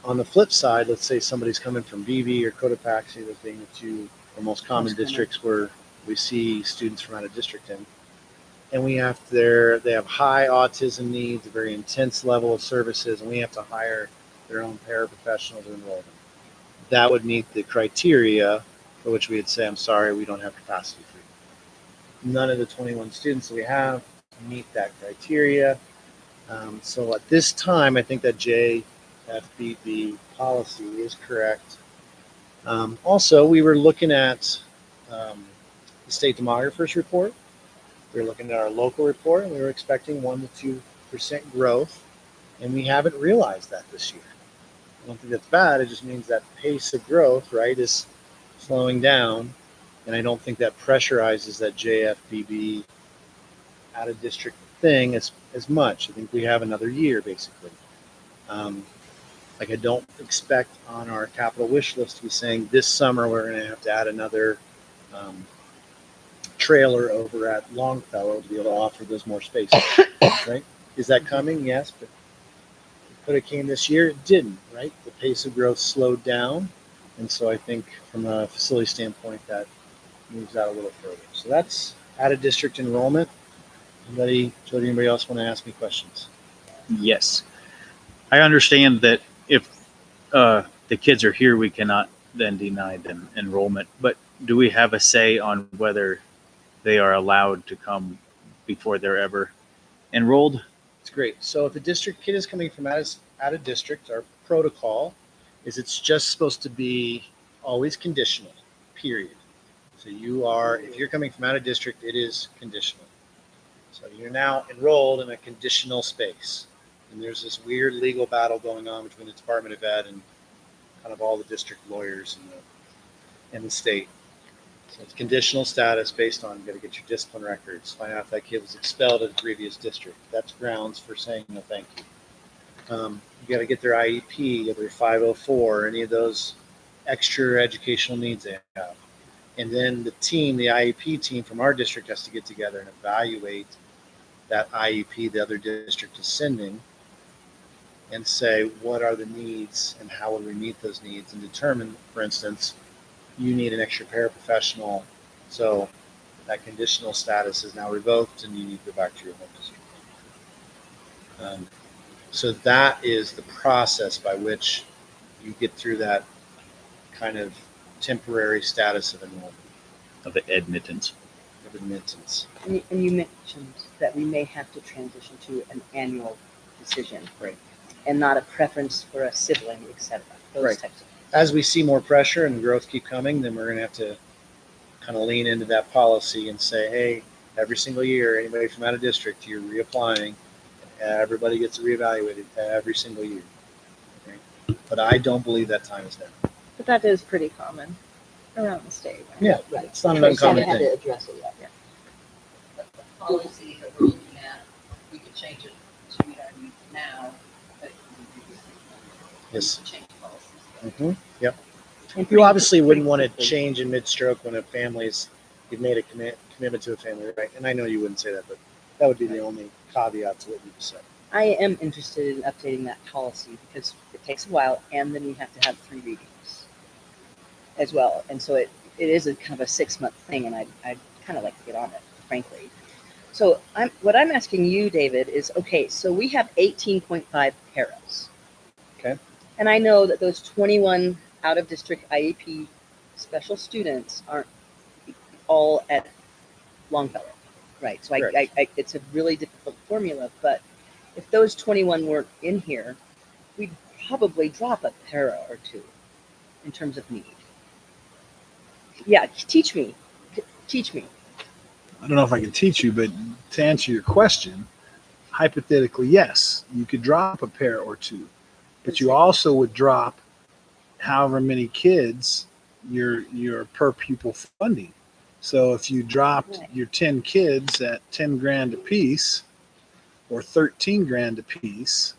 On the flip side, let's say somebody's coming from BB or Cotopaxi, those being the two the most common districts where we see students from out of district in. And they have high autism needs, a very intense level of services, and we have to hire their own paraprofessional to enroll them. That would meet the criteria for which we would say, I'm sorry, we don't have capacity for you. None of the 21 students that we have meet that criteria. So at this time, I think that JFBB policy is correct. Also, we were looking at the state demographer's report. We were looking at our local report, and we were expecting 1 to 2% growth, and we haven't realized that this year. I don't think that's bad. It just means that pace of growth, right, is slowing down, and I don't think that pressurizes that JFBB out of district thing as much. I think we have another year, basically. Like I don't expect on our capital wish list to be saying this summer we're going to have to add another trailer over at Longfellow to be able to offer those more spaces, right? Is that coming? Yes, but it could have came this year. It didn't, right? The pace of growth slowed down. And so I think from a facility standpoint, that moves out a little further. So that's out of district enrollment. Anybody else want to ask me questions? Yes. I understand that if the kids are here, we cannot then deny them enrollment. But do we have a say on whether they are allowed to come before they're ever enrolled? It's great. So if a district kid is coming from out of district, our protocol is it's just supposed to be always conditional, period. So if you're coming from out of district, it is conditional. So you're now enrolled in a conditional space. And there's this weird legal battle going on between the Department of Ed and kind of all the district lawyers in the state. So it's conditional status based on you got to get your discipline records, find out if that kid was expelled at a previous district. That's grounds for saying no thank you. You got to get their IEP, or their 504, any of those extra educational needs they have. And then the IEP team from our district has to get together and evaluate that IEP the other district is sending and say, what are the needs and how would we meet those needs, and determine, for instance, you need an extra paraprofessional. So that conditional status is now revoked and you need to go back to your home district. So that is the process by which you get through that kind of temporary status of enrollment. Of admittance. And you mentioned that we may have to transition to an annual decision. Right. And not a preference for a sibling, et cetera. Those Right. types of things. As we see more pressure and growth keep coming, then we're going to have to kind of lean into that policy and say, hey, every single year, anybody from out of district, you're reapplying. Everybody gets reevaluated every single year. Okay? But I don't believe that time is now. But that is pretty common around the state. Right? Yeah, Right. it's not an Because uncommon haven't thing. had to address it yet. The policy that we're looking at, we could change it to meet our needs now, but Yes. we could change policies. Mm-hmm. Yep. And You obviously wouldn't want to quickly. change in mid-stroke when you've made a commitment to a family, right? And I know you wouldn't say that, but that would be the only caveat to what you just said. I am interested in updating that policy because it takes a while, and then we have to have 3 readings as well. And so it is a kind of a 6-month thing, and I'd kind of like to get on it, frankly. So what I'm asking you, David, is, okay, so we have 18.5 paras. Okay. And I know that those 21 out-of-district IEP special students aren't all at Longfellow, right? So it's a really difficult formula, but if those 21 weren't in here, we'd probably drop a para or 2 in terms of need. Yeah, teach me. I don't know if I can teach you, but to answer your question, hypothetically, yes, you could drop a pair or 2, but you also would drop however many kids your per pupil funding. So if you dropped your 10 kids at 10 grand a piece or 13 grand a piece,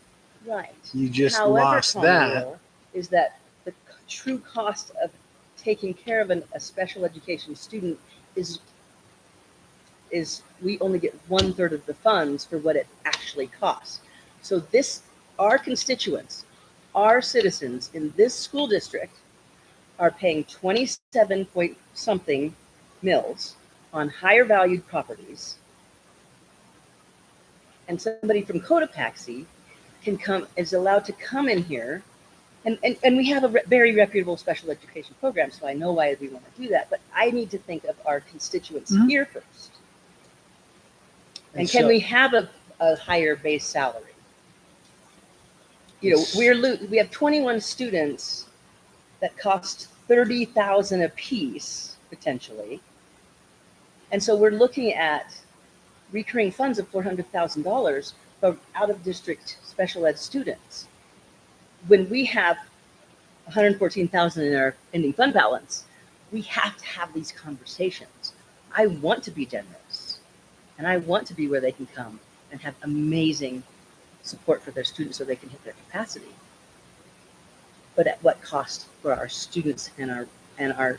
Right. you just However, lost that. Commonweal is that the true cost of taking care of a special education student is we only get 1/3 of the funds for what it actually costs. So our constituents, our citizens in this school district are paying 27 point something mils on higher valued properties. And somebody from Cotopaxi is allowed to come in here, and we have a very reputable special education program, so I know why we want to do that, but I need to think of our constituents here first. And can we have a higher base salary? You know, we have 21 students that cost $30,000 a piece potentially, and so we're looking at recurring funds of $400,000 for out-of-district special ed students. When we have $114,000 in our ending fund balance, we have to have these conversations. I want to be generous, and I want to be where they can come and have amazing support for their students so they can hit their capacity. but at what cost for our students and our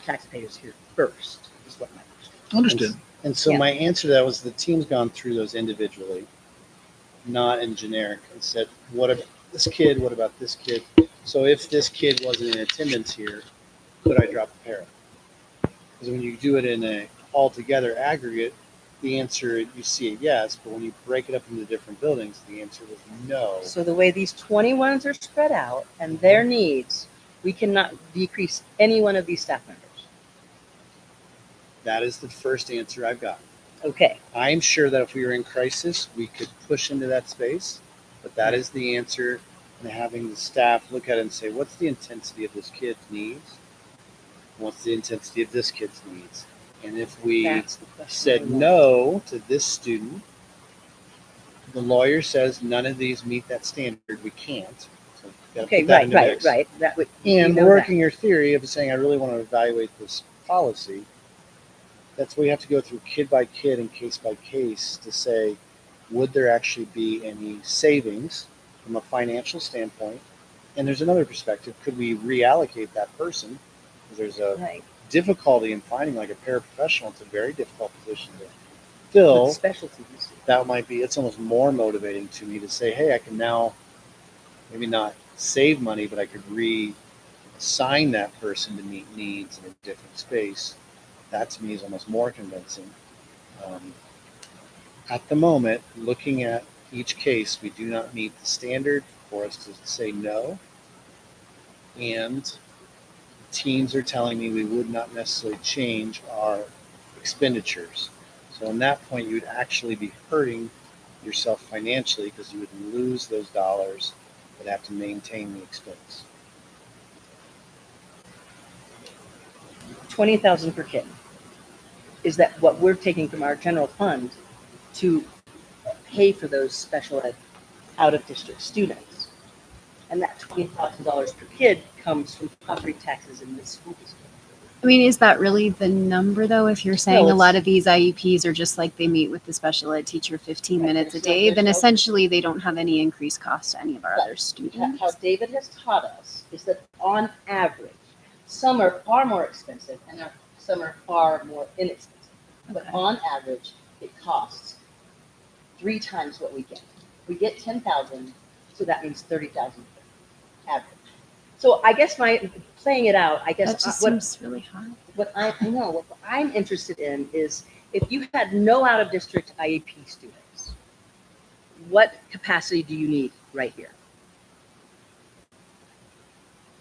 taxpayers here first is what my question. Understood. And so Yeah. my answer to that was the team's gone through those individually, not in generic, and said, what about this kid? What about this kid? So if this kid wasn't in attendance here, could I drop a para? Because when you do it in a altogether aggregate, the answer, you see it yes, but when you break it up into different buildings, the answer was no. So the way these 21s are spread out and their needs, we cannot decrease any one of these staff members. That is the first answer I've got. Okay. I'm sure that if we were in crisis, we could push into that space, but that is the answer. And having the staff look at it and say, what's the intensity of this kid's needs? What's the intensity of this kid's needs? And if we That's the question. said no to this student, the lawyer says none of these meet that standard, we can't. So you gotta Okay, put that right, in the right, mix. right. That would And you know working your theory of saying, I really want to evaluate this policy, that's where you have to go through kid by kid and case by case to say, would there actually be any savings from a financial standpoint? And there's another perspective. Could we reallocate that person? Because there's a Right. difficulty in finding like a paraprofessional. It's a very difficult position to fill. With specialties. That might be, it's almost more motivating to me to say, hey, I can now maybe not save money, but I could reassign that person to meet needs in a different space. That to me is almost more convincing. At the moment, looking at each case, we do not meet the standard for us to say no. And teams are telling me we would not necessarily change our expenditures. So in that point, you would actually be hurting yourself financially because you would lose those dollars but have to maintain the expense. 20,000 per kid. Is that what we're taking from our general fund to pay for those special ed out of district students? And that $20,000 per kid comes from property taxes in this school district. I mean, is that really the number though? If you're saying No, a lot it's- of these IEPs are just like they meet with the special ed teacher 15 Right, minutes a there's day, then there's essentially they don't have any increased cost to any of our Right. other students. How David has taught us is that on average, some are far more expensive and some are far more inexpensive. But Okay. on average, it costs 3 times what we get. We get 10,000, so that means 30,000 average. So I guess playing it out, I guess That just what seems really high. what I'm interested in is if you had no out of district IEP students, what capacity do you need right here?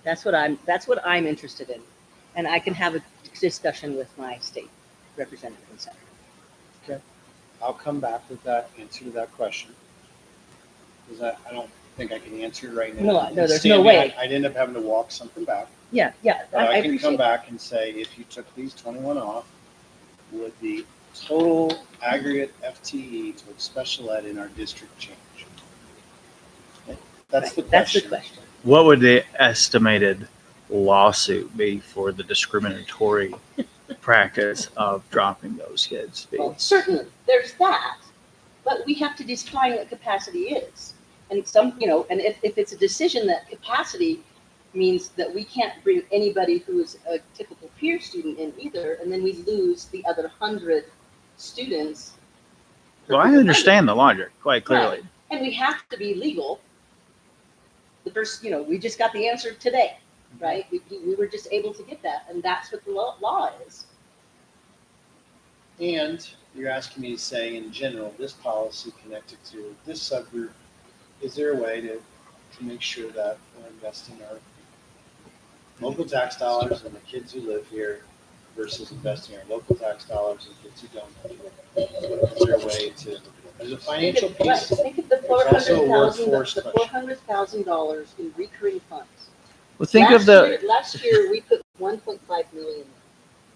That's what I'm interested in. And I can have a discussion with my state representative and senator. Okay. I'll come back with that answer to that question. Because I don't think I can answer it right now. No, there's Stand no way. behind- I'd end up having to walk something back. Yeah, But I can appreciate come that. back and say, if you took these 21 off, would the total aggregate FTE towards special ed in our district change? Okay, That's the That's the question. question. What would the estimated lawsuit be for the discriminatory practice of dropping those kids? Well, certainly, there's that, but we have to define what capacity is. And and if it's a decision that capacity means that we can't bring anybody who is a typical peer student in either, and then we lose the other 100 students. Well, I understand the logic quite clearly. Right. And we have to be legal. The first, we just got the answer today, right? We were just able to get that, and that's what the law is. And you're asking me to say, in general, this policy connected to this subgroup, is there a way to make sure that we're investing our local tax dollars in the kids who live here versus investing our local tax dollars in kids who don't live here? Is there a way to, there's a financial piece. Think of the There's also a workforce question. $400,000 in recurring funds. Well, think of the, Last year, we put 1.5 million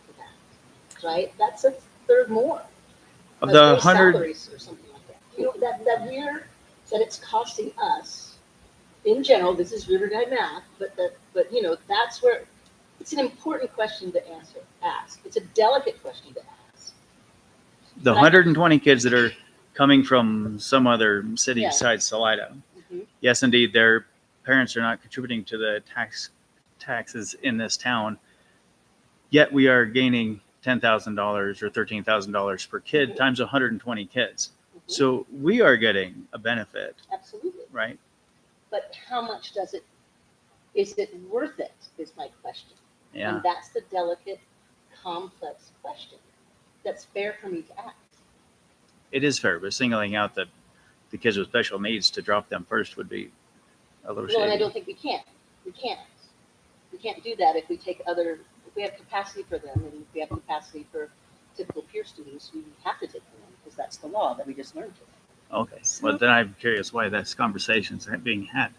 for that, right? That's a third more. of Like the their 100, salaries or something like that. That it's costing us, in general, this is Riverdale math, but that's where, it's an important question to ask. It's a delicate question to ask. the 120 kids that are coming from some other city Yeah. besides Salida. Mhm. Yes, indeed, their parents are not contributing to the taxes in this town, yet we are gaining $10,000 or $13,000 per kid times 120 kids. So we are getting a benefit, Absolutely. right? But how much is it worth it, is my question. Yeah. And that's the delicate, complex question that's fair for me to ask. It is fair, but singling out the kids with special needs to drop them first would be a little Well, and I shady. don't think we can. We can't. We can't do that if we have capacity for them, and if we have capacity for typical peer students, we have to take them in, because that's the law that we just learned today. Okay, well then I'm curious why this conversation's being had.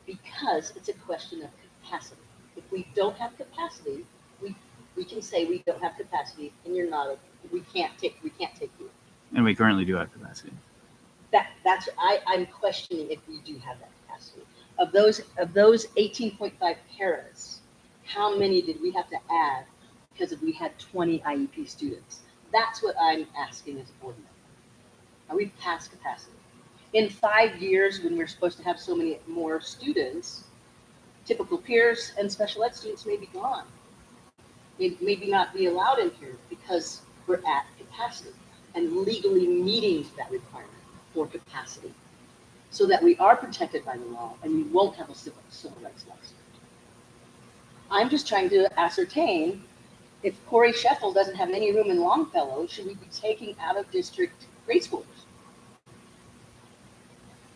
Because it's a question of capacity. If we don't have capacity, we can say we don't have capacity, and we can't take you. And we currently do have capacity. I'm questioning if we do have that capacity. Of those 18.5 paras, how many did we have to add because we had 20 IEP students? That's what I'm asking as a board member. Are we past capacity? In 5 years, when we're supposed to have so many more students, typical peers and special ed students may be gone. Maybe not be allowed in here because we're at capacity and legally meeting that requirement for capacity, so that we are protected by the law and we won't have a civil rights lawsuit. I'm just trying to ascertain if Corey Sheffel doesn't have any room in Longfellow, should we be taking out of district grade schoolers?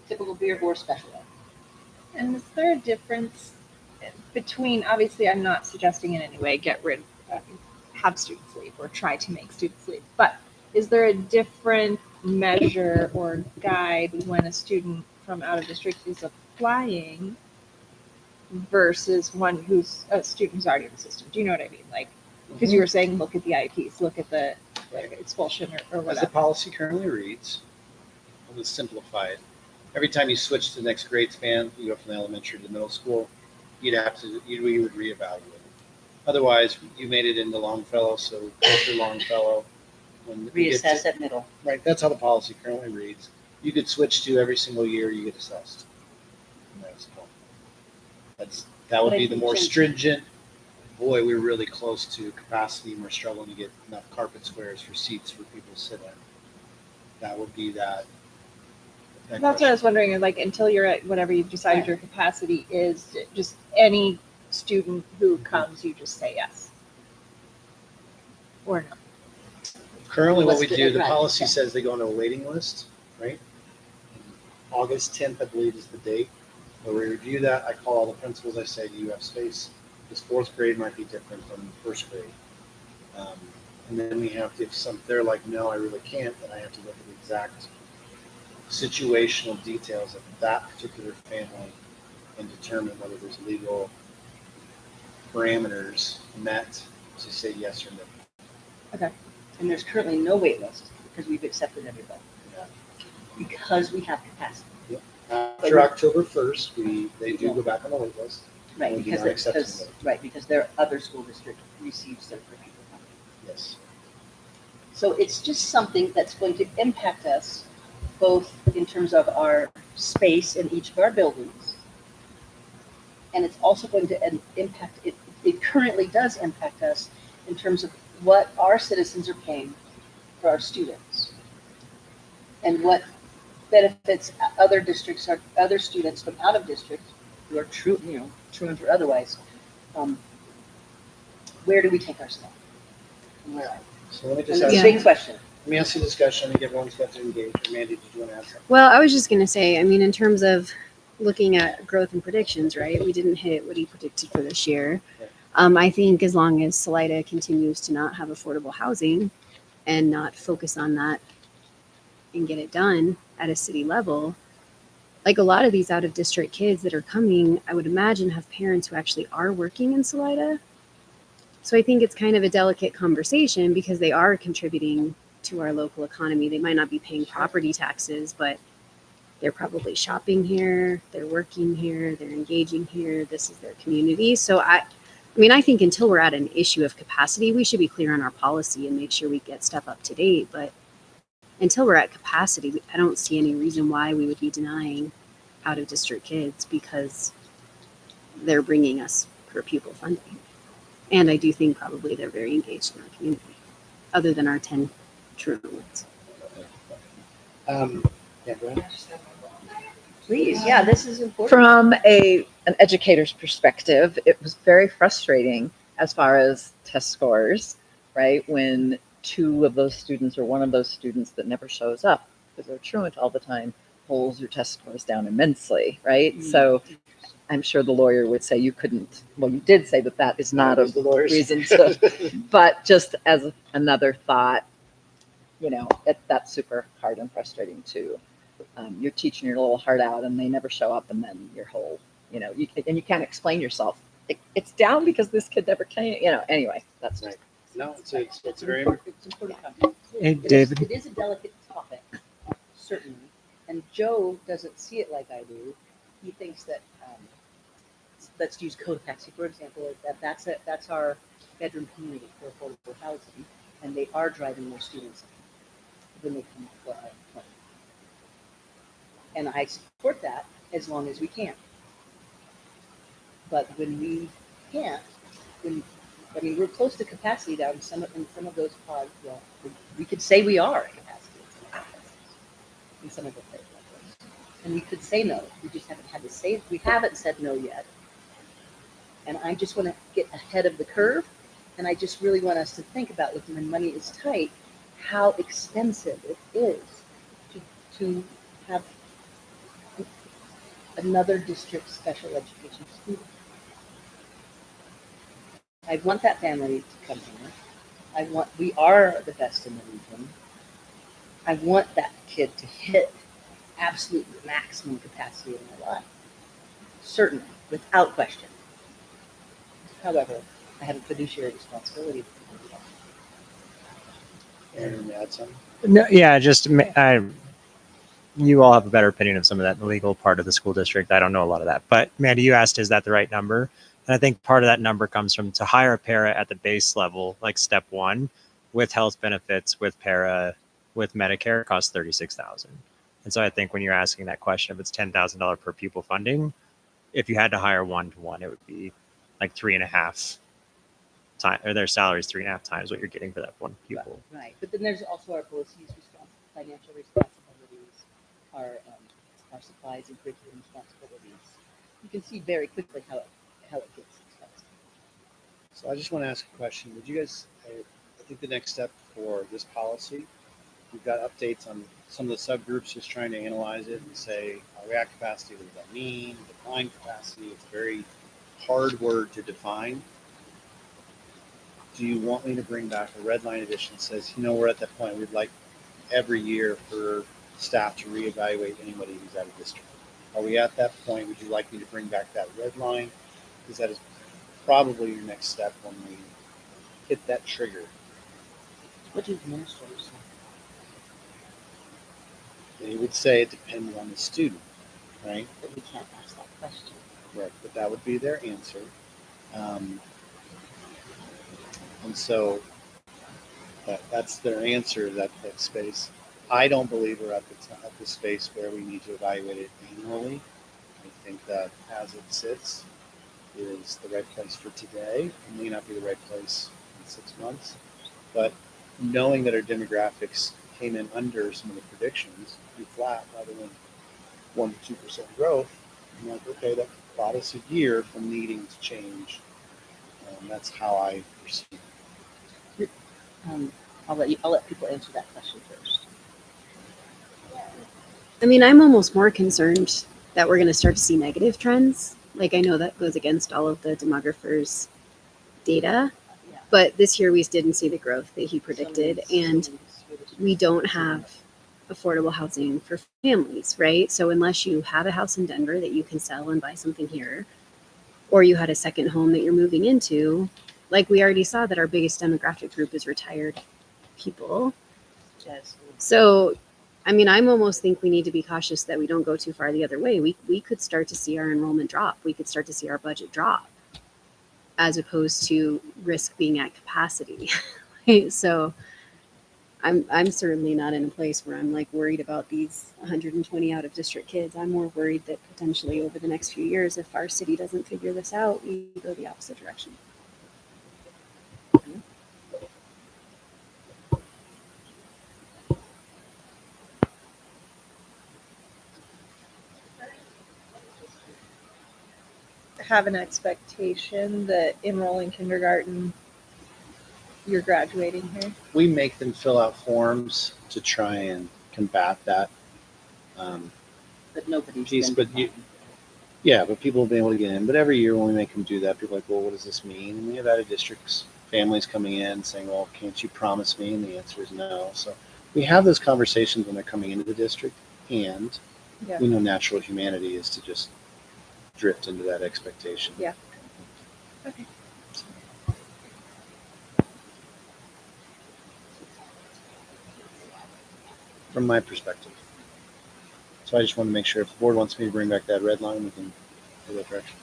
Typical peer or special ed. And is there a difference between, obviously, I'm not suggesting in any way have students leave or try to make students leave, but is there a different measure or guide when a student from out of district is applying versus one who's a student who's already in the system? Do you know what I mean? Like, because you were saying, look at the IEPs, look at the expulsion or As the whatever. policy currently reads, I'll just simplify it. Every time you switch to the next grade span, you go from the elementary to the middle school, you would reevaluate. Otherwise, you made it into Longfellow, so after Longfellow, when you get Reassess to- at middle. Right, that's how the policy currently reads. You could switch to every single year you get assessed. That would be the more stringent. Boy, we're really close to capacity and we're struggling to get enough carpet squares for seats for people to sit in. That would be that. That's what I was wondering, like, until you're at whatever you've decided your capacity is, just any student who comes, you just say yes. Or no. Currently, what we Listed do, it, the right, policy okay. says they go on a waiting list, right? August 10th, I believe, is the date. Where we review that, I call all the principals, I say, do you have space? This fourth grade might be different from first grade. And then we have to, if they're like, no, I really can't, then I have to look at the exact situational details of that particular family and determine whether there's legal parameters met to say yes or no. Okay. And there's currently no wait list because we've accepted everybody. Yeah. Because we have capacity. After October 1st, they do go back on the wait list. Right, We do because not accept them. because their other school district receives their per pupil funding. Yes. So it's just something that's going to impact us both in terms of our space in each of our buildings. And it's also going to impact, it currently does impact us in terms of what our citizens are paying for our students. And what benefits other districts or other students from out of district who are truant or otherwise. Where do we take our stuff? And where are we? So let me And just that's ask a big question. Let me ask you a discussion. I think everyone's got to engage. Or Mandy, did you want to ask something? Well, I was just going to say, I mean, in terms of looking at growth and predictions, right? We didn't hit what he predicted for this year. I think as long as Salida continues to not have affordable housing and not focus on that and get it done at a city level, like a lot of these out of district kids that are coming, I would imagine have parents who actually are working in Salida. So I think it's kind of a delicate conversation because they are contributing to our local economy. They might not be paying property taxes, but they're probably shopping here, they're working here, they're engaging here. This is their community. So I think until we're at an issue of capacity, we should be clear on our policy and make sure we get stuff up to date. But until we're at capacity, I don't see any reason why we would be denying out of district kids because they're bringing us per pupil funding. And I do think probably they're very engaged in our community, other than our 10 truant ones. Yeah, go ahead. Please, yeah, this is important. From an educator's perspective, it was very frustrating as far as test scores, right? When two of those students or one of those students that never shows up because they're truant all the time pulls your test scores down immensely, right? So I'm sure the lawyer would say you couldn't, well, you did say that that is not a reason to, but just as another thought, you know, that's super hard and frustrating too. You're teaching your little heart out and they never show up, and then your whole, you know, and you can't explain yourself. It's down because this kid never came, you know, anyway, that's Right. just. No, it's very It's important topic. Hey, It is- David. It is a delicate topic, certainly. And Joe doesn't see it like I do. He thinks that, let's use Cotopaxi, for example, that's our bedroom community for affordable housing. And they are driving more students when they come for our plan. And I support that as long as we can. But when we can't, we're close to capacity down in some of those pods. Well, we could say we are at capacity in some of the places. And we could say no. We just haven't had to say, we haven't said no yet. And I just want to get ahead of the curve. And I just really want us to think about, when money is tight, how expensive it is to have another district special education student. I want that family to come here. We are the best in the region. I want that kid to hit absolute maximum capacity in their life. Certainly, without question. However, I have a fiduciary responsibility to do that. Aaron, you add something? No, yeah, just you all have a better opinion of some of that legal part of the school district. I don't know a lot of that, but Mandy, you asked, is that the right number? And I think part of that number comes from to hire a para at the base level, like step one, with health benefits, with para, with Medicare, costs $36,000. And so I think when you're asking that question, if it's $10,000 per pupil funding, if you had to hire 1-to-1, it would be like 3.5 times, or their salary is 3.5 times what you're getting for that one pupil. Right, but then there's also our BOCES financial responsibilities, our supplies and curriculum responsibilities. You can see very quickly how it gets expensive. So I just want to ask a question. Would you guys, I think the next step for this policy, we've got updates on some of the subgroups, just trying to analyze it and say, react capacity, what does that mean? Define capacity, it's a very hard word to define. Do you want me to bring back a red line edition that says, we're at that point, we'd like every year for staff to reevaluate anybody who's out of district? Are we at that point? Would you like me to bring back that red line? Because that is probably your next step when we hit that trigger. What do administrators say? They would say it depends on the student, right? But we can't ask that question. Right, but that would be their answer. And so that's their answer, that space. I don't believe we're at the space where we need to evaluate it annually. I think that as it sits is the right place for today. It may not be the right place in 6 months, but knowing that our demographics came in under some of the predictions, be flat rather than 1 to 2% growth, I'm like, okay, that bought us a year from needing to change. That's how I perceive it. I'll let people answer that question first. I mean, I'm almost more concerned that we're going to start to see negative trends. Like, I know that goes against all of the demographers' data, but this year we didn't see the growth that he predicted, and we don't have affordable housing for families, right? So unless you have a house in Denver that you can sell and buy something here, or you had a second home that you're moving into, like we already saw that our biggest demographic group is retired people. Yes. So, I mean, I'm almost think we need to be cautious that we don't go too far the other way. We could start to see our enrollment drop. We could start to see our budget drop, as opposed to risk being at capacity. Right? So I'm certainly not in a place where I'm like worried about these 120 out of district kids. I'm more worried that potentially over the next few years, if our city doesn't figure this out, we go the opposite direction. Have an expectation that enrolling kindergarten, you're graduating here. We make them fill out forms to try and combat that But nobody's piece. been But yeah, but people have been able to get in. But every year when we make them do that, people are like, well, what does this mean? And we have out of districts, families coming in saying, well, can't you promise me? And the answer is no. So we have those conversations when they're coming into the district. And Yeah. we know natural humanity is to just drift into that expectation. Yeah. Okay. From my perspective. So I just want to make sure if the board wants me to bring back that red line, we can go that direction.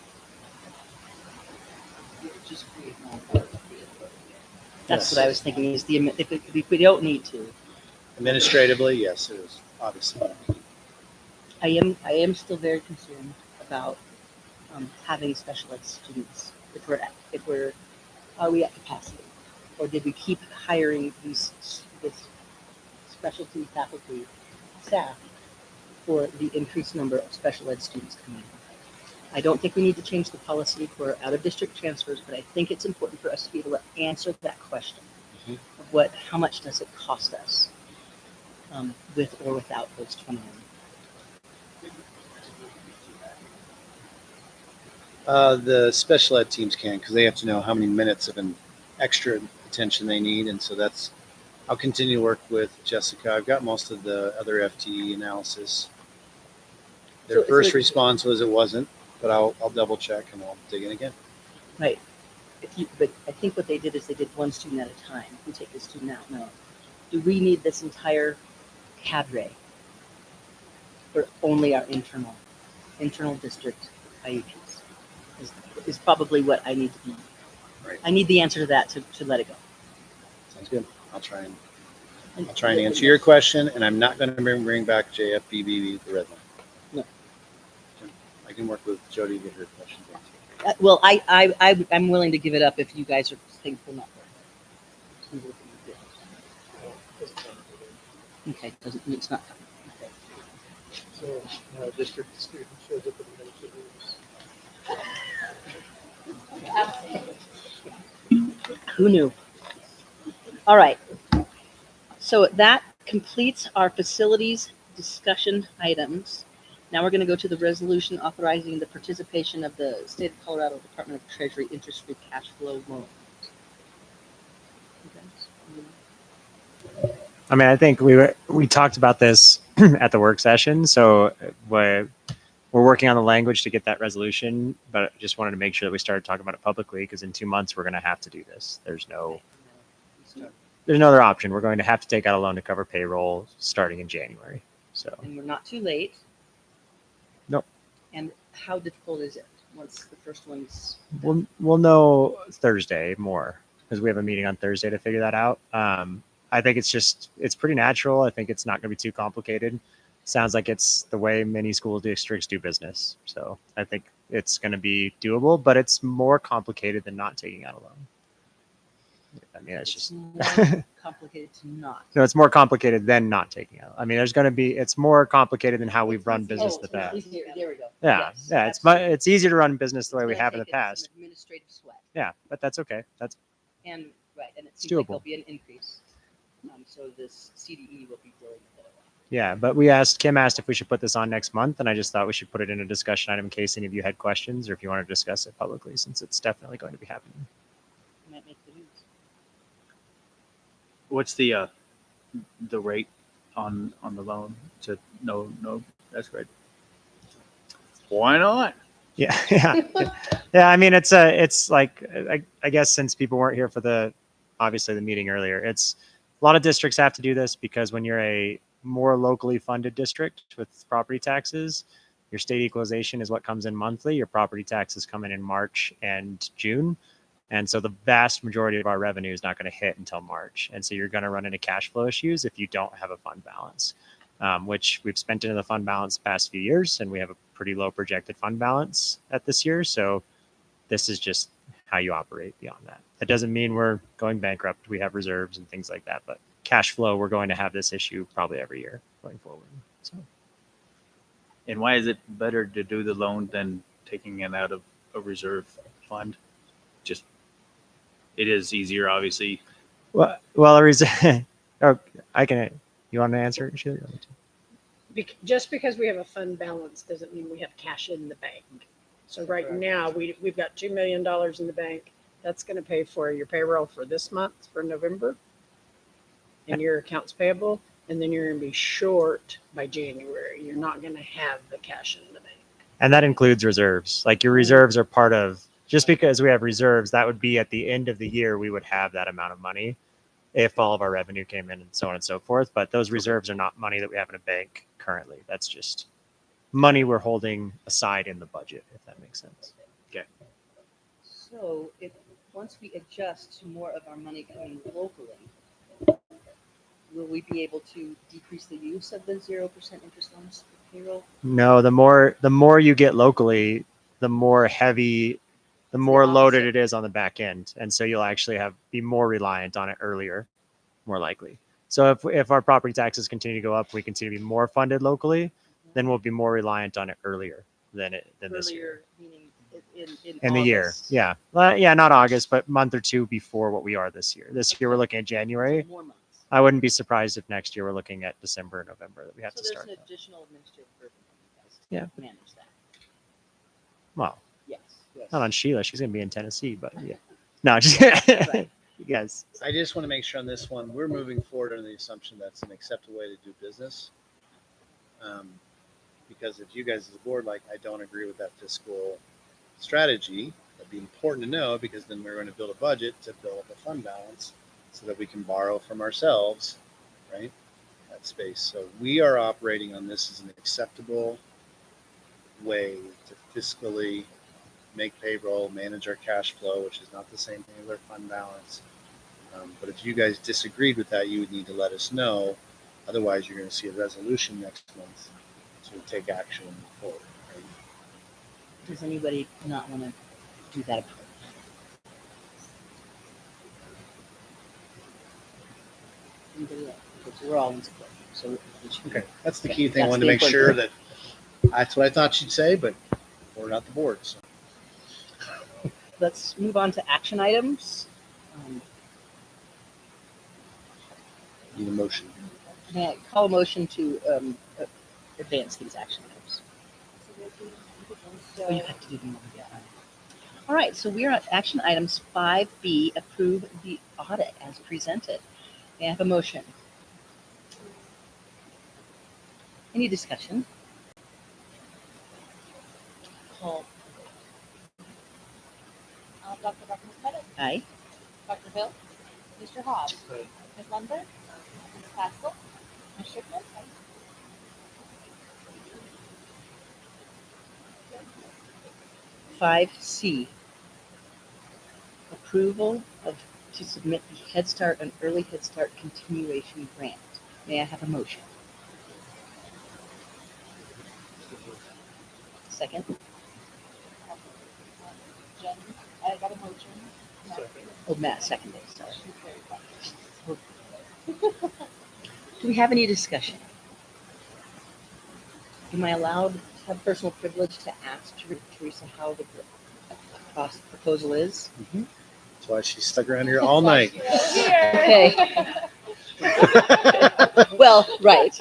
just create more work. That's what I was thinking. Is if we don't need to, Administratively, yes, it is obviously. I am still very concerned about having special ed students. Are we at capacity, or did we keep hiring this specialty faculty staff for the increased number of special ed students coming in? I don't think we need to change the policy for out of district transfers, but I think it's important for us to be able to answer that question of how much does it cost us with or without those 21. The special ed teams can, because they have to know how many minutes of an extra attention they need, and so I'll continue to work with Jessica. I've got most of the other FTE analysis. Their first response was it wasn't, but I'll double check and I'll dig in again. Right. But I think what they did is they did one student at a time. We take the student out. No. Do we need this entire cadre for only our internal district IEPs? Is probably what I need to be. Right. I need the answer to that to let it go. Sounds good. I'll try and answer your question, and I'm not going to bring back JFBB, the red line. No. I can work with Jody to get her questions answered. Well, I'm willing to give it up if you guys are thankful not for it. Okay, it's not coming. Okay. So, district student shows up at the Who knew? All right. So that completes our facilities discussion items. Now we're going to go to the resolution authorizing the participation of the State of Colorado Department of Treasury interest-free cash flow loan. I mean, I think we talked about this at the work session, so we're working on the language to get that resolution, but I just wanted to make sure that we started talking about it publicly, because in 2 months we're going to have to do this. There's no other option. We're going to have to take out a loan to cover payroll starting in January. So. And we're not too late. Nope. And how difficult is it once the first one's? We'll know Thursday more, because we have a meeting on Thursday to figure that out. I think it's pretty natural. I think it's not going to be too complicated. Sounds like it's the way many school districts do business. So I think it's going to be doable, but it's more complicated than not taking out a loan. I mean, it's just more complicated to not. No, it's more complicated than not taking out. I mean, it's more complicated than how we've run business in the past. There we go. Yeah, Yes, yeah. It's easier to run business the way we have in the past. Administrative sweat. Yeah, but that's okay. And it it's seems like doable. there'll be an increase. So this CDE will be dealing with it. Yeah, but Kim asked if we should put this on next month, and I just thought we should put it in a discussion item in case any of you had questions or if you want to discuss it publicly, since it's definitely going to be happening. Might make the news. What's the rate on the loan? No, that's great. Why not? Yeah, yeah. I mean, it's like I guess since people weren't here for the meeting earlier, it's a lot of districts have to do this because when you're a more locally funded district with property taxes, your state equalization is what comes in monthly. Your property taxes come in March and June. And so the vast majority of our revenue is not going to hit until March. And so you're going to run into cash flow issues if you don't have a fund balance, which we've spent into the fund balance the past few years. And we have a pretty low projected fund balance at this year. So this is just how you operate beyond that. That doesn't mean we're going bankrupt. We have reserves and things like that. But cash flow, we're going to have this issue probably every year going forward. So. And why is it better to do the loan than taking it out of a reserve fund? Just, it is easier, obviously. Well, a reason. Oh, I can. You want to answer it, Sheila? Just because we have a fund balance doesn't mean we have cash in the bank. So right now, we've got $2 million in the bank. That's going to pay for your payroll for this month, for November, and your accounts payable. And then you're going to be short by January. You're not going to have the cash in the bank. And that includes reserves. Like your reserves are part of, just because we have reserves, that would be at the end of the year, we would have that amount of money if all of our revenue came in and so on and so forth. But those reserves are not money that we have in a bank currently. That's just money we're holding aside in the budget, if that makes sense. Okay. So if, once we adjust to more of our money coming locally, will we be able to decrease the use of the 0% interest loans for payroll? No, the more you get locally, the more heavy, the more loaded it is on the back end. And so you'll actually be more reliant on it earlier, more likely. So if our property taxes continue to go up, we continue to be more funded locally, then we'll be more reliant on it earlier than this year. Meaning in In the year, August. yeah. Well, yeah, not August, but month or two before what we are this year. This year we're looking at January. More months. I wouldn't be surprised if next year we're looking at December, November that we have So to start. there's an additional administrative burden on you guys Yeah. to manage that. Well, Yes. not on Sheila. She's going to be in Tennessee, but yeah. No, just Right. you guys. I just want to make sure on this one, we're moving forward under the assumption that's an acceptable way to do business. Because if you guys as a board, like, I don't agree with that fiscal strategy, that'd be important to know, because then we're going to build a budget to build up a fund balance so that we can borrow from ourselves, right? That space. So we are operating on this as an acceptable way to fiscally make payroll, manage our cash flow, which is not the same thing as our fund balance. But if you guys disagreed with that, you would need to let us know. Otherwise, you're going to see a resolution next month to take action and move forward. Right? Does anybody not want to do that approach? Anybody else? Because we're all in support. So Okay, that's the key thing. I That's wanted to the make important sure part. that that's what I thought she'd say, but we're not the board. So. Let's move on to action items. Need a motion. May I call a motion to advance these action items? Oh, you have to do them all together. All right, so we're at action items 5B, approve the audit as presented. May I have a motion? Any discussion? Call. Dr. Pettit, Aye. Dr. Hill, Mr. Hobbs, Ms. Lundberg, Ms. Pascal, Ms. Schiffman. 5C, approval to submit the Head Start and Early Head Start continuation grant. May I have a motion? Second. Jen, I got a motion. Oh, Matt seconded, sorry. Do we have any discussion? Am I allowed to have personal privilege to ask Teresa how the cost proposal is? That's why she stuck around here all night. Okay. Well, right.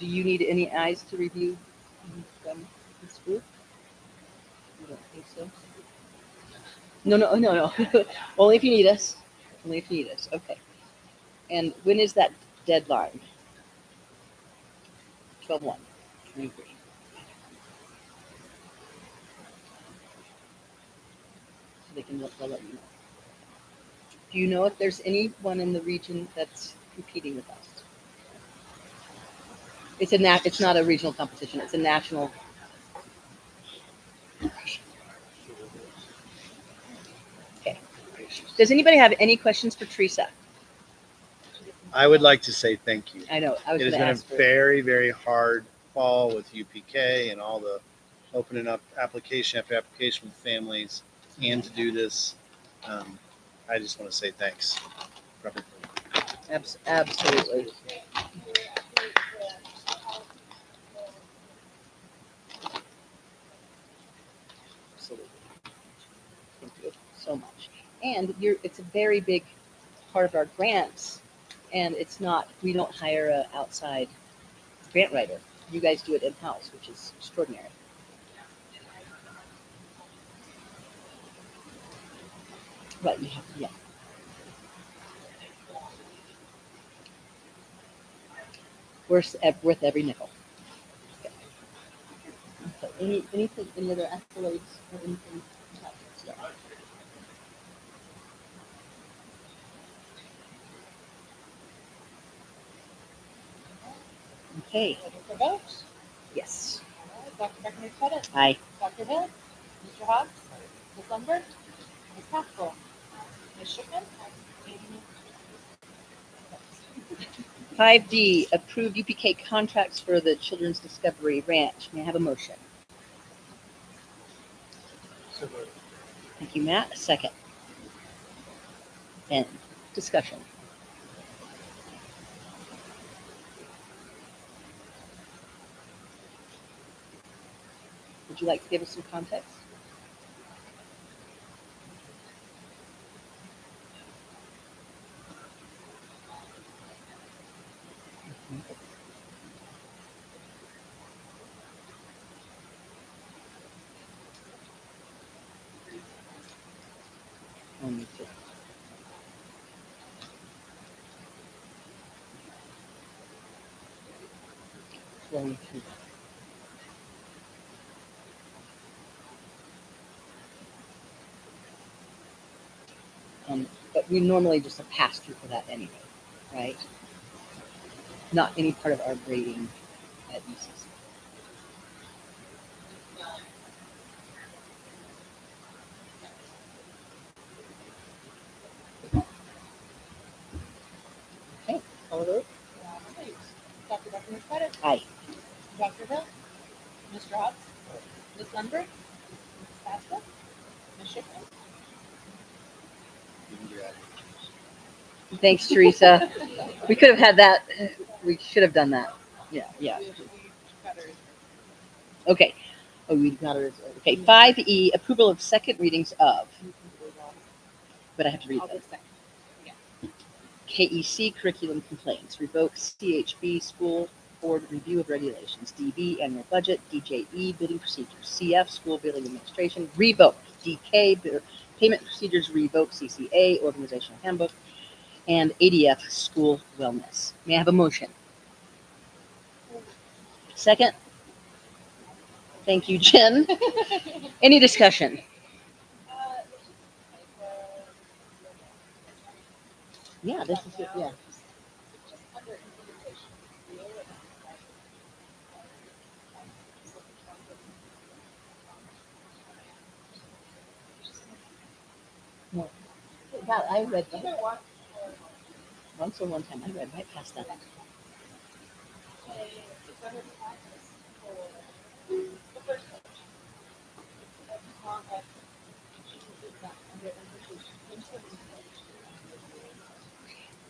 Do you need any eyes to review from this group? You don't think so? No. Only if you need us. Only if you need us. Okay. And when is that deadline? 12/1. 23. So they'll let you know. Do you know if there's anyone in the region that's competing with us? It's not a regional competition. It's a national. Okay. Does anybody have any questions for Teresa? I would like to say thank you. I know. I was It has going to been ask a for very, very hard fall with UPK and all the opening up application after application with families and to do this. I just want to say thanks. Absolutely. Absolutely. Thank you so much. And it's a very big part of our grants, and we don't hire an outside grant writer. You guys do it in-house, which is extraordinary. Right, yeah. Worth every nickel. Okay. Any other accolades or anything? Okay. Ready for vote? Yes. All right, Dr. Beckman-Pettit? Aye. Dr. Hill? Mr. Hobbs? Ms. Lundberg? Ms. Haskell? Ms. Shipman? 5D, approve UPK contracts for the Children's Discovery Ranch. May I have a motion? Thank you, Matt. A second. And discussion. Would you like to give us some context? Me too. Flowing through. But we normally just a pass through for that anyway, right? Not any part of our grading at UCC. Okay, call a vote. Dr. Beckman-Pettit? Aye. Dr. Hill? Mr. Hobbs? Ms. Lundberg? Ms. Haskell? Ms. Shipman? Thanks, Teresa. We could have had that. We should have done that. Yeah. Okay. Oh, we got it. Okay. 5E, approval of second readings of. But I have to read them. KEC curriculum complaints. Revoke CHB school board review of regulations. DB annual budget. DJE bidding procedures. CF school building administration. Revoke. DK payment procedures. Revoke CCA organizational handbook. And ADF school wellness. May I have a motion? Second? Thank you, Jen. Any discussion? Yeah, this is it. Yeah. No. God, I read that. Once or one time, I read right past that.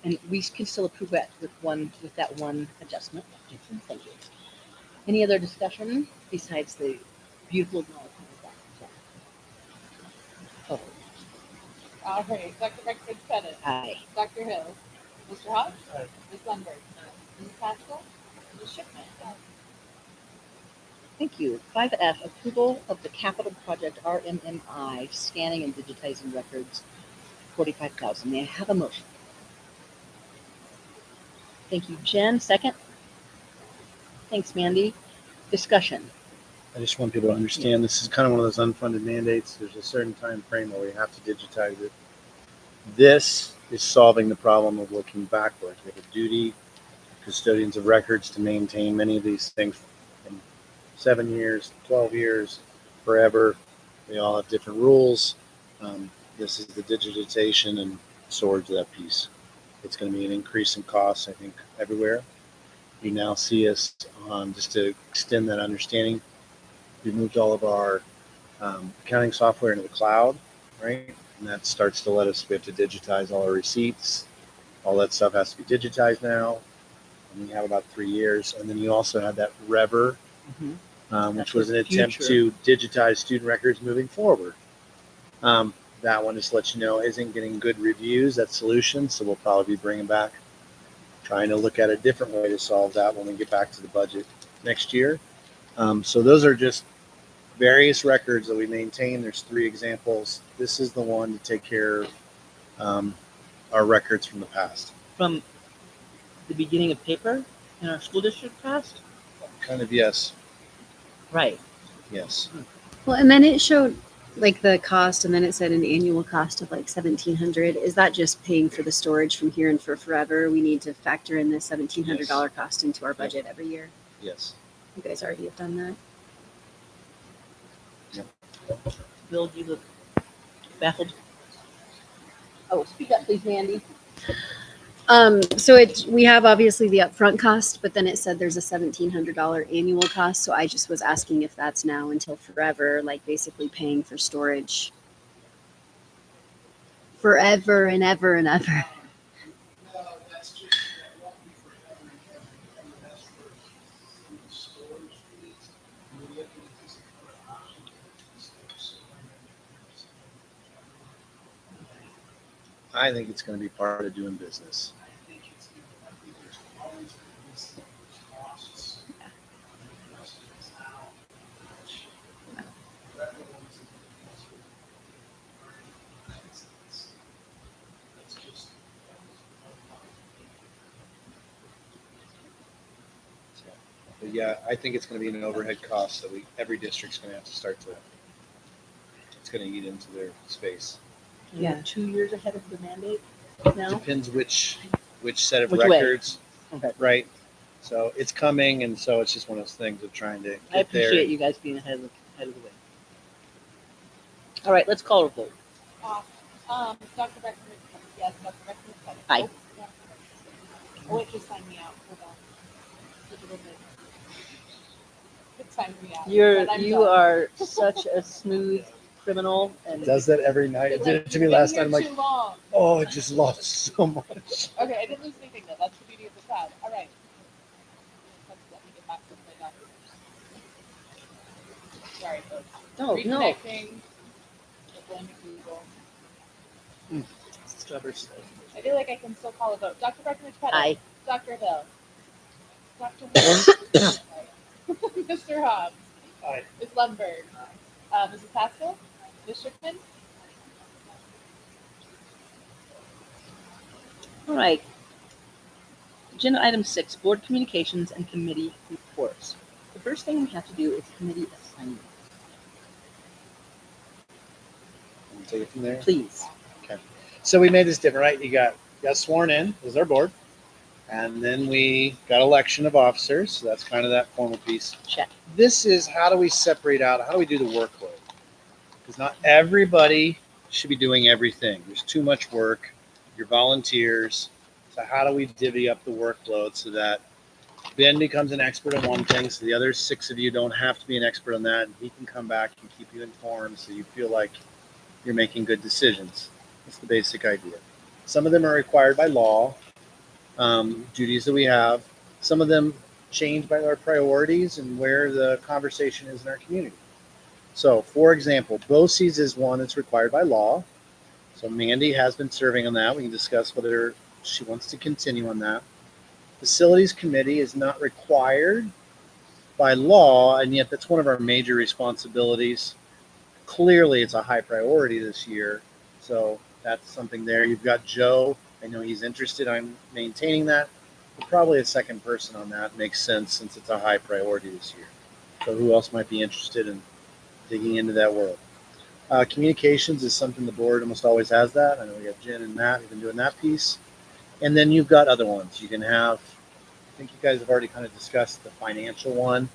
And we can still approve that with that one adjustment. Thank you. Any other discussion besides the beautiful acknowledgement of that? Oh, All right, Dr. Beckman-Pettit? aye. Dr. Hill? Mr. Hobbs? Ms. Lundberg? Ms. Haskell? Ms. Schiffman. Thank you. 5F, approval of the capital project RMMI, scanning and digitizing records, 45,000. May I have a motion? Thank you, Jen. Second? Thanks, Mandy. Discussion. I just want people to understand this is kind of one of those unfunded mandates. There's a certain time frame where we have to digitize it. This is solving the problem of looking backwards. We have a duty, custodians of records, to maintain many of these things from 7 years, 12 years, forever. They all have different rules. This is the digitization and storage of that piece. It's going to be an increase in costs, I think, everywhere. You now see us, just to extend that understanding, we moved all of our accounting software into the cloud, right? And that starts to let us, we have to digitize all our receipts. All that stuff has to be digitized now. And we have about 3 years. And then you also had that Rever, which was an attempt to digitize student records moving forward. That one, just to let you know, isn't getting good reviews, that solution. So we'll probably be bringing back, trying to look at a different way to solve that when we get back to the budget next year. So those are just various records that we maintain. There's 3 examples. This is the one to take care of our records from the past. From the beginning of paper in our school district past? Kind of, yes. Right. Yes. Well, and then it showed like the cost, and then it said an annual cost of like 1,700. Is that just paying for the storage from here and for forever? We need to factor in this $1,700 cost into our budget every year. Yes. You guys already have done that. Bill, you look baffled. Oh, speak up, please, Mandy. So we have obviously the upfront cost, but then it said there's a $1,700 annual cost. So I just was asking if that's now until forever, like basically paying for storage forever and ever and ever. I think it's going to be part of doing business. But yeah, I think it's going to be an overhead cost that every district's going to have to start to. It's going to eat into their space. Yeah. We're 2 years ahead of the mandate now. Depends which set of Which way? records, Okay. right? So it's coming, and so it's just one of those things of trying to get I appreciate there. you guys being ahead of the way. All right, let's call a vote. Dr. Beckman, yes, Dr. Beckman. Aye. Oh, it just signed me out for the digital bit. It signed me out. But You I'm done. are such a smooth criminal, and Does that every night. It did it to me You've been last here time. Like, too long. oh, I just lost so much. Okay, I didn't lose anything though. That's the beauty of the cloud. All right. Let me get back to my documents. Sorry, folks. No. Reconnecting. Blaming Google. Stubborn stuff. I feel like I can still call a vote. Dr. Breckenridge Pettit. Aye. Dr. Hill. Dr. Hill. Mr. Hobbs. Aye. Ms. Lundberg. Mrs. Pascal. Ms. Schiffman. All right. Agenda item 6, board communications and committee reports. The first thing we have to do is committee assignments. Take it from there. Please. Okay. So we made this different, right? You got sworn in as our board, and then we got election of officers. So that's kind of that formal piece. Check. This is how do we separate out? How do we do the workload? Because not everybody should be doing everything. There's too much work. You're volunteers. So how do we divvy up the workload so that Ben becomes an expert on one thing, so the other 6 of you don't have to be an expert on that, and he can come back and keep you informed so you feel like you're making good decisions. That's the basic idea. Some of them are required by law, duties that we have. Some of them change by our priorities and where the conversation is in our community. So, for example, BOCES is one that's required by law. So Mandy has been serving on that. We can discuss whether she wants to continue on that. Facilities committee is not required by law, and yet that's one of our major responsibilities. Clearly, it's a high priority this year, so that's something there. You've got Joe. I know he's interested. I'm maintaining that. But probably a second person on that makes sense since it's a high priority this year. So who else might be interested in digging into that world? Communications is something the board almost always has that. I know we got Jen and Matt who've been doing that piece. And then you've got other ones. You can have, I think you guys have already kind of discussed the financial one,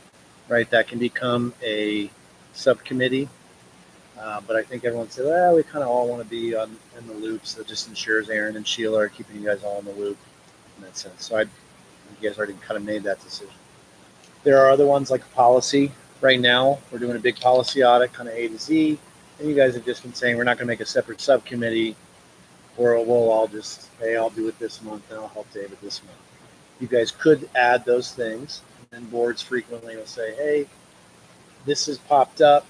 right? That can become a subcommittee. But I think everyone said, well, we kind of all want to be in the loop. So it just ensures Aaron and Sheila are keeping you guys all in the loop in that sense. So you guys already kind of made that decision. There are other ones like policy. Right now, we're doing a big policy audit, kind of A to Z. And you guys have just been saying we're not going to make a separate subcommittee, or we'll all just, hey, I'll do it this month and I'll help David this month. You guys could add those things. And then boards frequently will say, hey, this has popped up.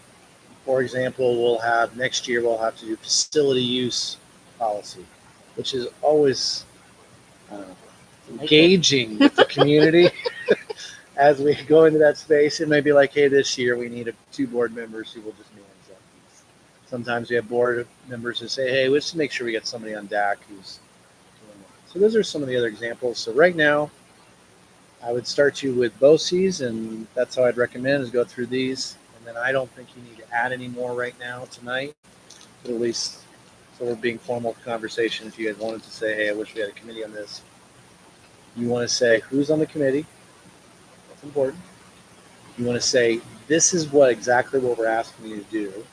For example, next year we'll have to do facility use policy, which is always engaging with the community. As we go into that space, it may be like, hey, this year we need 2 board members who will just manage that piece. Sometimes we have board members who say, hey, let's make sure we get somebody on DAC who's doing that. So those are some of the other examples. So right now, I would start you with BOCES, and that's how I'd recommend is go through these. And then I don't think you need to add any more right now tonight, but at least so we're being formal conversation. If you guys wanted to say, hey, I wish we had a committee on this, you want to say who's on the committee. That's important. You want to say, this is exactly what we're asking you to do.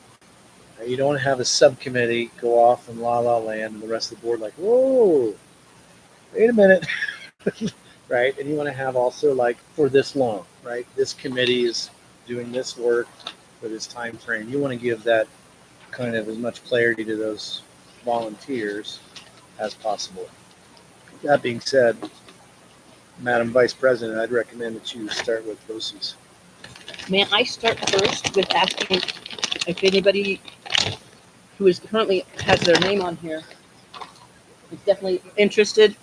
Now, you don't want to have a subcommittee go off in la la land and the rest of the board like, whoa, wait a minute. Right? And you want to have also like for this long, right? This committee is doing this work for this time frame. You want to give that kind of as much clarity to those volunteers as possible. That being said, Madam Vice President, I'd recommend that you start with BOCES. May I start first with asking if anybody who is currently has their name on here is definitely interested?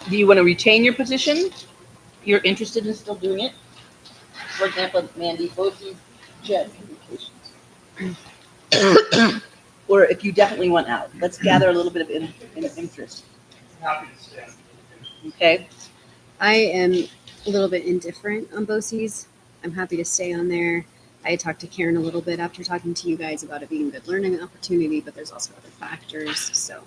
Do you want to retain your position? You're interested in still doing it? For example, Mandy, BOCES, Jen. Or if you definitely want out. Let's gather a little bit of interest. Happy to stay. Okay. I am a little bit indifferent on BOCES. I'm happy to stay on there. I talked to Karen a little bit after talking to you guys about it being a good learning opportunity, but there's also other factors. So,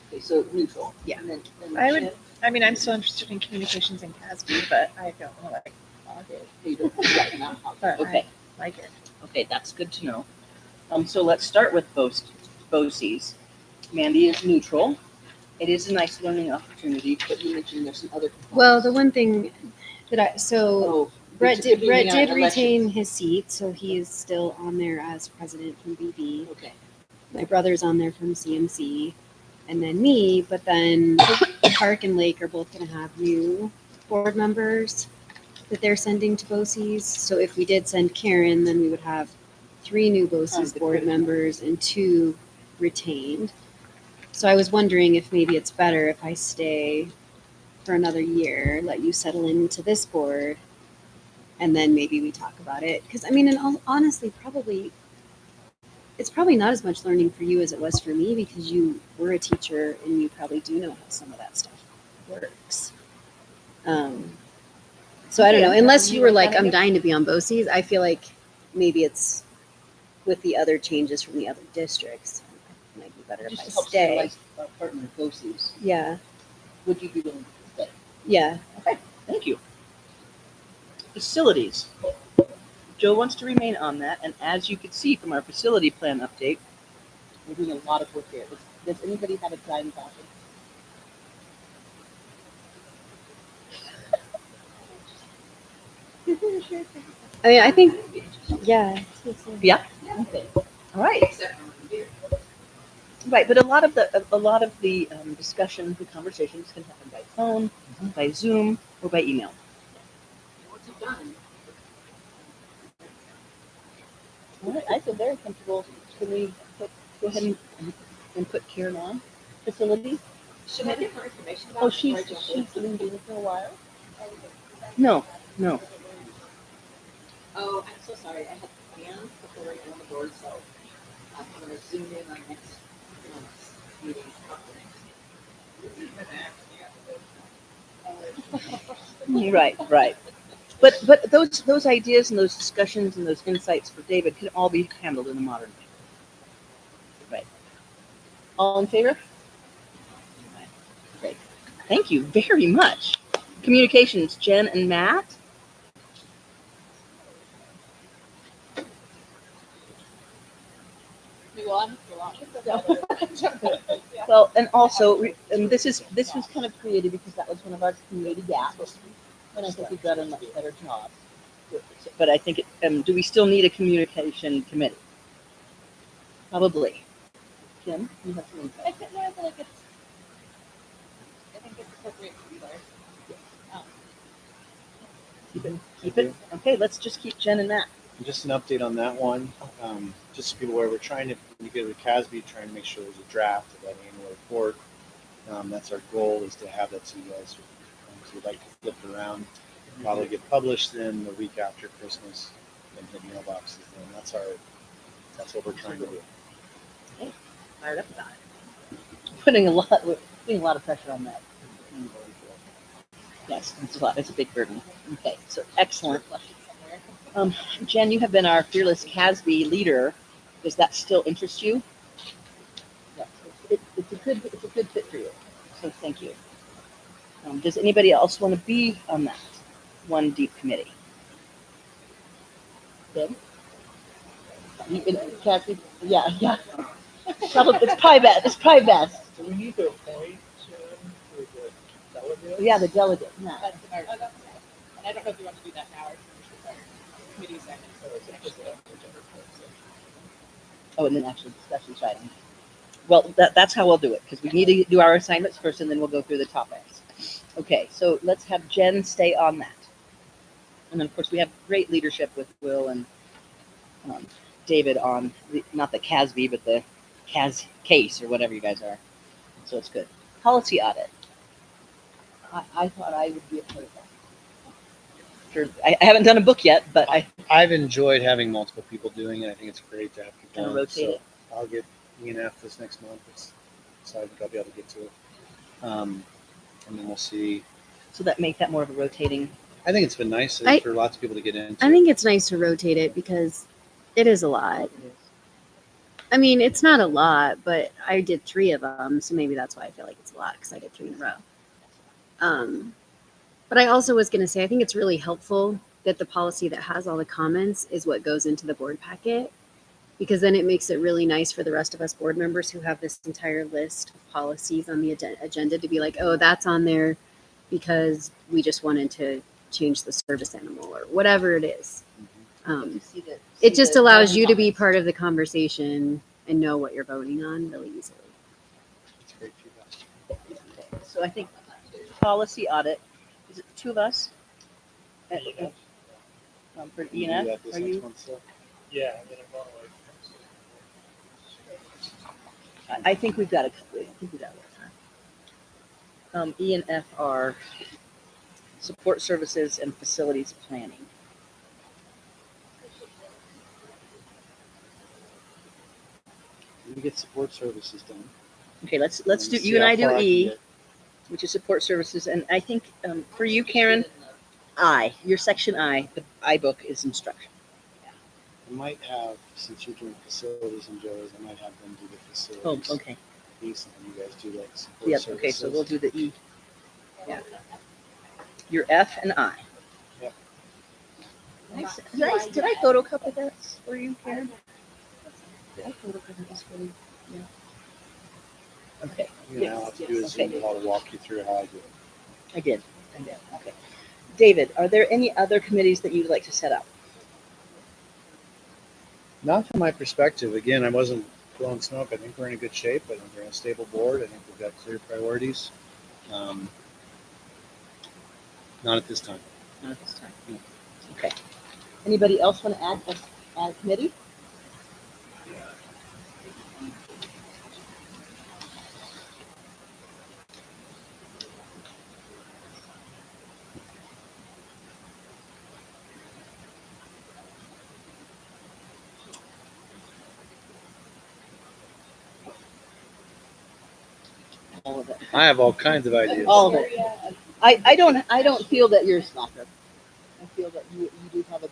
okay, so neutral. Yeah. And then I'm still interested in communications and CASB, but I don't want to log it. You don't like not But okay. I like it. Okay, that's good to know. So let's start with BOCES. Mandy is neutral. It is a nice learning opportunity, but you mentioned there's some other components. well, the one thing that Brett did retain his seat, so he is still on there as president from BB. Okay. My brother's on there from CMC, and then me. But then Park and Lake are both going to have new board members that they're sending to BOCES. So if we did send Karen, then we would have 3 new BOCES board members and 2 retained. So I was wondering if maybe it's better if I stay for another year, let you settle into this board, and then maybe we talk about it. Because I mean, and honestly, it's probably not as much learning for you as it was for me, because you were a teacher and you probably do know how some of that stuff works. So I don't know. Unless you were like, I'm dying to be on BOCES, I feel like maybe it's with the other changes from the other districts. It might be better if I Just to stay. help our partner BOCES. Yeah. Would you be willing to stay? Yeah. Okay, thank you. Facilities. Joe wants to remain on that, and as you can see from our facility plan update, we're doing a lot of work there. Does anybody have a driving topic? I mean, I think, yeah. Yeah. Okay. All right. Right, but a lot of the discussion, the conversations can happen by phone, by Zoom, or by email. What's it done? All right, I feel very comfortable. Can we go ahead and put Karen on facilities? Should I get more information about Oh, it before I jump in? been doing it for a while. No, no. Oh, I'm so sorry. I had plans before I got on the board, so I'm gonna zoom in on next month's meeting. Right, right. But those ideas and those discussions and those insights for David can all be handled in a modern way. Right. All in favor? Right. Great. Thank you very much. Communications, Jen and Matt. You want? You want? Well, and also, and this was kind of created because that was one of our community gaps, and I think we've done a much better job. But I think, do we still need a communication committee? Probably. Kim, you have some insight. I feel like I think it's appropriate to be there. Keep it. Okay, let's just keep Jen and Matt. And just an update on that one. Just so people aware, we're trying to, when you get with CASB, trying to make sure there's a draft of that annual report. That's our goal, is to have that so you guys, so we'd like to flip it around. Probably get published then the week after Christmas and hit mailboxes. And that's what we're trying to do. Okay, fired up about it. Putting a lot of pressure on that. Yes, it's a lot. It's a big burden. Okay, so excellent. Jen, you have been our fearless CASB leader. Does that still interest you? Yes, it's a good fit for you. So thank you. Does anybody else want to be on that one deep committee? Ben? CASB? Yeah. Probably, it's probably best. It's probably best. Do we need to appoint for the delegates? Yeah, the delegate. Yeah. That's our, and I don't know if you want to do that now or if our committee second. Oh, and then actually discussions item. Well, that's how we'll do it, because we need to do our assignments first, and then we'll go through the topics. Okay, so let's have Jen stay on that. And then, of course, we have great leadership with Will and David on, not the CASB, but the CAS case, or whatever you guys are. So it's good. Policy audit. I thought I would be a part of that. Sure. I haven't done a book yet, but I've enjoyed having multiple people doing it. I think it's great to have people Kind of on. rotate So it. I'll get E&F this next month. So I think I'll be able to get to it. And then we'll see. So that make that more of a rotating. I think it's been nice for lots of people to get into. I think it's nice to rotate it because it is a lot. I mean, it's not a lot, but I did 3 of them, so maybe that's why I feel like it's a lot, because I did 3 in a row. But I also was going to say, I think it's really helpful that the policy that has all the comments is what goes into the board packet, because then it makes it really nice for the rest of us board members who have this entire list of policies on the agenda to be like, oh, that's on there because we just wanted to change the service animal or whatever it is. It just allows you to be part of the conversation and know what you're voting on really easily. It's great feedback. So I think policy audit. Is it 2 of us? For E&F, are you? Yeah. And then I'm I think we've got a couple. I think we've got a lot of time. E&F are support services and facilities planning. We get support services done. Okay, let's do see you and how I do far can E, get. which is support services, and I think for you, Karen, I, your section I, the I book is instruction. I might have, since you're doing facilities and Joe's, I might have them do the facilities. Oh, okay. Piece, and you guys do like support Yep. services. Okay, so we'll do the E. Yeah. Your F and I. Yep. Did I photocopy that for you, Karen? Did I photocopy this for you? Yeah. Okay. You know, I'll have to do a Zoom call to walk you through how I do it. I did. Okay. David, are there any other committees that you'd like to set up? Not from my perspective. Again, I wasn't blowing smoke. I think we're in a good shape. I think we're in a stable board. I think we've got clear priorities. Not at this time. Not at this time. No. Okay. Anybody else want to add a committee? all of it. I have all kinds of ideas. All of it. I don't feel that you're a slacker. I feel that you do have a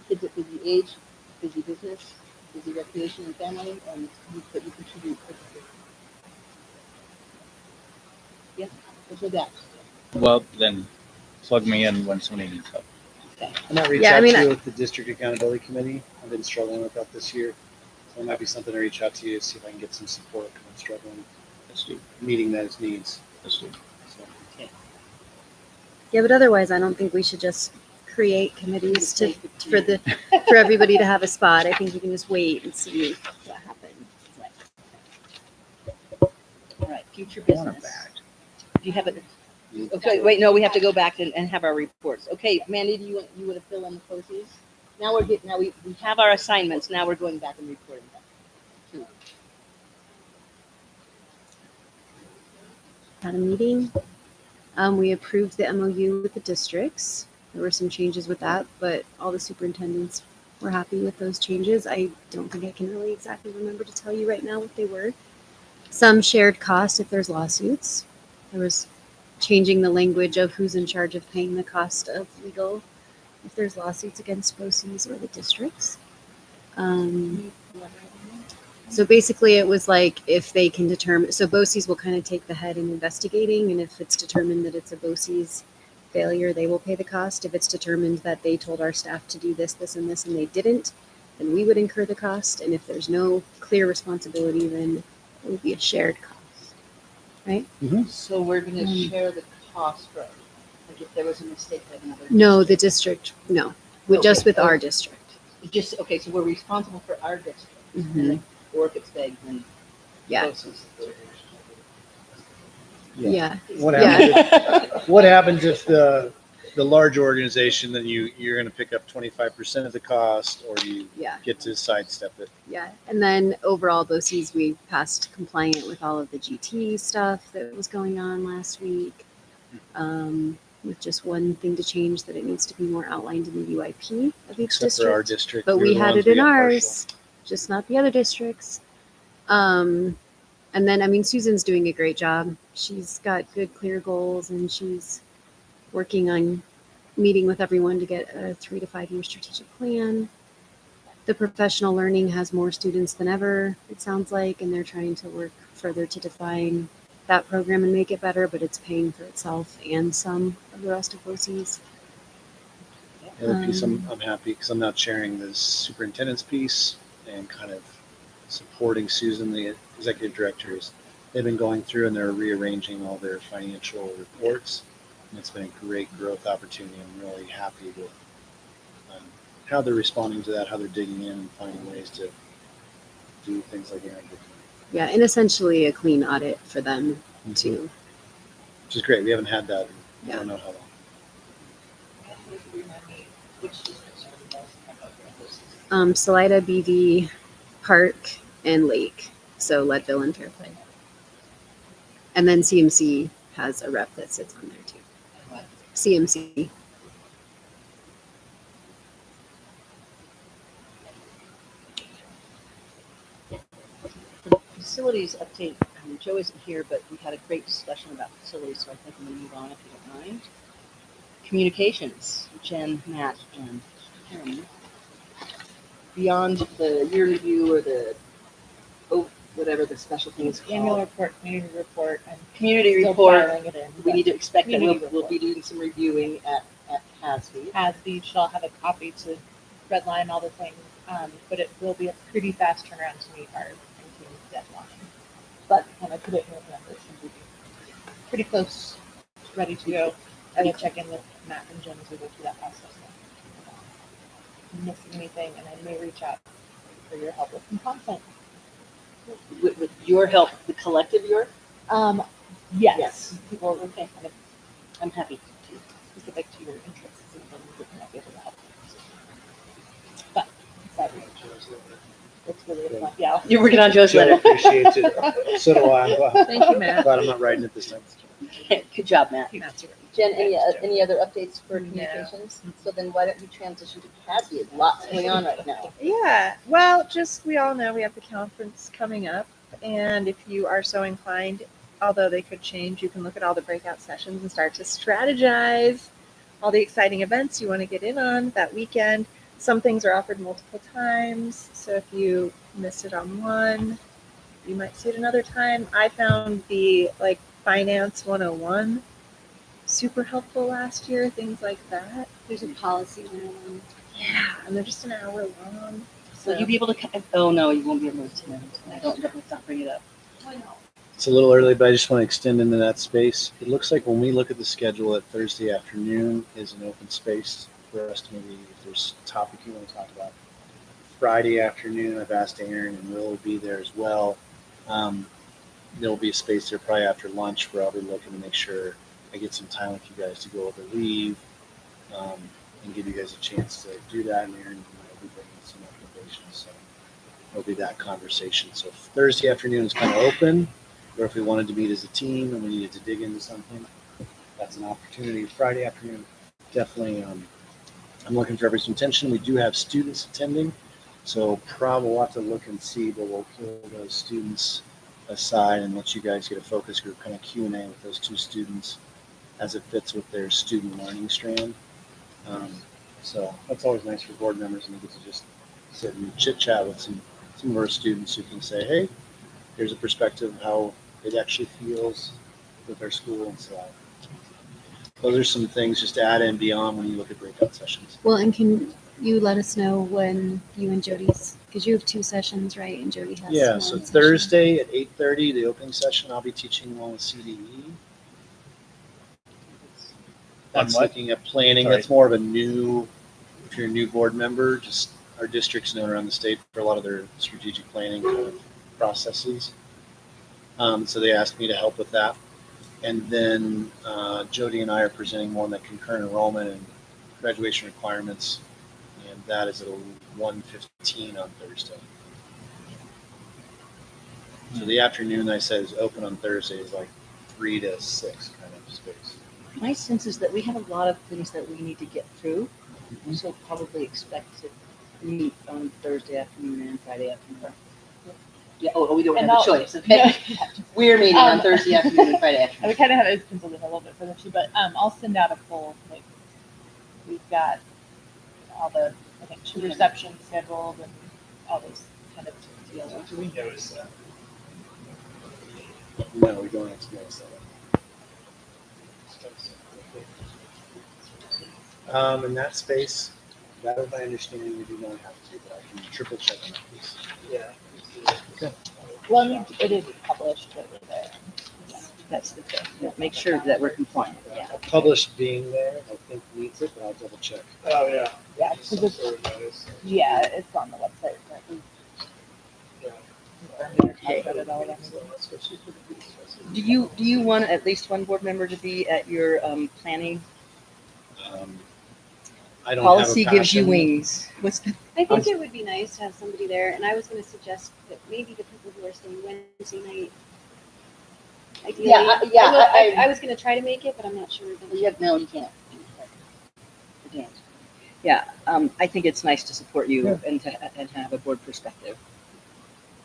kids at busy age, busy business, busy recreation and family, and but you contribute. Yeah, there's no doubt. Well, then plug me in when somebody needs help. Okay. I might reach Yeah, I out mean, to you with the district accountability committee. I've been struggling with that this year. So it might be something to reach out to you to see if I can get some support. 'Cause I'm struggling Let's do. meeting those needs. Let's do. So, Yeah, but otherwise, I don't think we should just create committees for everybody to have a spot. I think you can just wait and see what happens. All right, future business. Do you have it? Okay, wait, no, we have to go back and have our reports. Okay, Mandy, do you want to fill in the closes? Now we have our assignments. Now we're going back and reporting back. Had a meeting. We approved the MOU with the districts. There were some changes with that, but all the superintendents were happy with those changes. I don't think I can really exactly remember to tell you right now what they were. Some shared cost if there's lawsuits. There was changing the language of who's in charge of paying the cost of legal if there's lawsuits against BOCES or the districts. So basically it was like if they can determine, so BOCES will kind of take the head in investigating, and if it's determined that it's a BOCES failure, they will pay the cost. If it's determined that they told our staff to do this, this, and this, and they didn't, then we would incur the cost. And if there's no clear responsibility, then it would be a shared cost, right? So we're going to share the cost, right? Like if there was a mistake by another. No, the district, no, just with our district. Just, okay, so we're responsible for our district. Mhm. And then, or if it's big, then. Yeah. BOCES. Yeah. What Yeah. happens? What happens if the large organization, then you're going to pick up 25% of the cost, or do you Yeah. get to sidestep it? Yeah, and then overall BOCES, we passed compliant with all of the GT stuff that was going on last week. With just one thing to change, that it needs to be more outlined in the UIP of each Except district. for our district, But you're we the had ones it in got ours, just not the other districts. And then, I mean, Susan's doing a great job. She's got good, clear goals, and she's working on meeting with everyone to get a 3 to 5 year strategic plan. The professional learning has more students than ever, it sounds like, and they're trying to work further to define that program and make it better, but it's paying for itself and some of the rest of BOCES. The other piece I'm happy because I'm not sharing the superintendent's piece and kind of supporting Susan, the executive directors. They've been going through and they're rearranging all their financial reports. And it's been a great growth opportunity. I'm really happy with how they're responding to that, how they're digging in and finding ways to do things like Aaron did. Yeah, and essentially a clean audit for them too. Which is great. We haven't had that in I Yeah. don't know how long. Salida, BV, Park, and Lake. So Leadville and Fairplay. And then CMC has a rep that sits on there too. CMC. Facilities update. Joe isn't here, but we had a great discussion about facilities, so I think I'm going to move on if you don't mind. Communications, Jen, Matt, and Kim. Beyond the year review or the whatever the special thing is called. Annual report, community report, and Community still report. filing it in. We need to expect that Community we'll be doing some reviewing at HASB. HASB shall have a copy to redline all the things, but it will be a pretty fast turnaround to meet our 19th deadline. But when I put it in November, it should be pretty close, ready to go. I will check in with Matt and Jen as we go through that process. Missing anything, and I may reach out for your help with some content. With your help, the collective your? Yes. Well, okay. I'm happy to. Specific to your interests and things that might be able to help. But it's really a fun. Yeah. You're working on Joe's Joe letter. appreciates it. So do I. I'm glad. Thank you, Matt. Glad I'm not writing it this time. Good job, Matt. Matt's right. Jen, any other updates for communications? So then why don't you transition to CASB? Lots going on right now. Yeah, well, just we all know we have the conference coming up, and if you are so inclined, although they could change, you can look at all the breakout sessions and start to strategize all the exciting events you want to get in on that weekend. Some things are offered multiple times, so if you missed it on one, you might see it another time. I found the like Finance 101 super helpful last year, things like that. There's a policy 101. Yeah, and they're just an hour long. Will you be able to? Oh no, you won't be able to attend. I don't. Let's not bring it up. It's a little early, but I just want to extend into that space. It looks like when we look at the schedule, that Thursday afternoon is an open space for us to maybe, if there's a topic you want to talk about. Friday afternoon, I've asked Aaron, and Will be there as well. There'll be a space there probably after lunch where I'll be looking to make sure I get some time with you guys to go over leave and give you guys a chance to do that. And Aaron will be bringing some recommendations. So it'll be that conversation. So Thursday afternoon is kind of open. Or if we wanted to meet as a team and we needed to dig into something, that's an opportunity. Friday afternoon, definitely. I'm looking for everyone's attention. We do have students attending, so probably we'll have to look and see, but we'll pull those students aside and let you guys get a focus group kind of Q&A with those two students as it fits with their student learning strand. So that's always nice for board members, and we get to just sit and chit chat with some of our students who can say, hey, here's a perspective of how it actually feels with our school and so on. Those are some things just to add in beyond when you look at breakout sessions. Well, and can you let us know when you and Jody's, because you have 2 sessions, right? And Jody has Yeah, one so session. Thursday at 8:30, the opening session, I'll be teaching along with CDE. That's what? looking at planning. Sorry. That's more of a new, if you're a new board member, just our district's known around the state for a lot of their strategic planning kind of processes. So they asked me to help with that. And then Jody and I are presenting more on the concurrent enrollment and graduation requirements. And that is at 1:15 on Thursday. So the afternoon, I said, is open on Thursday, is like 3 to 6 kind of space. My sense is that we have a lot of things that we need to get through, so probably expect to meet on Thursday afternoon and Friday afternoon. Yeah. Oh, we don't And have a I'll- choice. Okay. We're meeting on Um, Thursday afternoon and Friday afternoon. And we kind of have it penciled in a little bit for this, but I'll send out a full, like, we've got all the, I think, 2 receptions scheduled and all those kind of deals. Do we notice that? No, we don't have to notice that. In that space, that is my understanding, we do not have to, but I can triple check on that piece. Yeah. Okay. Well, I mean, it is published, but we're there. That's the thing. Yeah, make sure that we're compliant. Yeah. Published being there, I think needs it, but I'll double check. Oh, yeah. Yeah, Some because sort of notice. yeah, it's on the website. But we Yeah. confirmed it or talked about it all. Do you want at least one board member to be at your planning? I don't Policy have a gives you passion. wings. What's the? I think it would be nice to have somebody there, and I was going to suggest that maybe the people who are staying Wednesday night. Ideally, I was going to try to make it, but I'm not sure. No, you can't. You can't. Yeah, I think it's nice to support you and to have a board perspective,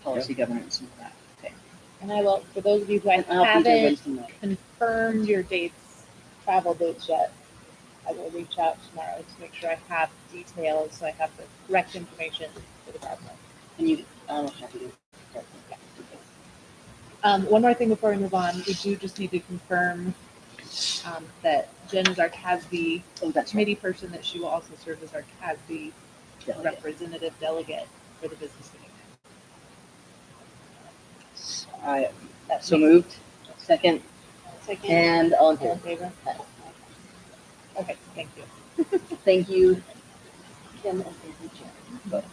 policy governance and all that. Okay. And I will, for those of you who And I'll be there haven't Wednesday night. confirmed your dates, travel dates yet, I will reach out tomorrow to make sure I have details, so I have the correct information for the department. And you, I don't have to do. One more thing before we move on, we do just need to confirm that Jen is our CASB committee person, that she will also serve as our CASB representative delegate for the business meeting. So moved. Second. Second. And all in All in favor. favor? Okay, thank you. Thank you, Kim, and thank you, Jen.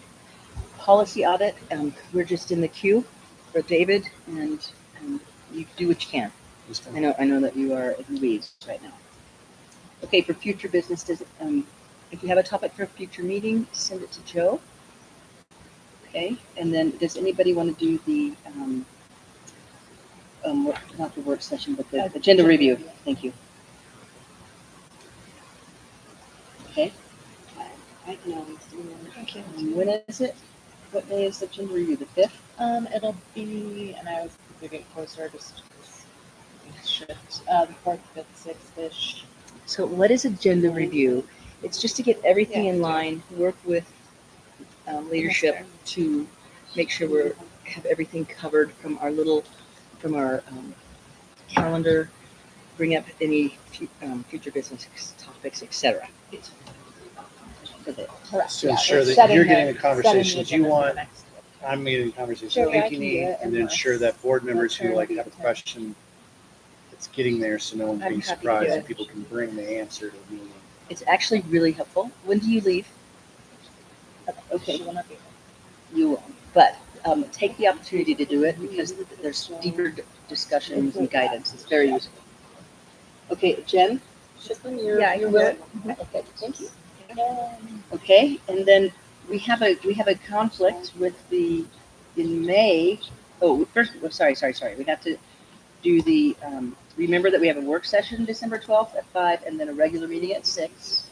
Policy audit, we're just in the queue for David, and you do what you can. I know that you are in the weeds right now. Okay, for future business, if you have a topic for a future meeting, send it to Joe. Okay, and then does anybody want to do the, not the work session, but the agenda review? Thank you. Okay. I can always do that. Okay. When is it? What day is the agenda review? The 5th? It'll be, and I was thinking closer, just shift, fourth, fifth, sixth-ish. So what is agenda review? It's just to get everything in line, work with leadership to make sure we're have everything covered from our calendar, bring up any future business topics, etc. Correct. To yeah. ensure It's that setting you're the- getting the setting the conversations you agenda for the want. next- I'm getting the conversation Sure, I yeah, I think you can do need, it and then ensure that board members who like have a question, it's getting there so no one's I'm being happy to do surprised it. and people can bring the answer to the meeting. It's actually really helpful. When do you leave? Okay, She will not be you will, but take the opportunity to do it because there's deeper discussions and guidance. It's very useful. Okay, Jen? Yeah, you will. Okay, thank you. Okay, and then we have a conflict with in May. Oh, first, sorry. We have to do the, remember that we have a work session December 12th at 5 and then a regular meeting at 6.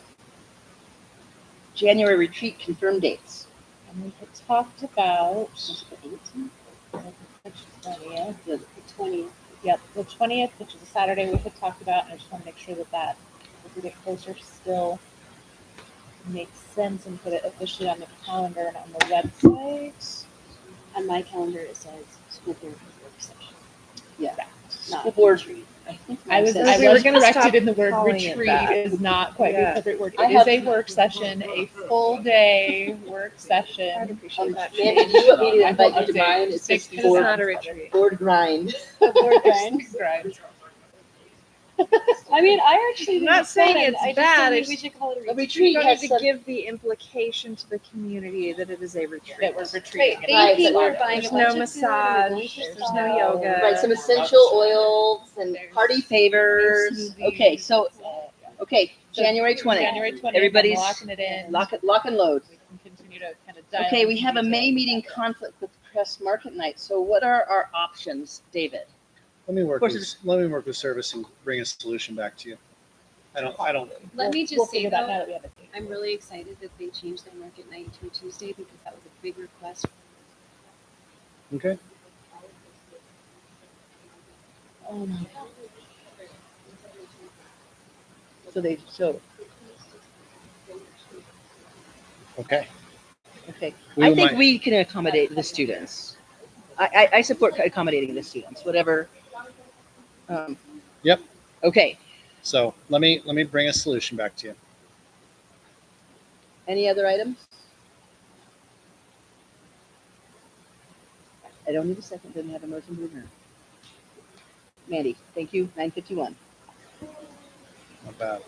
January retreat, confirmed dates. And we had talked about Was it the 18th? the 20th. The 20th. Yep, the 20th, which is a Saturday, we had talked about, and I just want to make sure that if we get closer, still makes sense and put it officially on the calendar and on the website. On my calendar, it says school board work session. Yeah. Not School board. retreat. I think I was, mine I says- we were was gonna stop corrected in the word calling it retreat that. is not quite the Yeah. appropriate word. I It is have- a work session, a full day work I'd appreciate appreciate that. Mandy, do you want me to I invite will you to update. mine? It says Thanks, It's board, not a retreat. board grind. Board grind. I mean, I actually I'm think not it's saying fun. it's I just bad, don't think it's we should call it a A retreat. retreat You don't has need to some, give the implication to the community that it is a retreat. That we're retreating. Right, Thank you. but We're buying a There's bunch no of food. massage, We're going to there's spa. no yoga. right, some essential oils and party favors. Okay, so, okay, January 20th. January 20th. Everybody's locking it in. lock and load. We can continue to kind of dive. Okay, we into have a detail. May meeting conflict with Press Market Night. So what are our options, David? Let me work course with service and bring a solution back to you. I don't, Let me We'll just say figure that out now though, that we have a date. I'm really excited that they changed their market night to a Tuesday because that was a big request. okay. So, Okay. okay. We I will think might- we can accommodate the students. I support accommodating the students, whatever. Yep. Okay, So let me bring a solution back to you. any other items? I don't need a second, didn't have a motion to adjourn. Mandy, thank you, 9:51. Not bad.